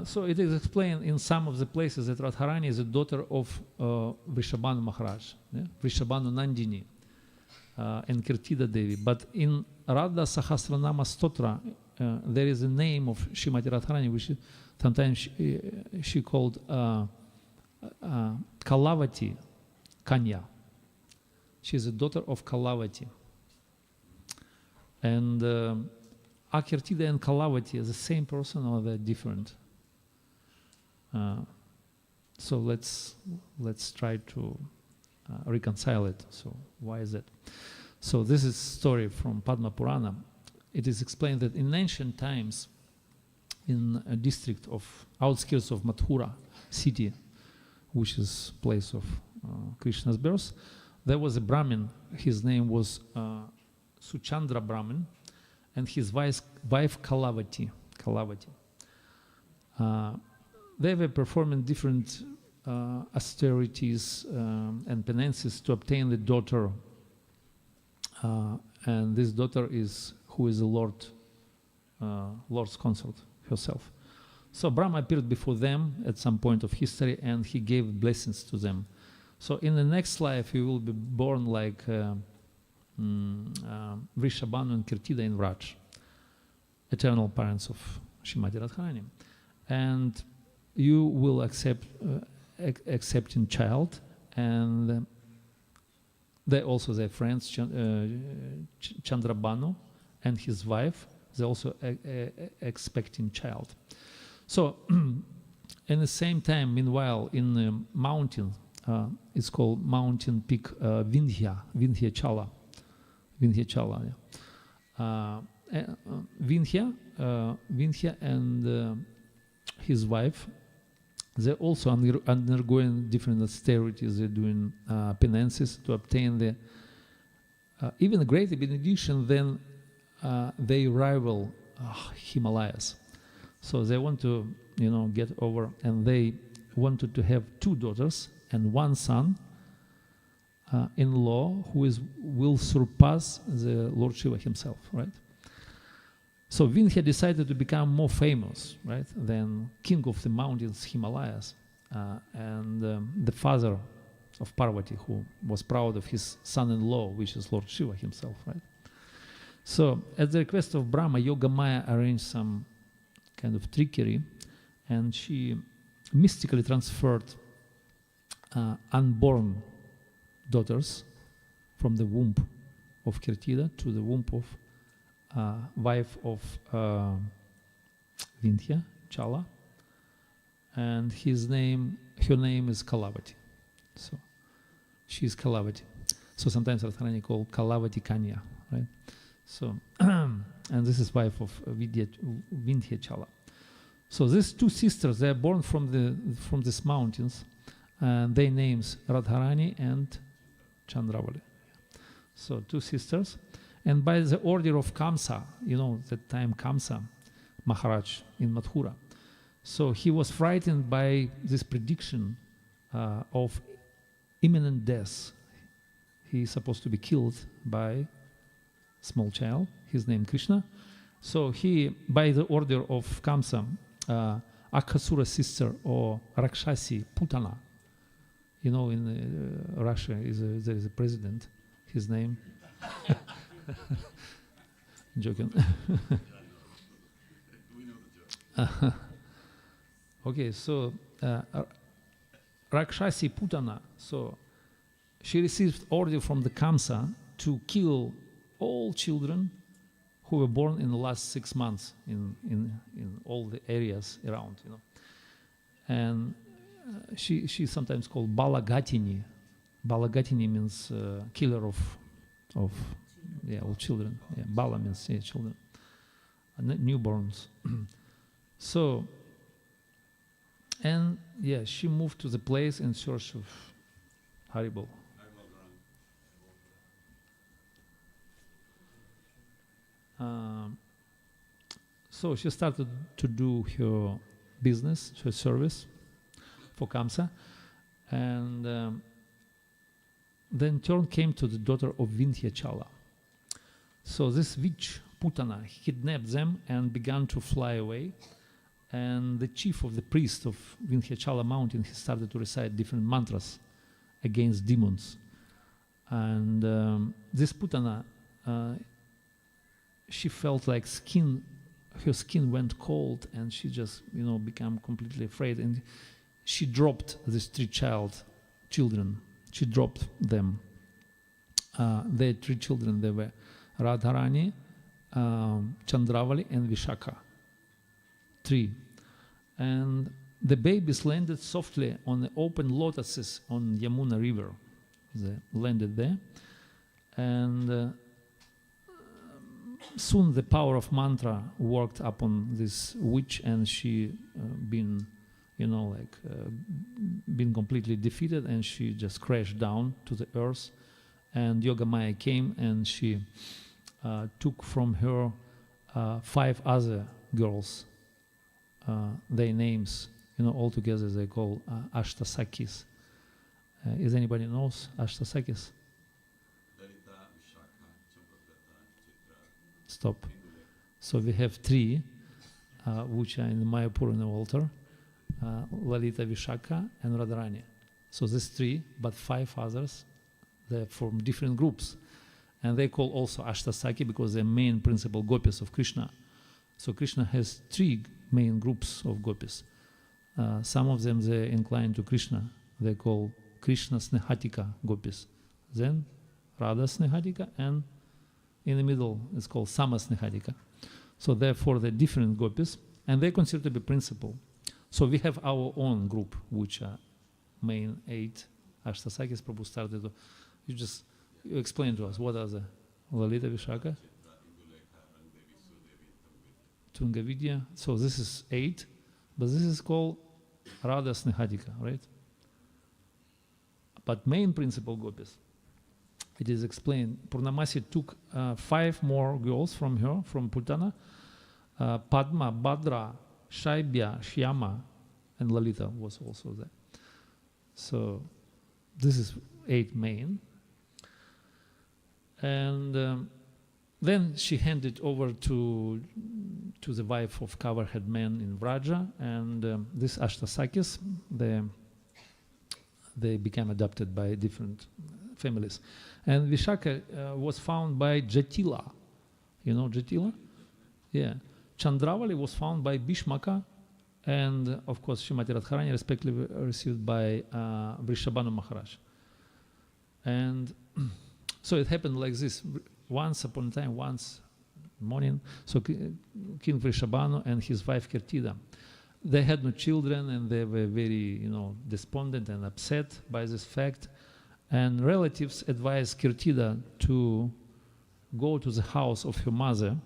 So it is explained in some of the places that Radharani is a daughter of Vrishabhanu Maharaj, Vrishabhanu Nandini, and Kirtida Devi. But in Radha Sahasranama Stotra, there is a name of Srimati Radharani, which sometimes she called Kalavati Kanya. She is a daughter of Kalavati. And Kirtida and Kalavati are the same person, or they're different? So let's try to reconcile it. So why is that? So this is a story from Padma Purana. It is explained that in ancient times, in a district of outskirts of Mathura city, which is place of Krishna's birth, there was a Brahmin. His name was Suchandra Brahmin, and his wife Kalavati. They were performing different austerities and penances to obtain the daughter, and this daughter is who is the Lord's consort herself. So Brahma appeared before them at some point of history, and he gave blessings to them. So in the next life, you will be born like Vrishabhanu and Kirtida in Vraj, eternal parents of Srimati Radharani. And you will accepting child, and they also their friends, Chandrabhanu and his wife, they also expecting child. So in the same time, meanwhile, in the mountain, it's called mountain peak Vindhyachala. Vindhyachala. Vindhya and his wife, they're also undergoing different austerities. They're doing penances to obtain the even greater benediction than they rival Himalayas. So they want to, get over, and they wanted to have 2 daughters and 1 son-in-law who will surpass the Lord Shiva himself, right? So Vindhya decided to become more famous, right, than king of the mountains, Himalayas, and the father of Parvati, who was proud of his son-in-law, which is Lord Shiva himself, right? So at the request of Brahma, Yogamaya arranged some kind of trickery, and she mystically transferred unborn daughters from the womb of Kirtida to the womb of wife of Vindhya, Chala, and her name is Kalavati. So she is Kalavati. So sometimes Radharani called Kalavati Kanya, right? So and this is wife of Vindhya Chala. So these 2 sisters, they are born from these mountains, and their names Radharani and Chandravali. So 2 sisters. And by the order of Kamsa, that time Kamsa, Maharaj in Mathura. So he was frightened by this prediction of imminent death. He is supposed to be killed by small child, his name Krishna. So he, by the order of Kamsa, Akasura sister or Rakshasi Putana, in Russia there is a president, his name. Joking. Okay, so Rakshasi Putana, so she received order from the Kamsa to kill all children who were born in the last 6 months in all the areas around, And she's sometimes called Balagatini. Balagatini means killer of all children. Yeah, Bala means children, newborns. So, and she moved to the place in search of Haribol. So she started to do her business, her service for Kamsa, and then turn came to the daughter of Vindhyachala. So this witch, Putana, kidnapped them and began to fly away. And the chief of the priest of Vindhyachala mountain, he started to recite different mantras against demons. And this Putana, she felt like her skin went cold, and she just, became completely afraid. And she dropped these three children. She dropped them. Their three children, they were Radharani, Chandravali, and Vishaka. 3. And the babies landed softly on the open lotuses on Yamuna river. They landed there. And soon the power of mantra worked upon this witch, and she been completely defeated, and she just crashed down to the earth. And Yoga Maya came, and she took from her 5 other girls, their names, all together they call Ashtasakis. Is anybody knows Ashtasakis? Stop. So we have 3 which are in Mayapur in the altar, Lalita, Vishaka, and Radharani. So these 3, but 5 others, they're from different groups. And they call also Ashtasaki because they're main principal gopis of Krishna. So Krishna has 3 main groups of gopis. Some of them, they're inclined to Krishna. They call Krishna Snehatika gopis. Then Radha Snehatika, and in the middle it's called Sama Snehatika. So therefore they're different gopis, and they're considered to be principal. So we have our own group, which are main 8 Ashtasakis. Prabhu started to, you explain to us, what are the Lalita, Vishaka, Tungavidya. So this is 8, but this is called Radha Snehatika, right? But main principal gopis, it is explained. Purnamasi took 5 more girls from her, from Putana, Padma, Bhadra, Shaibya, Shyama, and Lalita was also there. So this is 8 main. And then she handed over to the wife of coverhead man in Vraja, and this Ashtasakis, they became adopted by different families. And Vishaka was found by Jatila. You know Jatila? Yeah. Chandravali was found by Bhishmaka, and of course Srimati Radharani respectively received by Vrishabhanu Maharaj. And so it happened like this. Once upon a time, once morning, so King Vrishabhanu and his wife Kirtida, they had no children, and they were very, despondent and upset by this fact. And relatives advised Kirtida to go to the house of her mother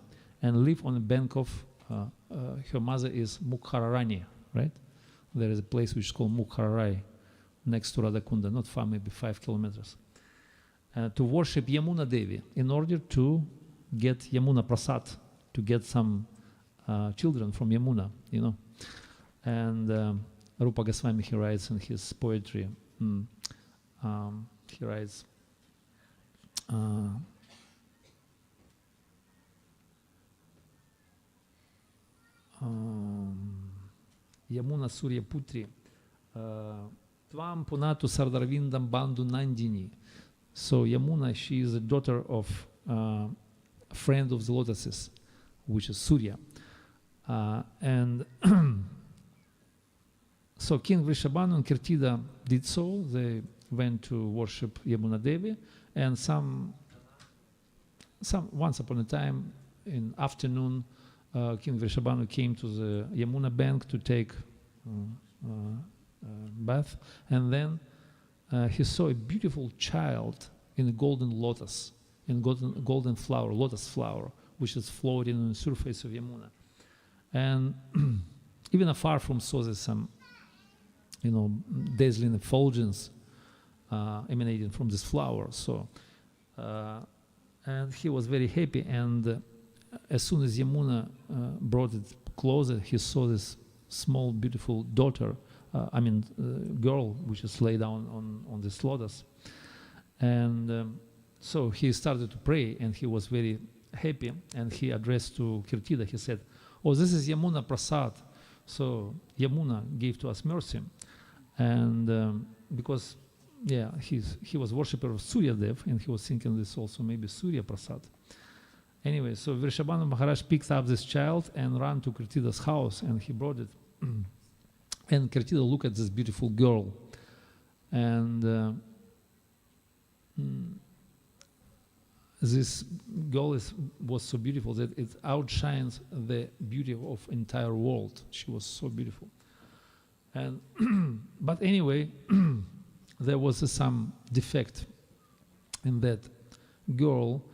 and live on the bank of her mother is Mukhararani, right? There is a place which is called Mukhararai, next to Radhakunda, not far, maybe 5 kilometers. To worship Yamuna Devi in order to get Yamuna Prasad, to get some children from Yamuna, And Rupa Goswami, he writes in his poetry, he writes, Yamuna Surya Putri, Tvam Punatu Sardarvindam Bandhu Nandini. So Yamuna, she is the daughter of a friend of the lotuses, which is Surya. And so King Vrishabhanu and Kirtida did so. They went to worship Yamuna Devi, and once upon a time in afternoon, King Vrishabhanu came to the Yamuna bank to take bath, and then he saw a beautiful child in a golden lotus, in golden flower, lotus flower, which is floating on the surface of Yamuna. And even afar from saw there's some, dazzling effulgence emanating from this flower. So, and he was very happy, and as soon as Yamuna brought it closer, he saw this small, beautiful daughter, girl, which is laid down on this lotus. And so he started to pray, and he was very happy, and he addressed to Kirtida, he said, oh, this is Yamuna Prasad. So Yamuna gave to us mercy. And because, he was worshipper of Surya Dev, and he was thinking this also maybe Surya Prasad. Anyway, so Vrishabhanu Maharaj picked up this child and ran to Kirtida's house, and he brought it. And Kirtida looked at this beautiful girl, and this girl was so beautiful that it outshines the beauty of entire world. She was so beautiful. And but anyway, there was some defect in that girl.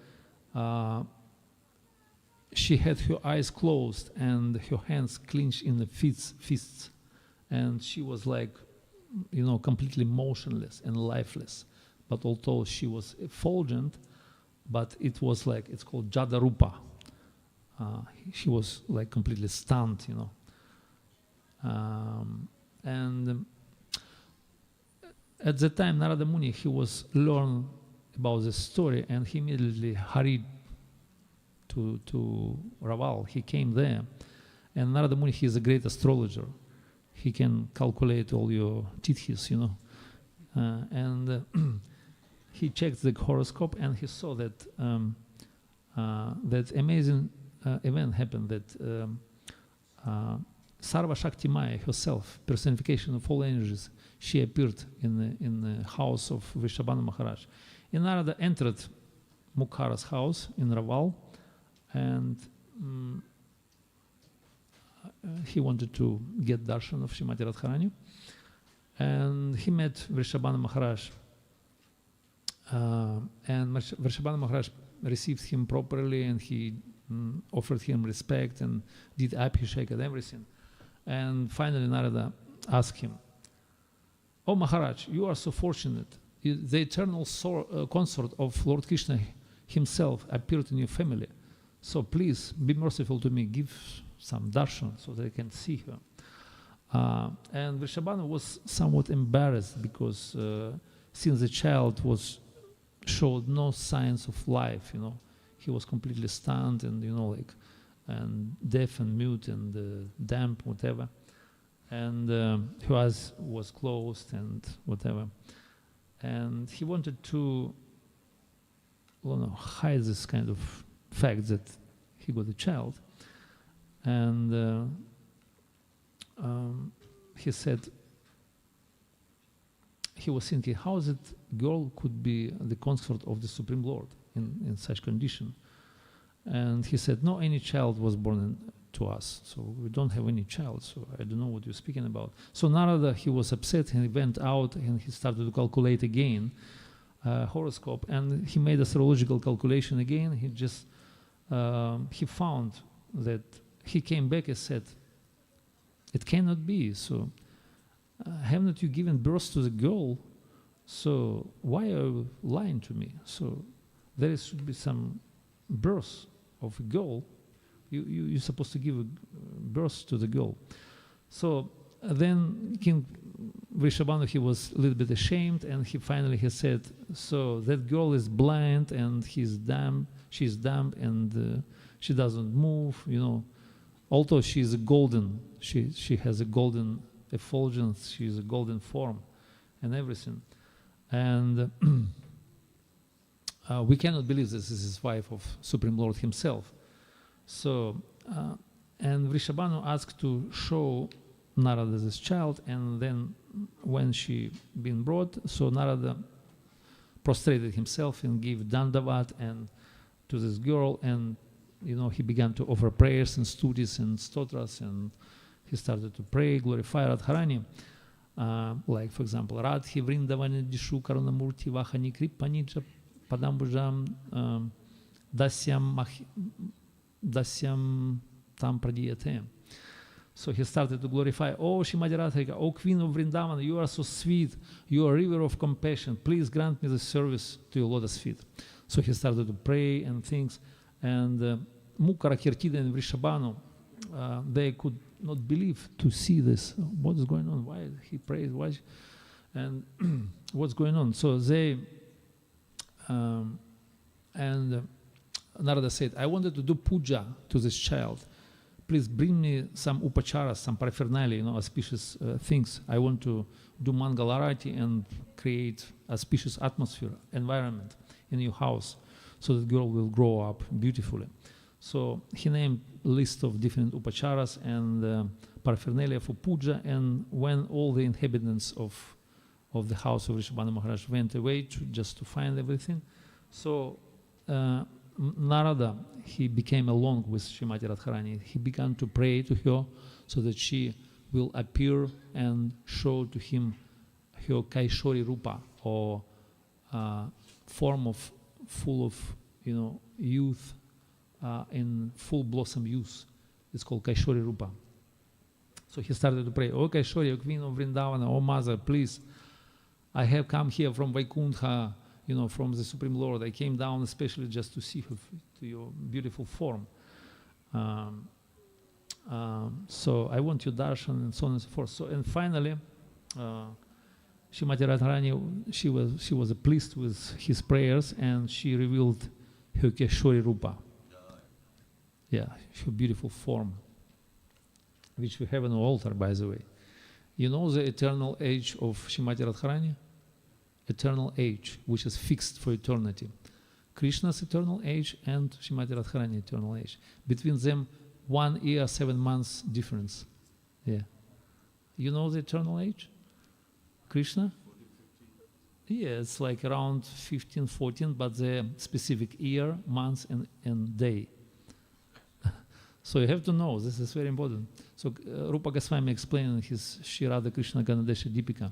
She had her eyes closed and her hands clenched in the fists, and she was like, completely motionless and lifeless. But although she was effulgent, but it was like, it's called Jadarupa. She was like completely stunned, and at the time, Narada Muni, he was learned about this story, and he immediately hurried to Raval. He came there, and Narada Muni, he is a great astrologer. He can calculate all your tithis, and he checked the horoscope, and he saw that that amazing event happened, that Sarva Shakti Maya herself, personification of all energies, she appeared in the house of Vrishabhanu Maharaj. And Narada entered Mukhara's house in Raval, and he wanted to get darshan of Srimati Radharani. And he met Vrishabhanu Maharaj, and Vrishabhanu Maharaj received him properly, and he offered him respect and did abhishek and everything. And finally Narada asked him, oh Maharaj, you are so fortunate. The eternal consort of Lord Krishna himself appeared in your family. So please be merciful to me, give some darshan so that I can see her. And Vrishabhanu was somewhat embarrassed because since the child showed no signs of life, he was completely stunned and and deaf and mute and damp, whatever. And her eyes was closed and whatever. And he wanted to hide this kind of fact that he got a child. And he said, he was thinking, how that girl could be the consort of the Supreme Lord in such condition? And he said, no, any child was born to us, so we don't have any child, so I don't know what you're speaking about. So Narada, he was upset, and he went out and he started to calculate again horoscope, and he made astrological calculation again. He just he found that he came back and said, it cannot be. So haven't you given birth to the girl? So why are you lying to me? So there should be some birth of a girl. You're supposed to give birth to the girl. So then King Vrishabhanu, he was a little bit ashamed, and he said, so that girl is blind and she's dumb, and she doesn't move, although she's a golden, she has a golden effulgence, she's a golden form and everything. And we cannot believe this is his wife of Supreme Lord himself. So, and Vrishabhanu asked to show Narada this child, and then when she been brought, so Narada prostrated himself and gave dandavat and to this girl, and he began to offer prayers and stutis and stotras, and he started to pray, glorify Radharani, like for example, Radhi Vrindavani Dishu Karunamurti Vahani Kripanija Padambujam Dasyam Tam Pradiyate. So he started to glorify, oh Shrimati Radharika, oh Queen of Vrindavan, you are so sweet, you are a river of compassion, please grant me the service to your lotus feet. So he started to pray and things, and Mukara, Kirtida, and Vrishabhanu, they could not believe to see this. What is going on? Why he prays? Why? And what's going on? So they and Narada said, I wanted to do puja to this child. Please bring me some upacharas, some paraphernalia, auspicious things. I want to do mangalarati and create auspicious atmosphere, environment in your house, so that girl will grow up beautifully. So he named a list of different upacharas and paraphernalia for puja, and when all the inhabitants of the house of Vrishabhanu Maharaj went away just to find everything, so Narada, he became along with Srimati Radharani. He began to pray to her so that she will appear and show to him her Kaishori Rupa, or form of full of youth, in full blossom youth. It's called Kaishori Rupa. So he started to pray, "O Kaishori, O Queen of Vrindavana, O Mother, please, I have come here from Vaikuntha, from the Supreme Lord. I came down especially just to see to your beautiful form. So I want your darshan," and so on and so forth. So, and finally, Srimati Radharani, she was pleased with his prayers, and she revealed her Kaishori Rupa. Yeah, her beautiful form, which we have on the altar, by the way. You know the eternal age of Srimati Radharani? Eternal age, which is fixed for eternity. Krishna's eternal age and Srimati Radharani eternal age. Between them, 1 year, 7 months difference. Yeah. You know the eternal age? Krishna? Yeah, it's like around 15, 14, but the specific year, month, and day. So you have to know, this is very important. So Rupa Goswami explained in his Shri Radha Krishna Ganadesha Deepika.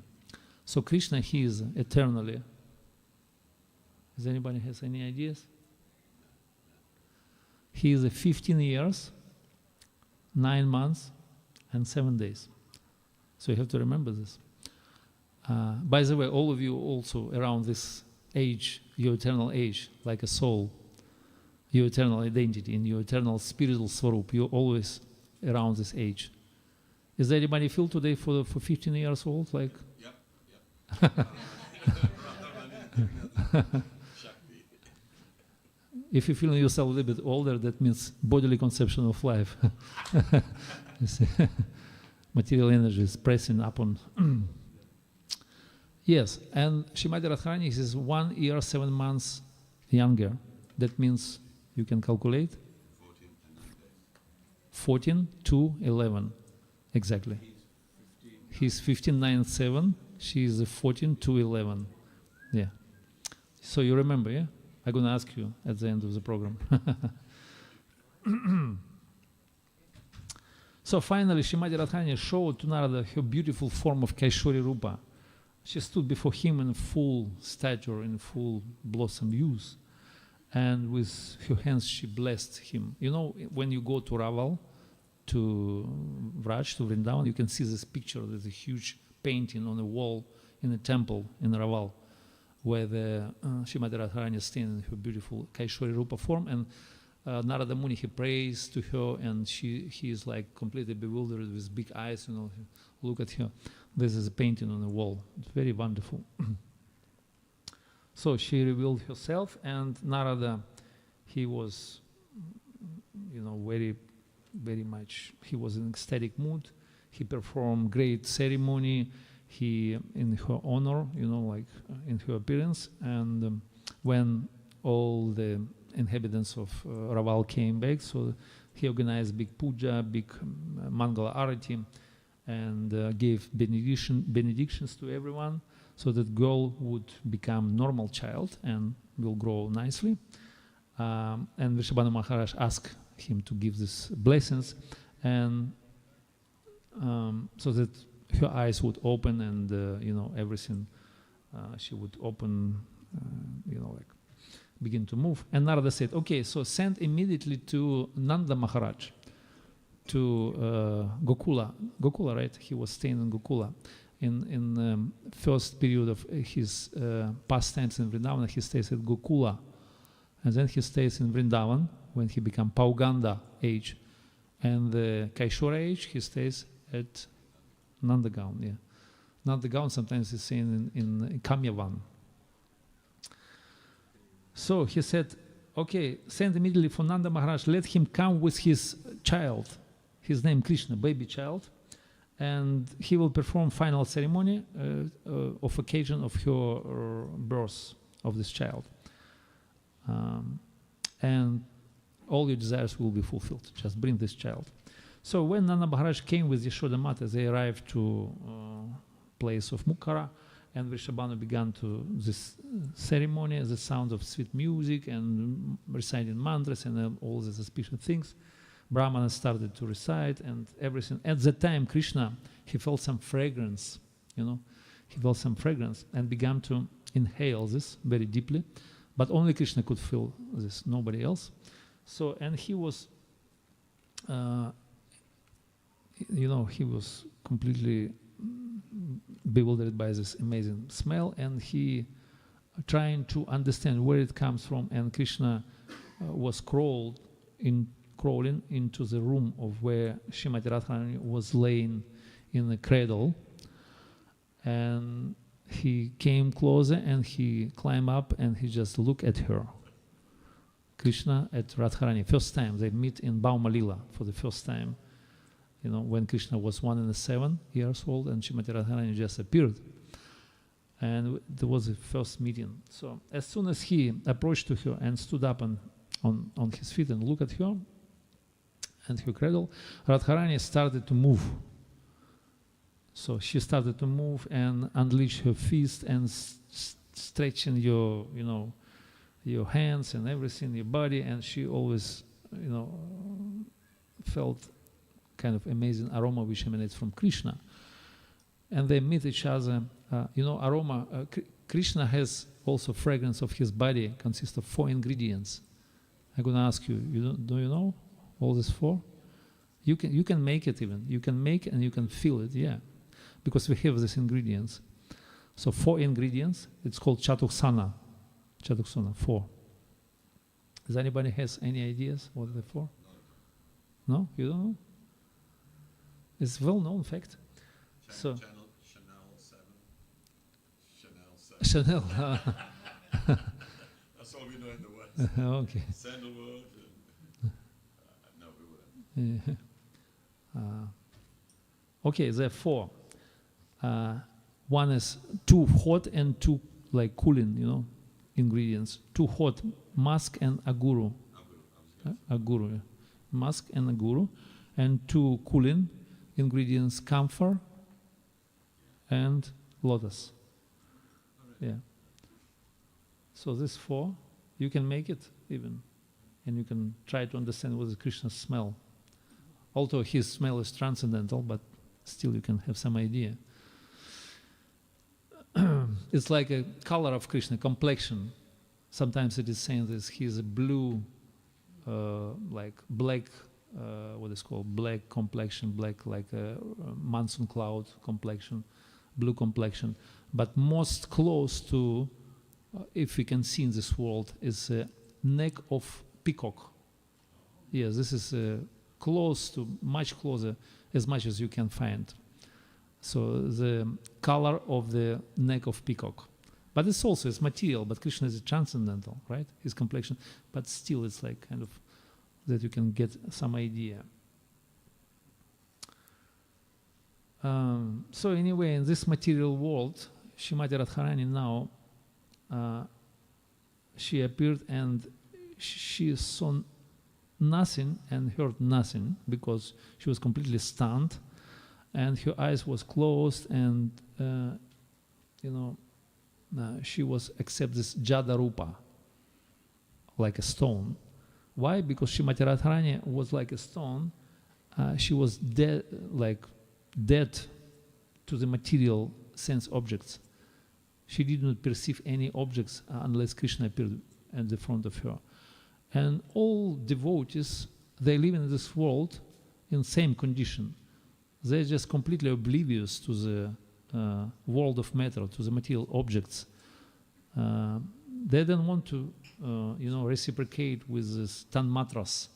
So Krishna, he is eternally. Does anybody has any ideas? He is 15 years, 9 months, and 7 days. So you have to remember this. By the way, all of you also around this age, your eternal age, like a soul, your eternal identity, in your eternal spiritual swarup, you're always around this age. Is there anybody feel today for 15 years old? Like? Yep. If you feel yourself a little bit older, that means bodily conception of life. Material energy is pressing upon. Yes, and Srimati Radharani is 1 year, 7 months younger. That means you can calculate 14 to 11, exactly. He's 15, 9, 7. She is 14 to 11. Yeah. So you remember, yeah? I'm going to ask you at the end of the program. So finally, Srimati Radharani showed to Narada her beautiful form of Kaishori Rupa. She stood before him in full stature, in full blossom youth. And with her hands, she blessed him. You know, when you go to Raval, to Vraj, to Vrindavan, you can see this picture. There's a huge painting on the wall in a temple in Raval, where the Srimati Radharani is standing in her beautiful Kaishori Rupa form. And Narada Muni, he prays to her, and he is like completely bewildered with big eyes, look at her. This is a painting on the wall. It's very wonderful. So she revealed herself, and Narada, he was, very, very much, he was in ecstatic mood. He performed great ceremony, in her honor, in her appearance. And when all the inhabitants of Raval came back, so he organized big puja, big Mangala Arati, and gave benedictions to everyone, so that girl would become normal child and will grow nicely. And Vrishabhanu Maharaj asked him to give these blessings, and so that her eyes would open, and everything she would open, begin to move. And Narada said, "Okay, so send immediately to Nanda Maharaj, to Gokula. Gokula, right? He was staying in Gokula. In first period of his pastimes in Vrindavan, he stays at Gokula, and then he stays in Vrindavan when he become Pauganda age. And the Kaishora age, he stays at Nandagaon. Yeah. Nandagaon sometimes is seen in Kamyavan. So he said, okay, send immediately for Nanda Maharaj, let him come with his child, his name Krishna, baby child, and he will perform final ceremony of occasion of her birth of this child. And all your desires will be fulfilled. Just bring this child. So when Nanda Maharaj came with Yashoda Mata, they arrived to place of Mukkara, and Vrishabhanu began to this ceremony, the sound of sweet music and reciting mantras and all the auspicious things. Brahmanas started to recite and everything. At the time, Krishna, he felt some fragrance, he felt some fragrance and began to inhale this very deeply. But only Krishna could feel this, nobody else. So, and he was, he was completely bewildered by this amazing smell, and he trying to understand where it comes from. And Krishna was crawling into the room of where Srimati Radharani was laying in the cradle, and he came closer and he climbed up and he just looked at her. Krishna at Radharani. First time they meet in Bauma Lila for the first time. When Krishna was 107 years old and Srimati Radharani just appeared. And there was a first meeting. So as soon as he approached to her and stood up on his feet and looked at her and her cradle, Radharani started to move. So she started to move and unleash her fist and stretching your hands and everything, your body, and she always, felt kind of amazing aroma which emanates from Krishna. And they meet each other. Aroma, Krishna has also fragrance of his body, consists of 4 ingredients. I'm going to ask you, do you know all these 4? You can make it even. You can make and you can feel it, yeah. Because we have these ingredients. So 4 ingredients, it's called Chatuksana. Chatuksana, 4. Does anybody has any ideas what are the 4? No? You don't know? It's a well-known fact. Chanel 7. Chanel 7. That's all we know in the West. Okay. Sandalwood. No, we wouldn't. Okay, there are 4. One is 2 hot and 2 like cooling, ingredients. 2 hot, musk and aguru. Aguru, yeah. Musk and aguru. And 2 cooling ingredients, camphor and lotus. Yeah. So these 4, you can make it even. And you can try to understand what is Krishna's smell. Although his smell is transcendental, but still you can have some idea. It's like a color of Krishna, complexion. Sometimes it is saying this, he is a blue, like black, what is called black complexion, black like a monsoon cloud complexion, blue complexion. But most close to, if we can see in this world, is a neck of peacock. Yes, this is close to, much closer, as much as you can find. So the color of the neck of peacock. But it's also, it's material, but Krishna is transcendental, right? His complexion, but still it's like kind of that you can get some idea. So anyway, in this material world, Srimati Radharani now, she appeared and she saw nothing and heard nothing because she was completely stunned and her eyes was closed and, she was except this Jada Rupa, like a stone. Why? Because Srimati Radharani was like a stone. She was dead to the material sense objects. She did not perceive any objects unless Krishna appeared at the front of her. And all devotees, they live in this world in same condition. They're just completely oblivious to the world of matter, to the material objects. they don't want to, reciprocate with this tanmatras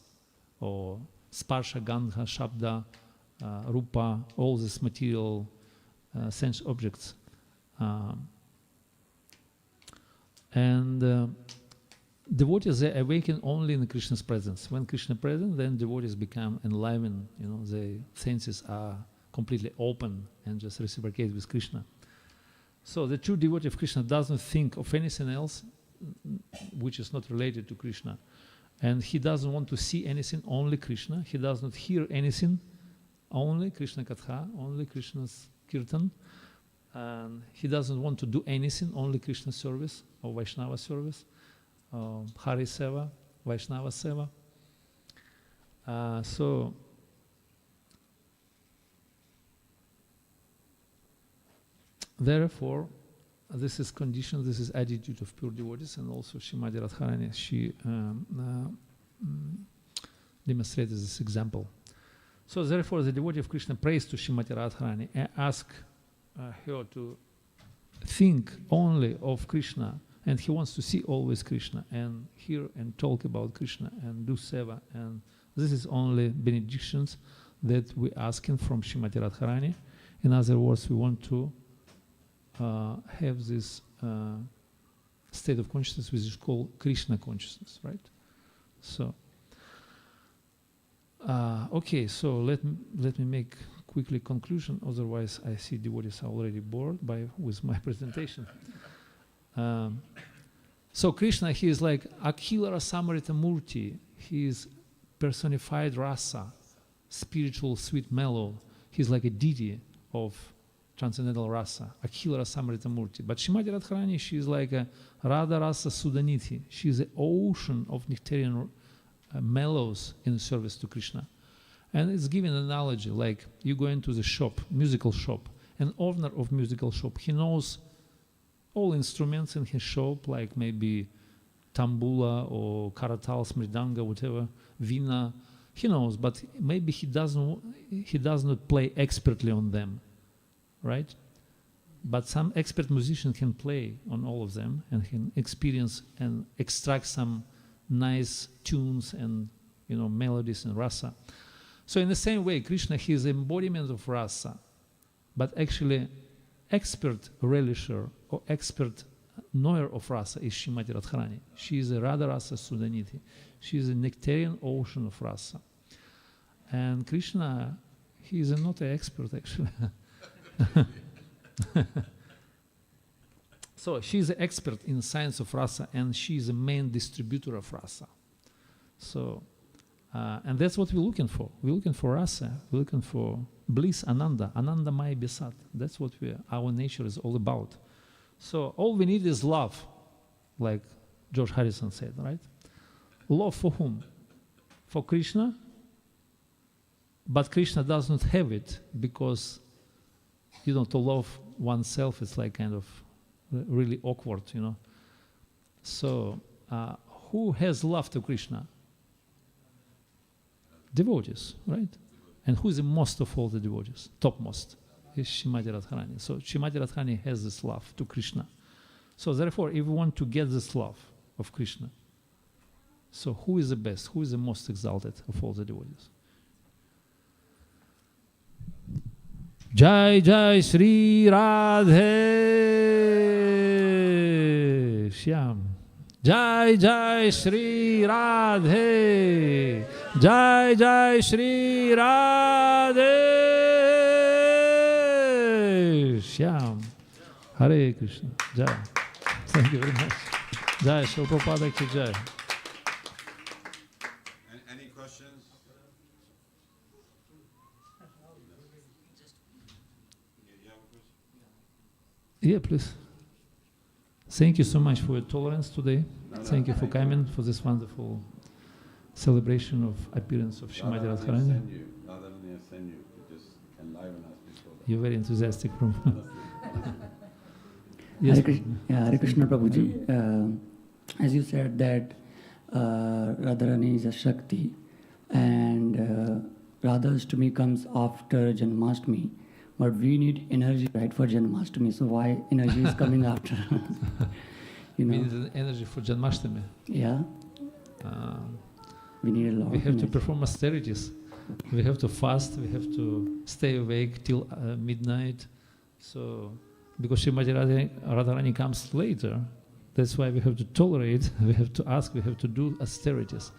or sparsha, gandha, shabda, rupa, all these material sense objects. Devotees, they awaken only in Krishna's presence. When Krishna is present, then devotees become enlivened. Their senses are completely open and just reciprocate with Krishna. So the true devotee of Krishna doesn't think of anything else which is not related to Krishna. And he doesn't want to see anything, only Krishna. He does not hear anything, only Krishna Katha, only Krishna's kirtan. And he doesn't want to do anything, only Krishna service or Vaishnava service. Hari Seva, Vaishnava Seva. So therefore, this is condition, this is attitude of pure devotees, and also Srimati Radharani, she demonstrated this example. So therefore, the devotee of Krishna prays to Srimati Radharani and asks her to think only of Krishna, and he wants to see always Krishna and hear and talk about Krishna and do seva. And this is only benedictions that we asking from Srimati Radharani. In other words, we want to have this state of consciousness which is called Krishna consciousness, right? So, okay, so let me make quickly conclusion. Otherwise, I see devotees are already bored with my presentation. So Krishna, he is like Akhila Rasamrita Murti. He is personified rasa, spiritual sweet mellow. He's like a deity of transcendental rasa, Akhila Rasamrita Murti. But Srimati Radharani, she is like a Radha Rasa Sudaniti. She is an ocean of nectarian mellows in service to Krishna. And it's given an analogy, like you go into the shop, musical shop, an owner of musical shop, he knows all instruments in his shop, like maybe tambula or karatals, mridanga, whatever, vina, he knows, but maybe he does not play expertly on them, right? But some expert musician can play on all of them and can experience and extract some nice tunes and melodies and rasa. So in the same way, Krishna, he is embodiment of rasa, but actually expert relisher or expert knower of rasa is Srimati Radharani. She is a Radha Rasa Sudaniti. She is a nectarian ocean of rasa. And Krishna, he is not an expert actually. So she is an expert in science of rasa, and she is a main distributor of rasa. So, and that's what we're looking for. We're looking for rasa. We're looking for bliss, ananda, ananda maya bisat. That's what our nature is all about. So all we need is love, like George Harrison said, right? Love for whom? For Krishna. But Krishna does not have it because, to love oneself is like kind of really awkward, So who has love to Krishna? Devotees, right? And who is the most of all the devotees? Topmost is Srimati Radharani. So Srimati Radharani has this love to Krishna. So therefore, if we want to get this love of Krishna, so who is the best? Who is the most exalted of all the devotees? Jai Jai Shri Radhe Shyam. Jai Jai Shri Radhe. Jai Jai Shri Radhe Shyam. Hare Krishna. Jai. Thank you very much. Jai Srila Prabhupada ki Jai. Any questions? Yeah, please. Thank you so much for your tolerance today. Thank you for coming for this wonderful celebration of appearance of Srimati Radharani. Radharani has sent you to just enliven us before that. You're very enthusiastic, Prabhu. Yes. Hare Krishna Prabhuji. As you said that Radharani is a Shakti and Radhashtami comes after Janmashtami. But we need energy, right, for Janmashtami. So why energy is coming after? you We know. need energy for Janmashtami. Yeah. We need a lot. We have to energy. perform austerities. We have to fast. We have to stay awake till midnight. So, because Srimati Radharani comes later, that's why we have to tolerate. We have to ask. We have to do austerities.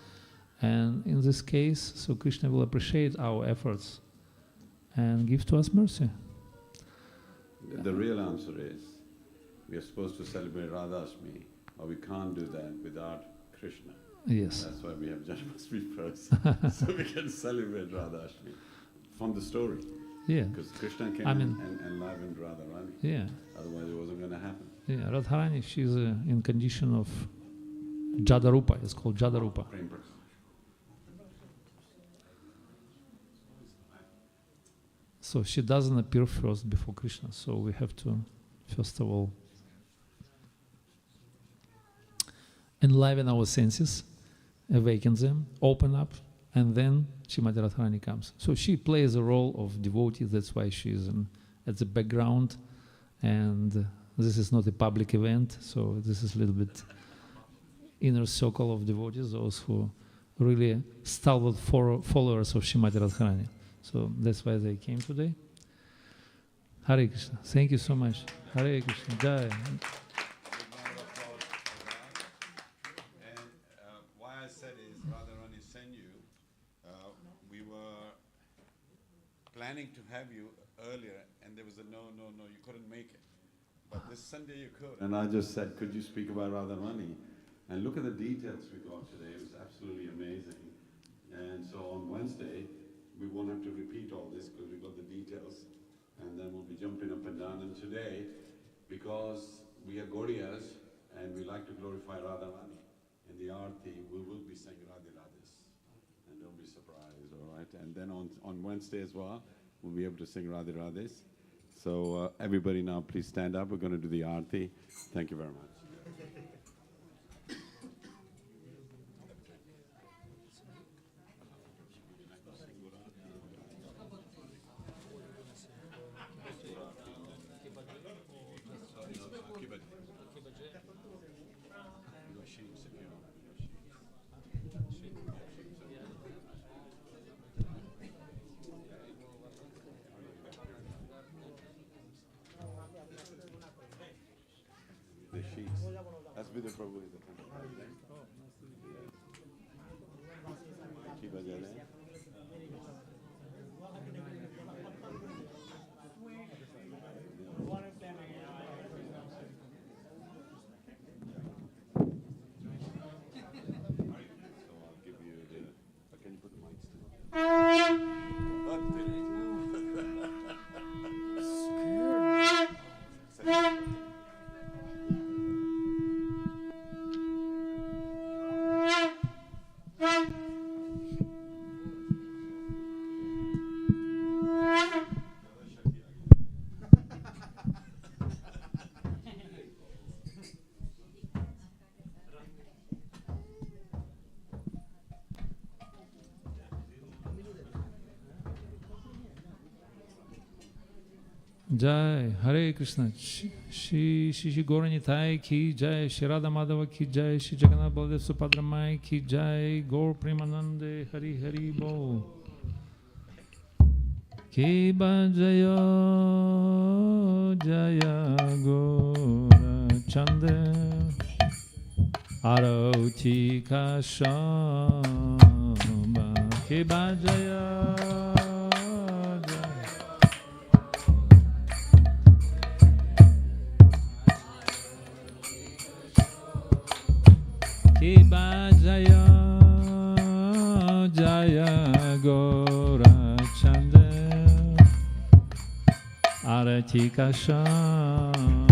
And in this case, so Krishna will appreciate our efforts and give to us mercy. The real answer is, we are supposed to celebrate Radhashmi, or we can't do that without Krishna. Yes. That's why we have Janmashtami first, so we can celebrate Radhashmi from the story. Yeah. Because Krishna came I mean, and enlivened Radharani. Yeah. Otherwise it wasn't going to happen. Yeah, Radharani, she's in condition of Jadarupa. It's called Jadarupa. So she doesn't appear first before Krishna. So we have to, first of all, enliven our senses, awaken them, open up, and then Srimati Radharani comes. So she plays a role of devotee. That's why she's at the background, and this is not a public event. So this is a little bit inner circle of devotees, those who really stalwart followers of Srimati Radharani. So that's why they came today. Hare Krishna. Thank you so much. Hare Krishna. Jai. Why I said is Radharani sent you. We were planning to have you earlier, and there was a no, you couldn't make it. But this Sunday you could. And I just said, could you speak about Radharani? And look at the details we got today. It was absolutely amazing. And so on Wednesday, we won't have to repeat all this because we got the details. And then we'll be jumping up and down. And today, because we are Gaudiyas and we like to glorify Radharani, in the Aarti, we will be saying Radhe Radhes. And don't be surprised, all right? And then on Wednesday as well, we'll be able to sing Radhe Radhes. So everybody now please stand up. We're going to do the Aarti. Thank you very much. The sheets. That's with the Prabhu. Keep it there. Jai, Hare Krishna, Shri Gauranitai ki Jai, Shri Radha Madhava ki Jai, Shri Jagannath Baladev Subhadramai ki Jai, Gaur Premanande Hari Hari Bol. Ki Bhajayo Jaya Gora Chande Aroti Kashamba Ki Bhajayo Ki Bhajayo Jaya Gora Chande Arati Kashamba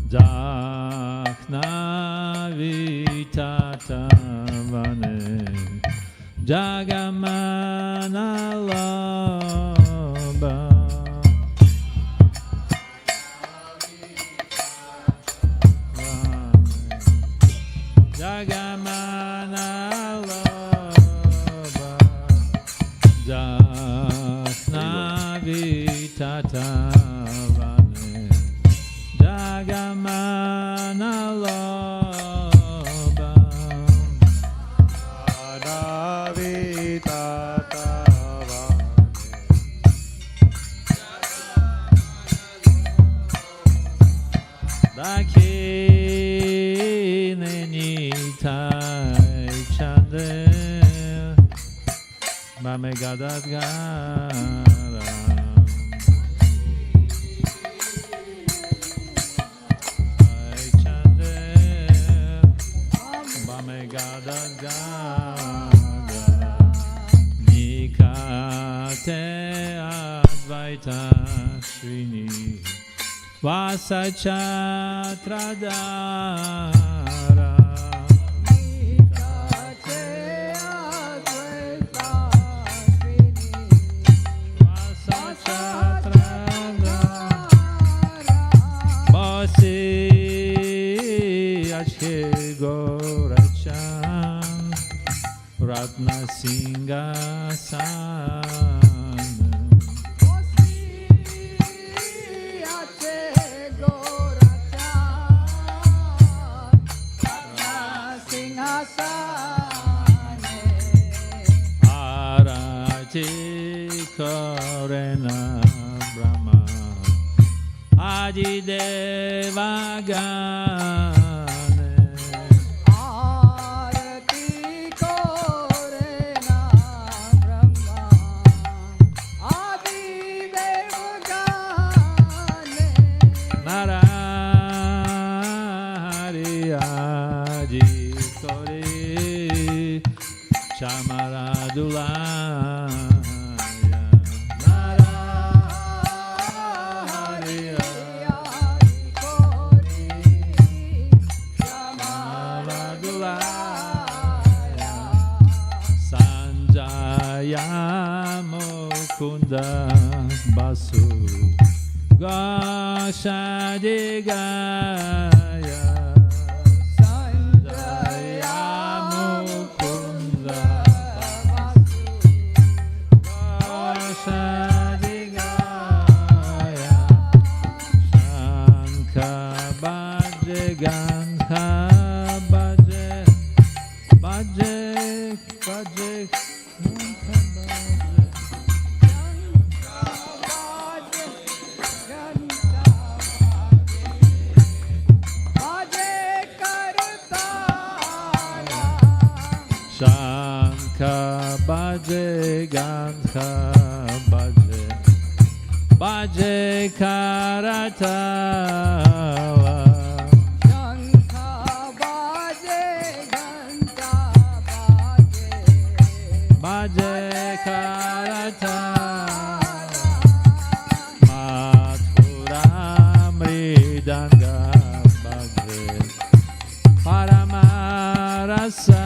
Jakhna Vitata Vane Jagamana Lamba Jagamana Tavane Jagamana Loba Adavita Dakini Tai Chande Mame Gadat Gara Tai Chande Mame Gadat Gara Nikate Advaita Srini Vasachatradara Basi Achhe Gorachan Ratna Singhasan Karena Brahma Adi Devagane Arati Korena Brahma Adi Devagane Narari Adi Kore Chamaradula Kunda Basu Gashadigaya Sanjaya Mukunda Basu Gashadigaya Shanka Bhaje Gandha Bhaje Bhaje Bhaje Shankha Bhaje Gandha Bhaje Bhaje Karatala Shankha Bhaje Gandha Bhaje Karatala Mathura Mridanga Bhaje Paramarasa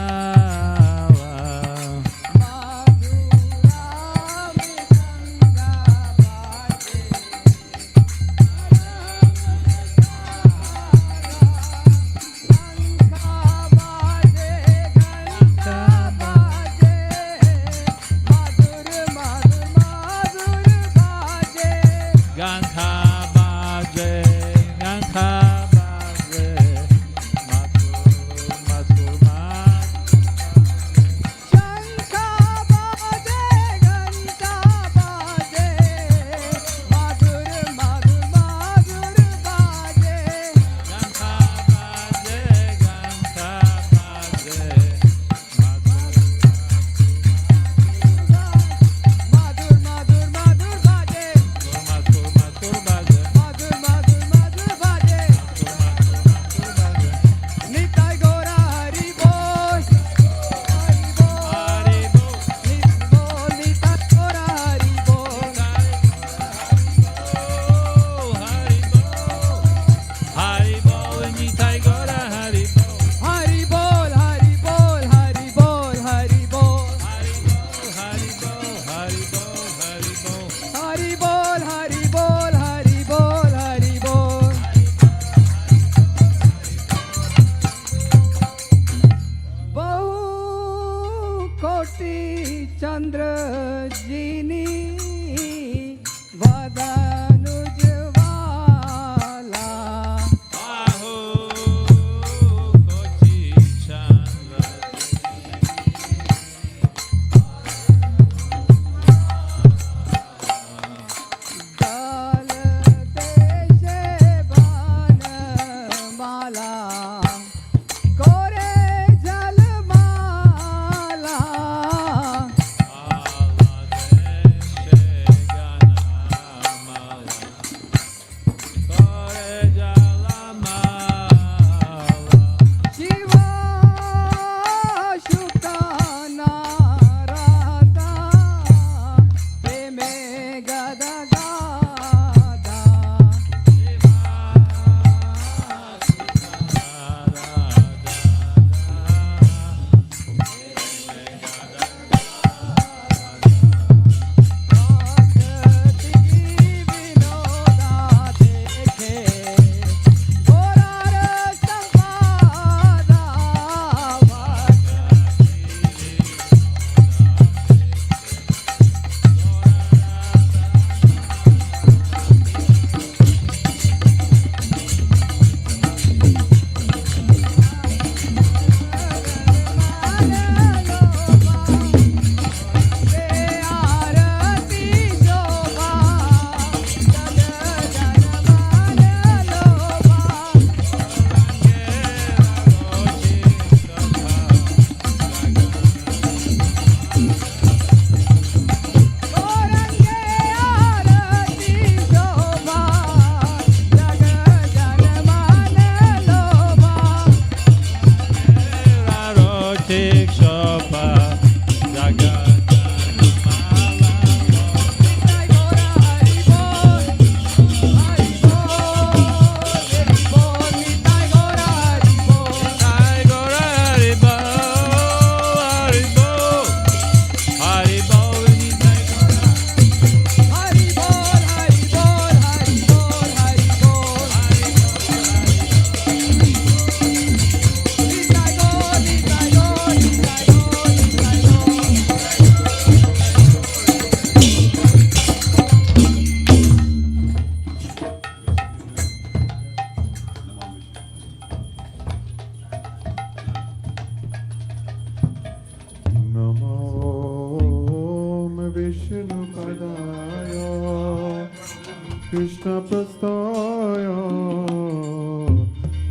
Vachastaya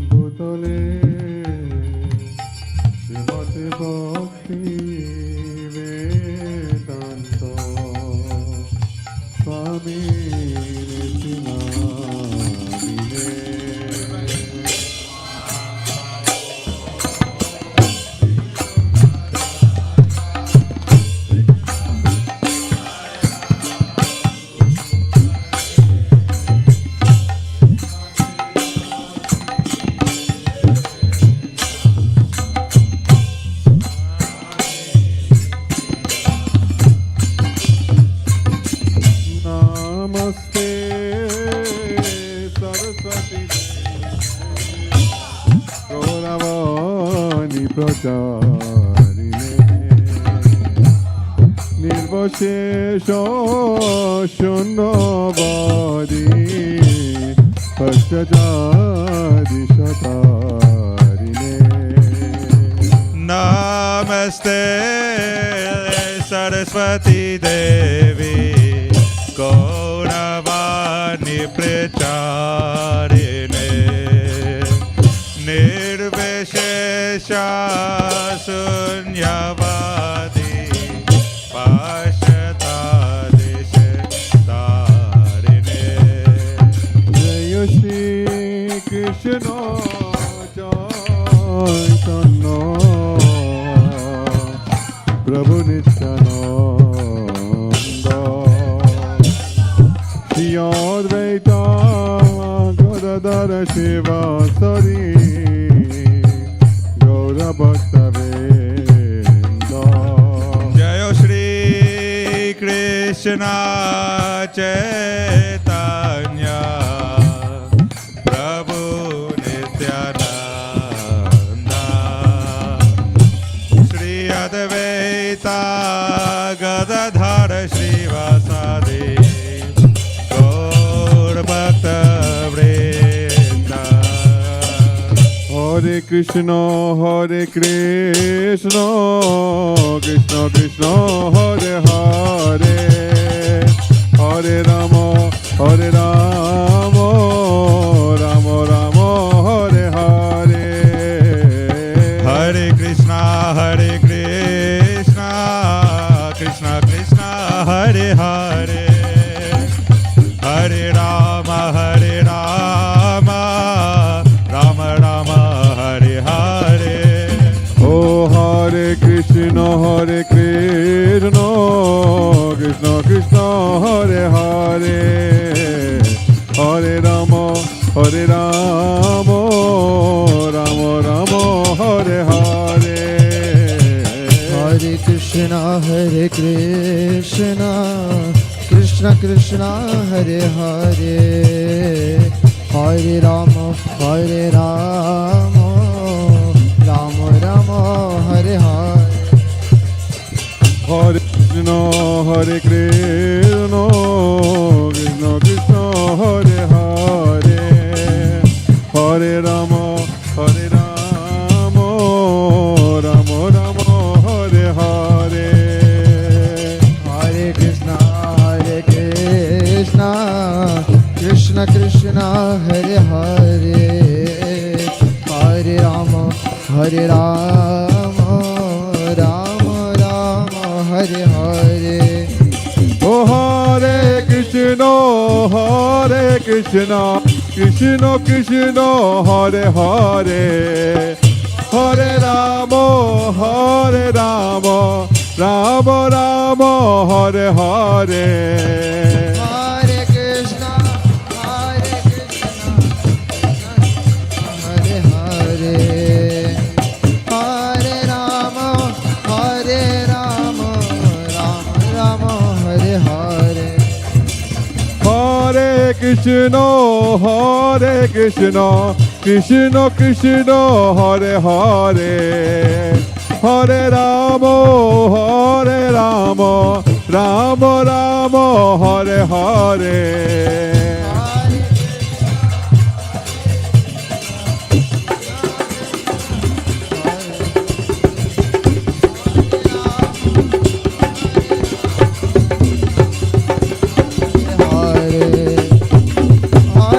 Bhutale Srimati Bhakti Vedanta Swami Namaste Saraswati Gauravani Pracharine Nirvashesha Shunnavadi Paschajadi Shatarine Namaste Saraswati Devi Gauravani Pracharine Nirvishesha Sunyavadi Pashatadi Shatarine Jaya Shri Krishna Chaitanya Prabhu Nityananda Shri Advaita Gadadhara Shivasari Gaura Bhakta Vrinda Jaya Shri Krishna Chaitanya Prabhu Nityananda Shri Advaita Gadadhara Shivasadi Gaur Bhakta Vrinda Hare Krishna Krishna Krishna Hare Hare Hare Rama Rama Rama Hare Hare Hare Krishna Krishna Krishna Hare Hare Hare Rama Rama Rama Hare Hare Oh Hare Krishna Krishna Krishna Hare Hare Hare Rama Rama Rama Hare Hare Hare Krishna Krishna Krishna Hare Hare Hare Rama Rama Rama Hare Hare Hare Krishna Krishna Krishna Hare Hare Hare Rama Rama Rama Hare Hare Hare Krishna Krishna Krishna Hare Hare Hare Rama Rama Rama Hare Hare Oh Hare Krishna Krishna Krishna Hare Hare Hare Rama Rama Rama Hare Hare Hare Krishna Hare Hare Hare Rama Rama Rama Hare Hare Hare Krishna Krishna Krishna Hare Hare Hare Rama Rama Rama Hare Hare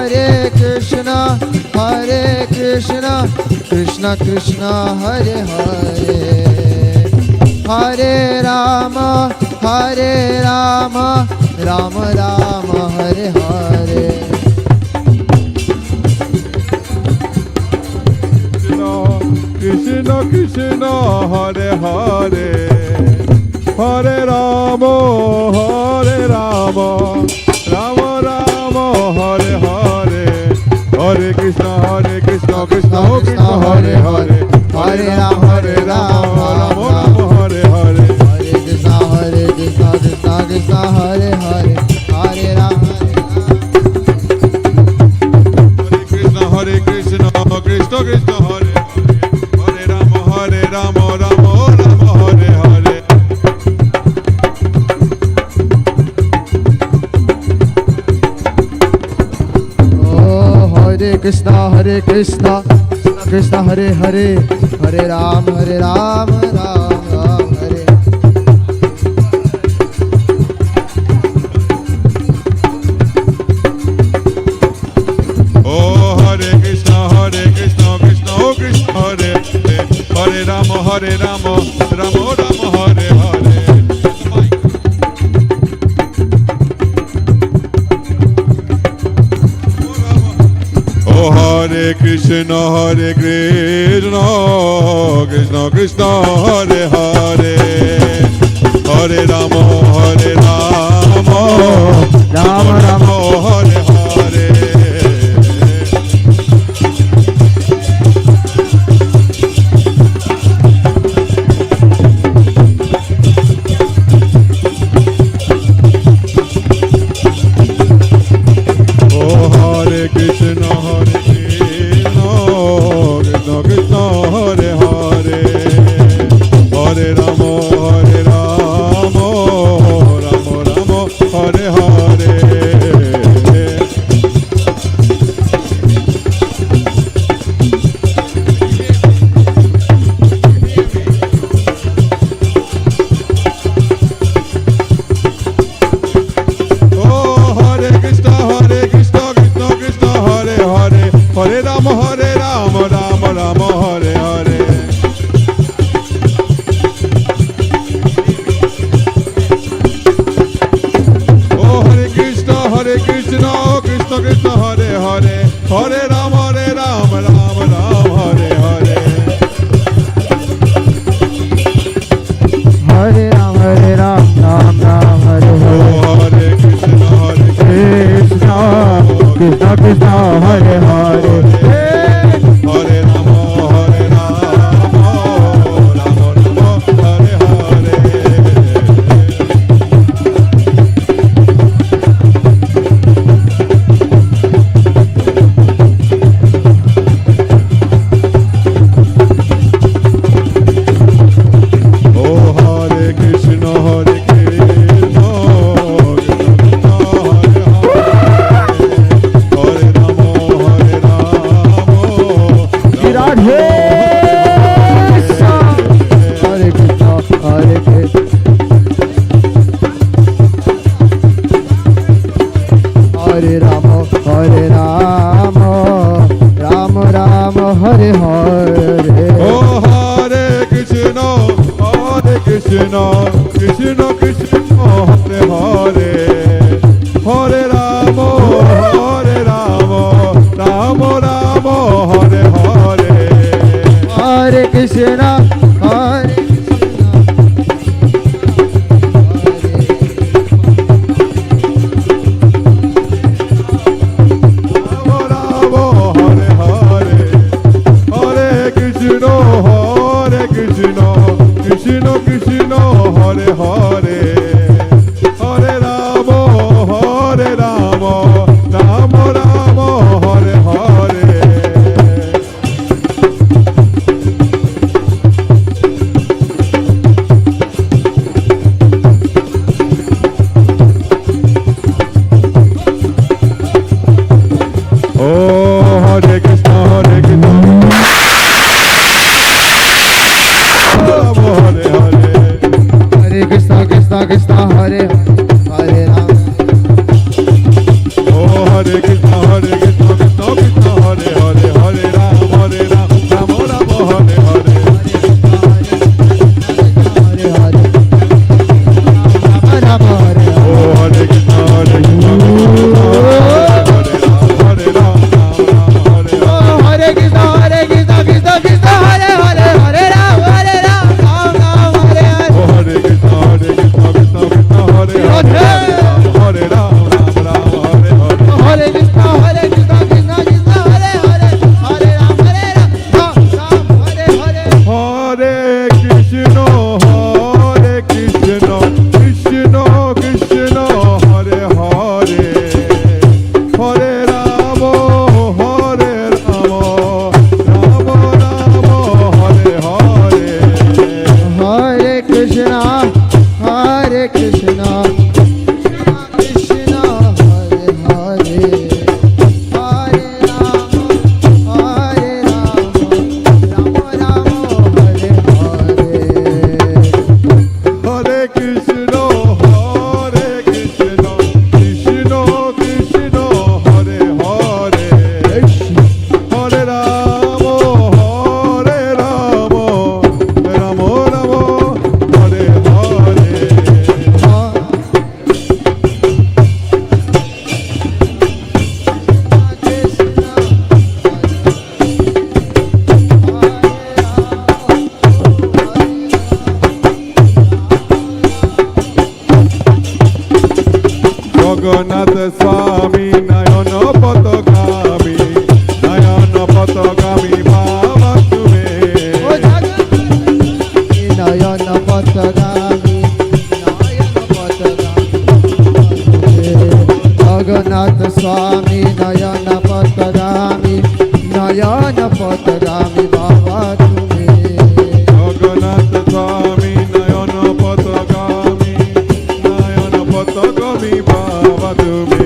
Hare Krishna, Krishna Krishna, Hare Hare, Hare Rama, Rama Rama, Hare Hare. Krishna Krishna, Hare Hare, Hare Rama, Rama Rama, Hare Hare, Hare Krishna, Krishna Krishna, Hare Hare, Hare Rama, Rama Rama, Hare Hare, Hare Krishna, Krishna Krishna, Hare Hare, Hare Rama, Hare Krishna, Krishna Krishna, Hare Hare, Hare Rama, Rama Hare Hare. Oh, Hare Krishna, Krishna Krishna, Hare Hare, Hare Ram, Ram Ram, Hare. Oh, Hare Krishna, Krishna oh Krishna, Hare Hare Rama, Rama Hare Hare. Oh, Hare Krishna, Krishna Krishna, Hare Hare, Hare Rama, Rama Rama, Hare Hare. Krishna, Krishna Krishna, Hare Hare, Hare Rama, Rama Rama, Hare Hare. Hare Rama, Rama Rama, Hare Hare. Oh, Hare Krishna, Krishna Krishna, Hare Hare, Hare Rama, Rama Rama, Hare Hare. Hare Ram, Ram Ram, Hare Hare. Oh, Hare Krishna, Krishna Krishna, Hare Hare. Hare Rama, Rama Rama, Hare Hare. Oh, Hare Krishna, Krishna Hare Rama, Radhe Shyam. Hare Krishna, Hare Krishna, Hare Rama, Rama Rama, Hare Hare. Oh, Hare Krishna, Krishna Krishna, Hare Hare, Hare Rama, Rama Rama, Hare Hare. Hare Krishna, Hare Krishna Krishna, Hare Hare, Hare Rama, Rama Rama, Hare Hare. Oh, Hare Krishna, Krishna Krishna, Hare Hare Ram. Oh, Hare Krishna, Krishna Krishna Hare Hare Hare Ram Ram Ram Hare Hare Jagannath Swami Nayana Patagami Nayana Patagami Baba Tume Nayana Patagami Jagannath Swami Nayana Patagami Baba Tume Jagannath Swami Nayana Patagami Baba Tume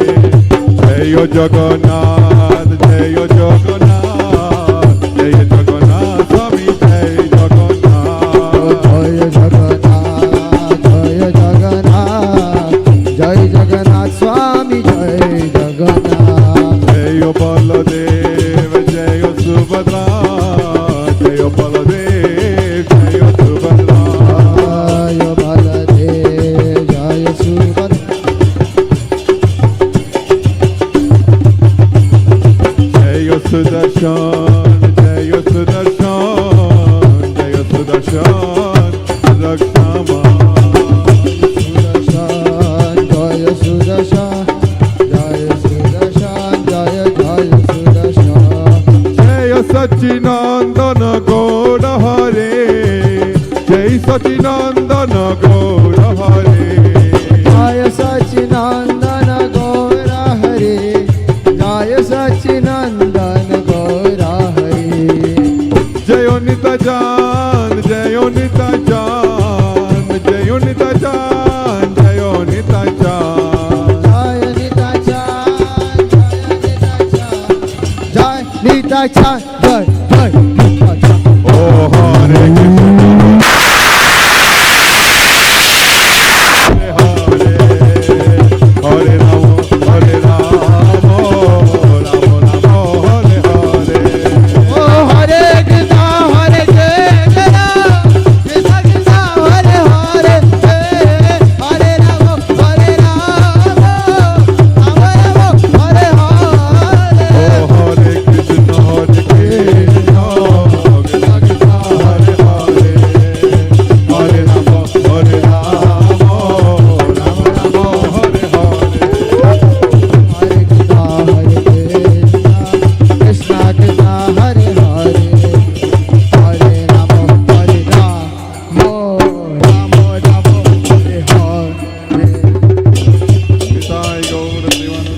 Jayo Jagannath Jayo Jagannath Jayo Jagannath Swami Jai Jagannath Jai Jagannath Jai Jagannath Swami Jai Jagannath Jayo Baladev Jayo Subhadra Jayo Baladev Jayo Subhadra Jayo Baladev Jayo Subhadra Jayo Sudarshan Jayo Sudarshan Jayo Sudarshan Rakshama Sudarshan Jaya Sudarshan Jaya Sudarshan Jaya Jaya Sudarshan Jaya Sachinandana Gaura Hare Jai Sachinandana Gaura Hare Jaya Sachinandana Gaura Hare Jaya Sachinandana Gaura Hare Jayonita Jan Jayonita Jan Jayonita Jan Jayonita Jan Jayonita Chan Jai Nita Chan Jai Jai Nita Chan Oh Hare Hare Rama Hare Rama Rama Rama Hare Hare Oh Hare Krishna Hare Krishna Krishna Krishna Hare Hare Hare Rama Hare Rama Rama Rama Hare Hare Oh Hare Krishna Hare Krishna Krishna Krishna Hare Hare Hare Rama Hare Rama Rama Rama Hare Hare Hare Krishna Krishna Krishna Hare Hare Hare Rama Hare Rama Rama Rama Hare Hare Sai Gaur Devanand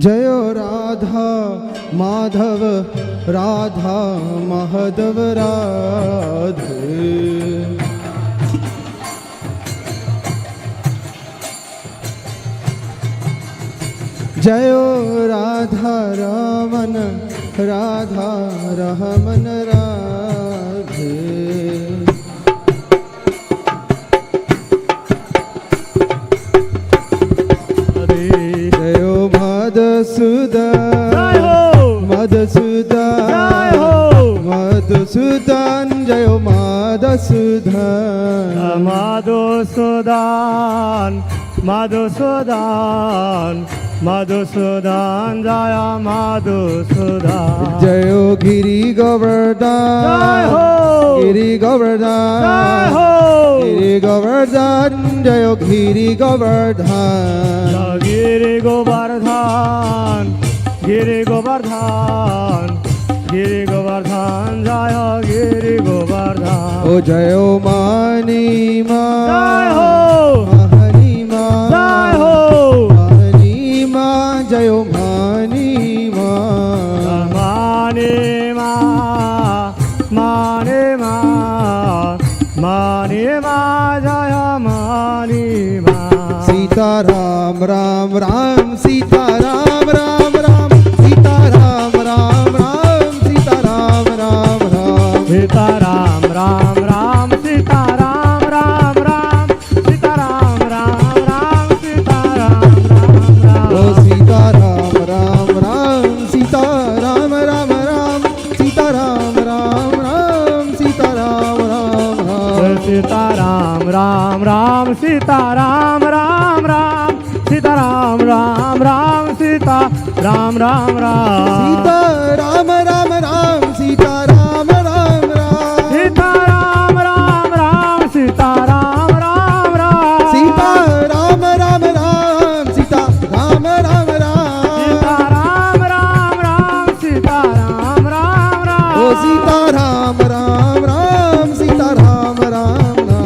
जय राधा माधव राधा माधव राधे जयो राधा रमन राधा रमन राधे जयो मधुसूदन मधुसूदन मधुसूदन जयो मधुसूदन मधुसूदन मधुसूदन मधुसूदन जय मधुसूदन जयो गिरि गोवर्धन गिरि गोवर्धन गिरि गोवर्धन जयो गिरि गोवर्धन गिरि गोवर्धन गिरि गोवर्धन गिरि गोवर्धन जय गिरि गोवर्धन ओ जयो मणिमा जय हो महनिमा जय हो महनिमा जयो मणिमा मणिमा मणिमा मणिमा जय मणिमा सीताराम राम राम सीताराम राम राम सीताराम राम राम सीताराम राम राम सीताराम राम राम सीताराम राम राम सीताराम राम राम सीताराम राम राम ओ सीताराम राम राम सीताराम राम राम सीताराम राम राम सीताराम राम राम सीताराम राम राम सीताराम राम राम सीताराम राम राम सीता राम राम राम सीताराम राम राम सीताराम राम राम सीताराम राम राम सीताराम राम राम सीताराम राम राम सीताराम राम राम सीताराम राम राम सीताराम राम राम ओ सीताराम राम राम सीताराम राम राम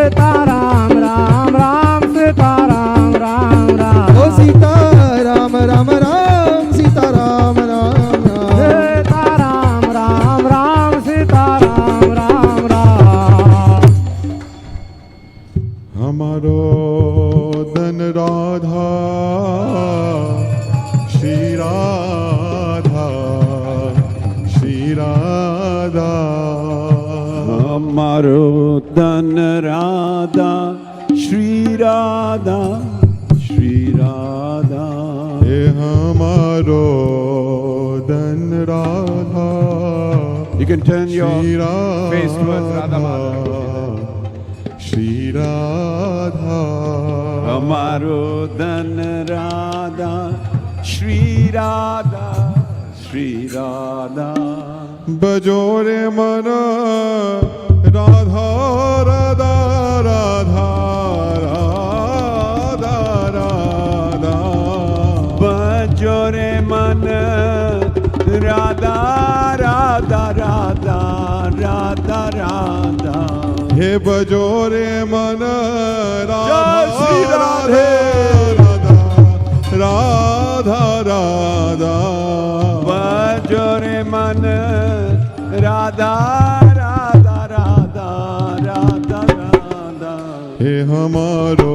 सीताराम राम राम सीताराम राम राम ओ सीताराम राम राम सीताराम राम राम सीताराम राम राम सीताराम राम राम हमारो धन राधा श्री राधा श्री राधा हमारो धन राधा श्री राधा श्री राधा हे हमारो धन Radha You can turn your Shri face towards Radha Mata. Shri Radha हमारो धन राधा श्री राधा श्री राधा बजोरे मन राधा राधा राधा राधा राधा बजोरे मन राधा राधा राधा राधा राधा हे बजोरे मन राधा श्री राधे राधा राधा बजोरे मन राधा राधा राधा राधा राधा हे हमारो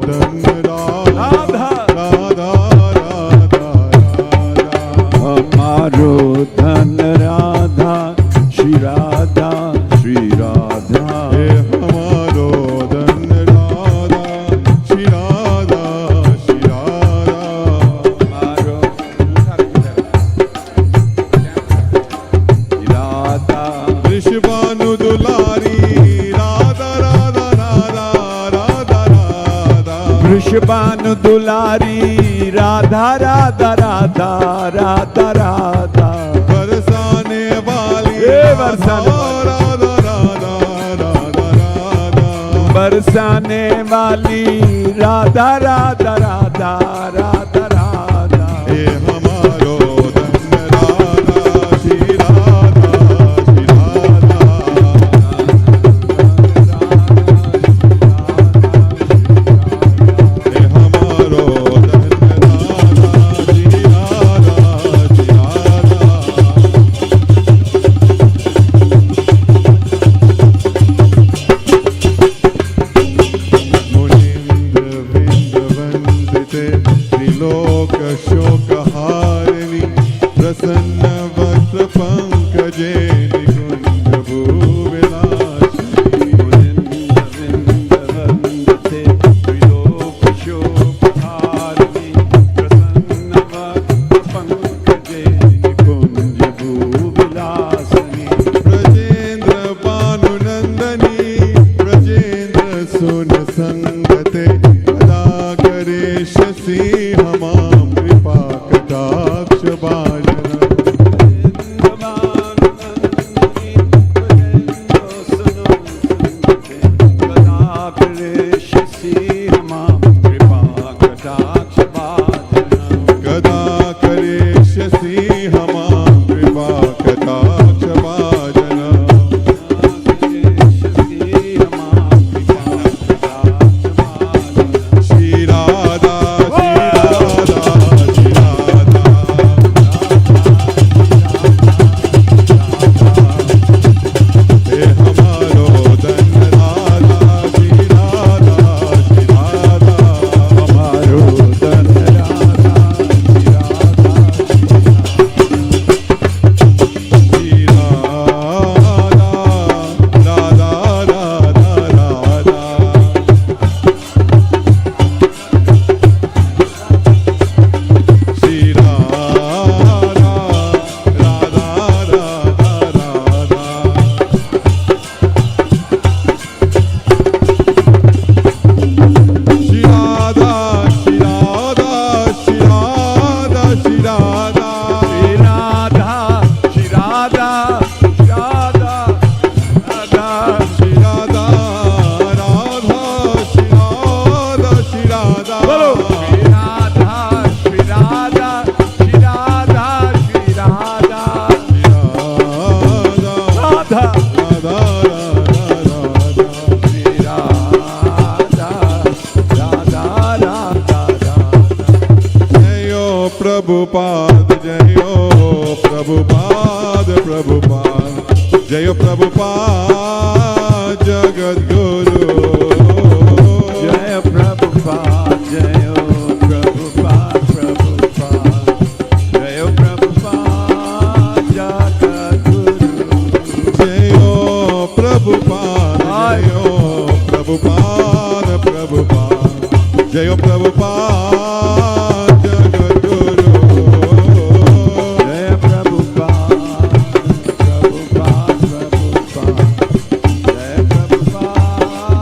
धन राधा राधा राधा हमारो धन राधा श्री राधा श्री राधा हे हमारो धन राधा श्री राधा श्री राधा हमारो राधा वृषभानु दुलारी राधा राधा राधा राधा राधा वृषभानु दुलारी राधा राधा राधा राधा राधा बरसाने वाली बरसाने राधा राधा राधा राधा बरसाने वाली राधा राधा राधा राधा राधा हे हमारो धन राधा श्री राधा श्री राधा हे हमारो धन राधा श्री राधा श्री राधा मुनिंद्र वृंद वंदिते त्रिलोक प्रसन्न वक्त्र पंकजे निकुंज भूविलासिनी मुनिंद वंदते त्रिलोक शोभारिणी प्रसन्न वक्त्र पंकजे निकुंज भूविलासिनी ब्रजेंद्र भानुनंदनी ब्रजेंद्र सुन संगते कदा करिष्यसि हमां कृपा कटाक्ष भाजन कदा करिष्यसि हमां कृपा कटाक्ष भाजन श्री राधा श्री राधा हे हमारो धन राधा श्री राधा हमारो धन राधा श्री राधा राधा राधा राधा श्री राधा राधा राधा राधा श्री राधा श्री राधा श्री राधा श्री राधा श्री राधा श्री राधा राधा श्री राधा श्री राधा राधा राधा जयो प्रभुपाद जयो प्रभुपाद प्रभुपाद जयो प्रभुपाद जगत गुरु जय प्रभुपाद जय प्रभुपाद प्रभुपाद जय प्रभुपाद जगद्गुरु जयो प्रभुपाद जयो प्रभुपाद प्रभुपाद जयो प्रभुपाद जगत गुरु जय प्रभुपाद प्रभुपाद प्रभुपाद जय Prabhupada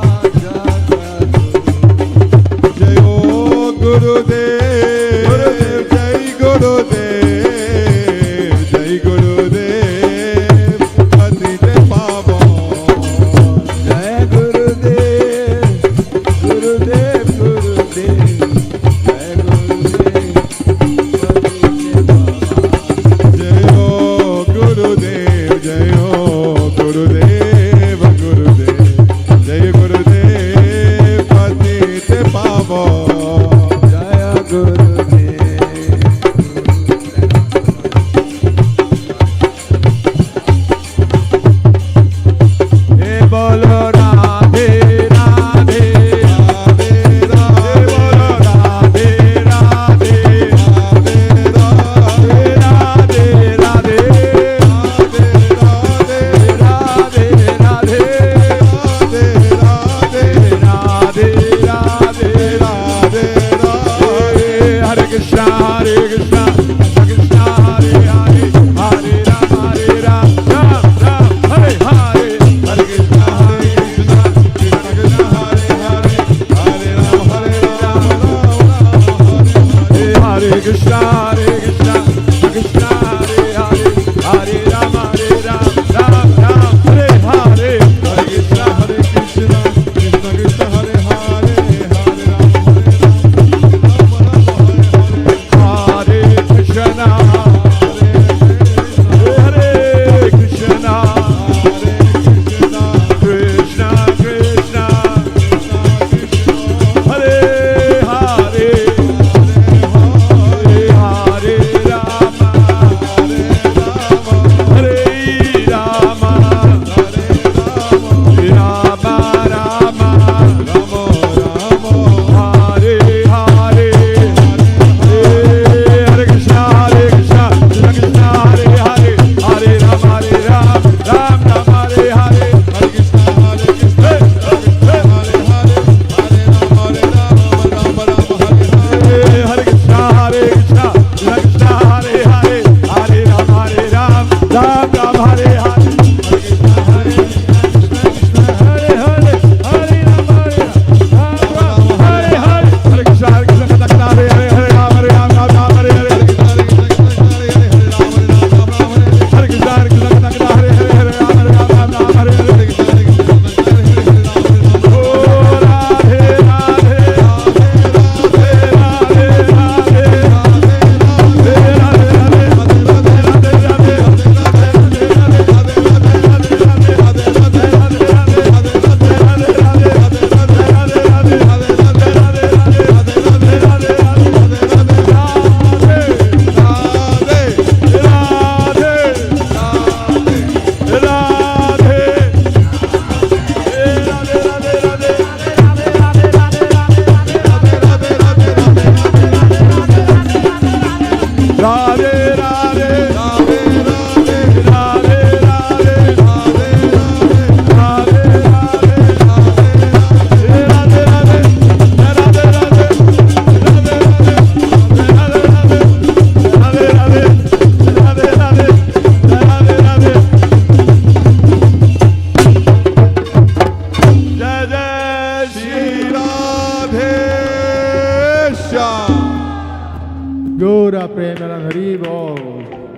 Bol.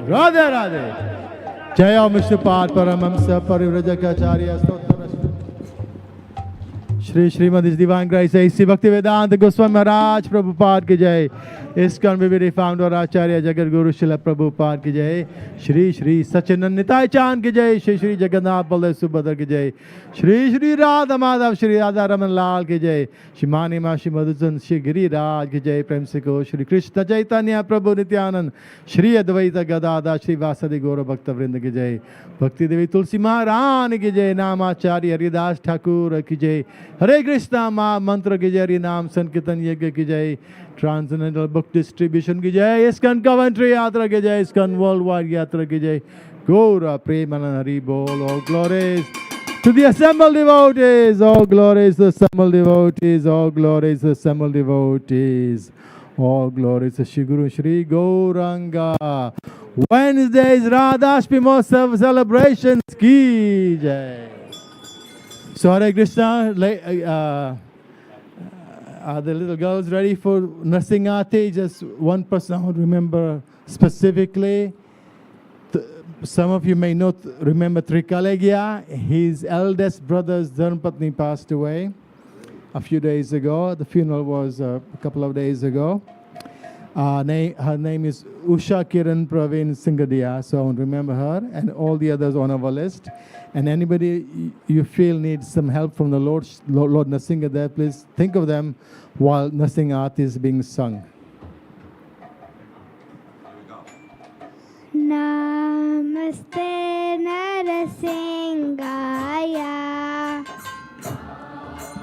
Radhe Radhe. Jai Om Vishnupad Paramahamsa Parivrajakaacharya Stotra. Shri Srimad His Divine Grace A.C. Bhaktivedanta Goswami Maharaj Prabhupada ki jai. ISKCON Coventry founder Acharya Jagat Guru Srila Prabhupada ki jai. Shri Shri Sachinand Nitai Chand ki jai. Shri Shri Jagannath Baldev Subhadra ki jai. Shri Shri Radha Madhav Shri Radha Raman Lal ki jai. Shri Mani Mashi Madhusan Shri Giri Raj ki jai. Prem se ko Shri Krishna Chaitanya Prabhu Nityanand Shri Advaita Gadada Shri Vasadi Gaura Bhakta Vrinda ki jai. Bhakti Devi Tulsi Maharani ki jai. Namacharya Haridas Thakur ki jai. Hare Krishna Ma Mantra ki jai. Hari Naam Sankirtan Yajna ki jai. Transcendental Book Distribution ki jai. ISKCON Coventry Yatra ki jai. ISKCON Worldwide Yatra ki jai. Gaura Premanand Hari Bol. All glories to the assembled devotees. All glories to the assembled devotees. All glories to the assembled devotees. All glories to Shri Guru Shri Gauranga. Wednesday's Radhashmi Mahotsav celebrations ki jai. So Hare Krishna, are the little girls ready for Narsingati? Just one person I would remember specifically. Some of you may not remember Trikalegya. His eldest brother's Dharmapatni passed away a few days ago. The funeral was a couple of days ago. Her name is Usha Kiran Praveen Singadia, so I want to remember her and all the others on our list. And anybody you feel needs some help from the Lord Nrsinga there, please think of them while Nrsinga is being sung. Namaste Narasingaya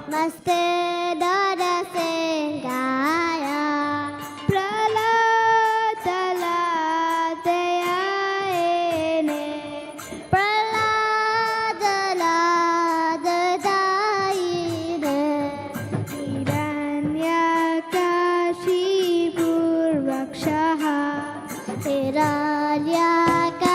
Namaste Narasingaya Praladalalayane Praladalalayane Hiranyakashi Purvakshaha Hiranyakashi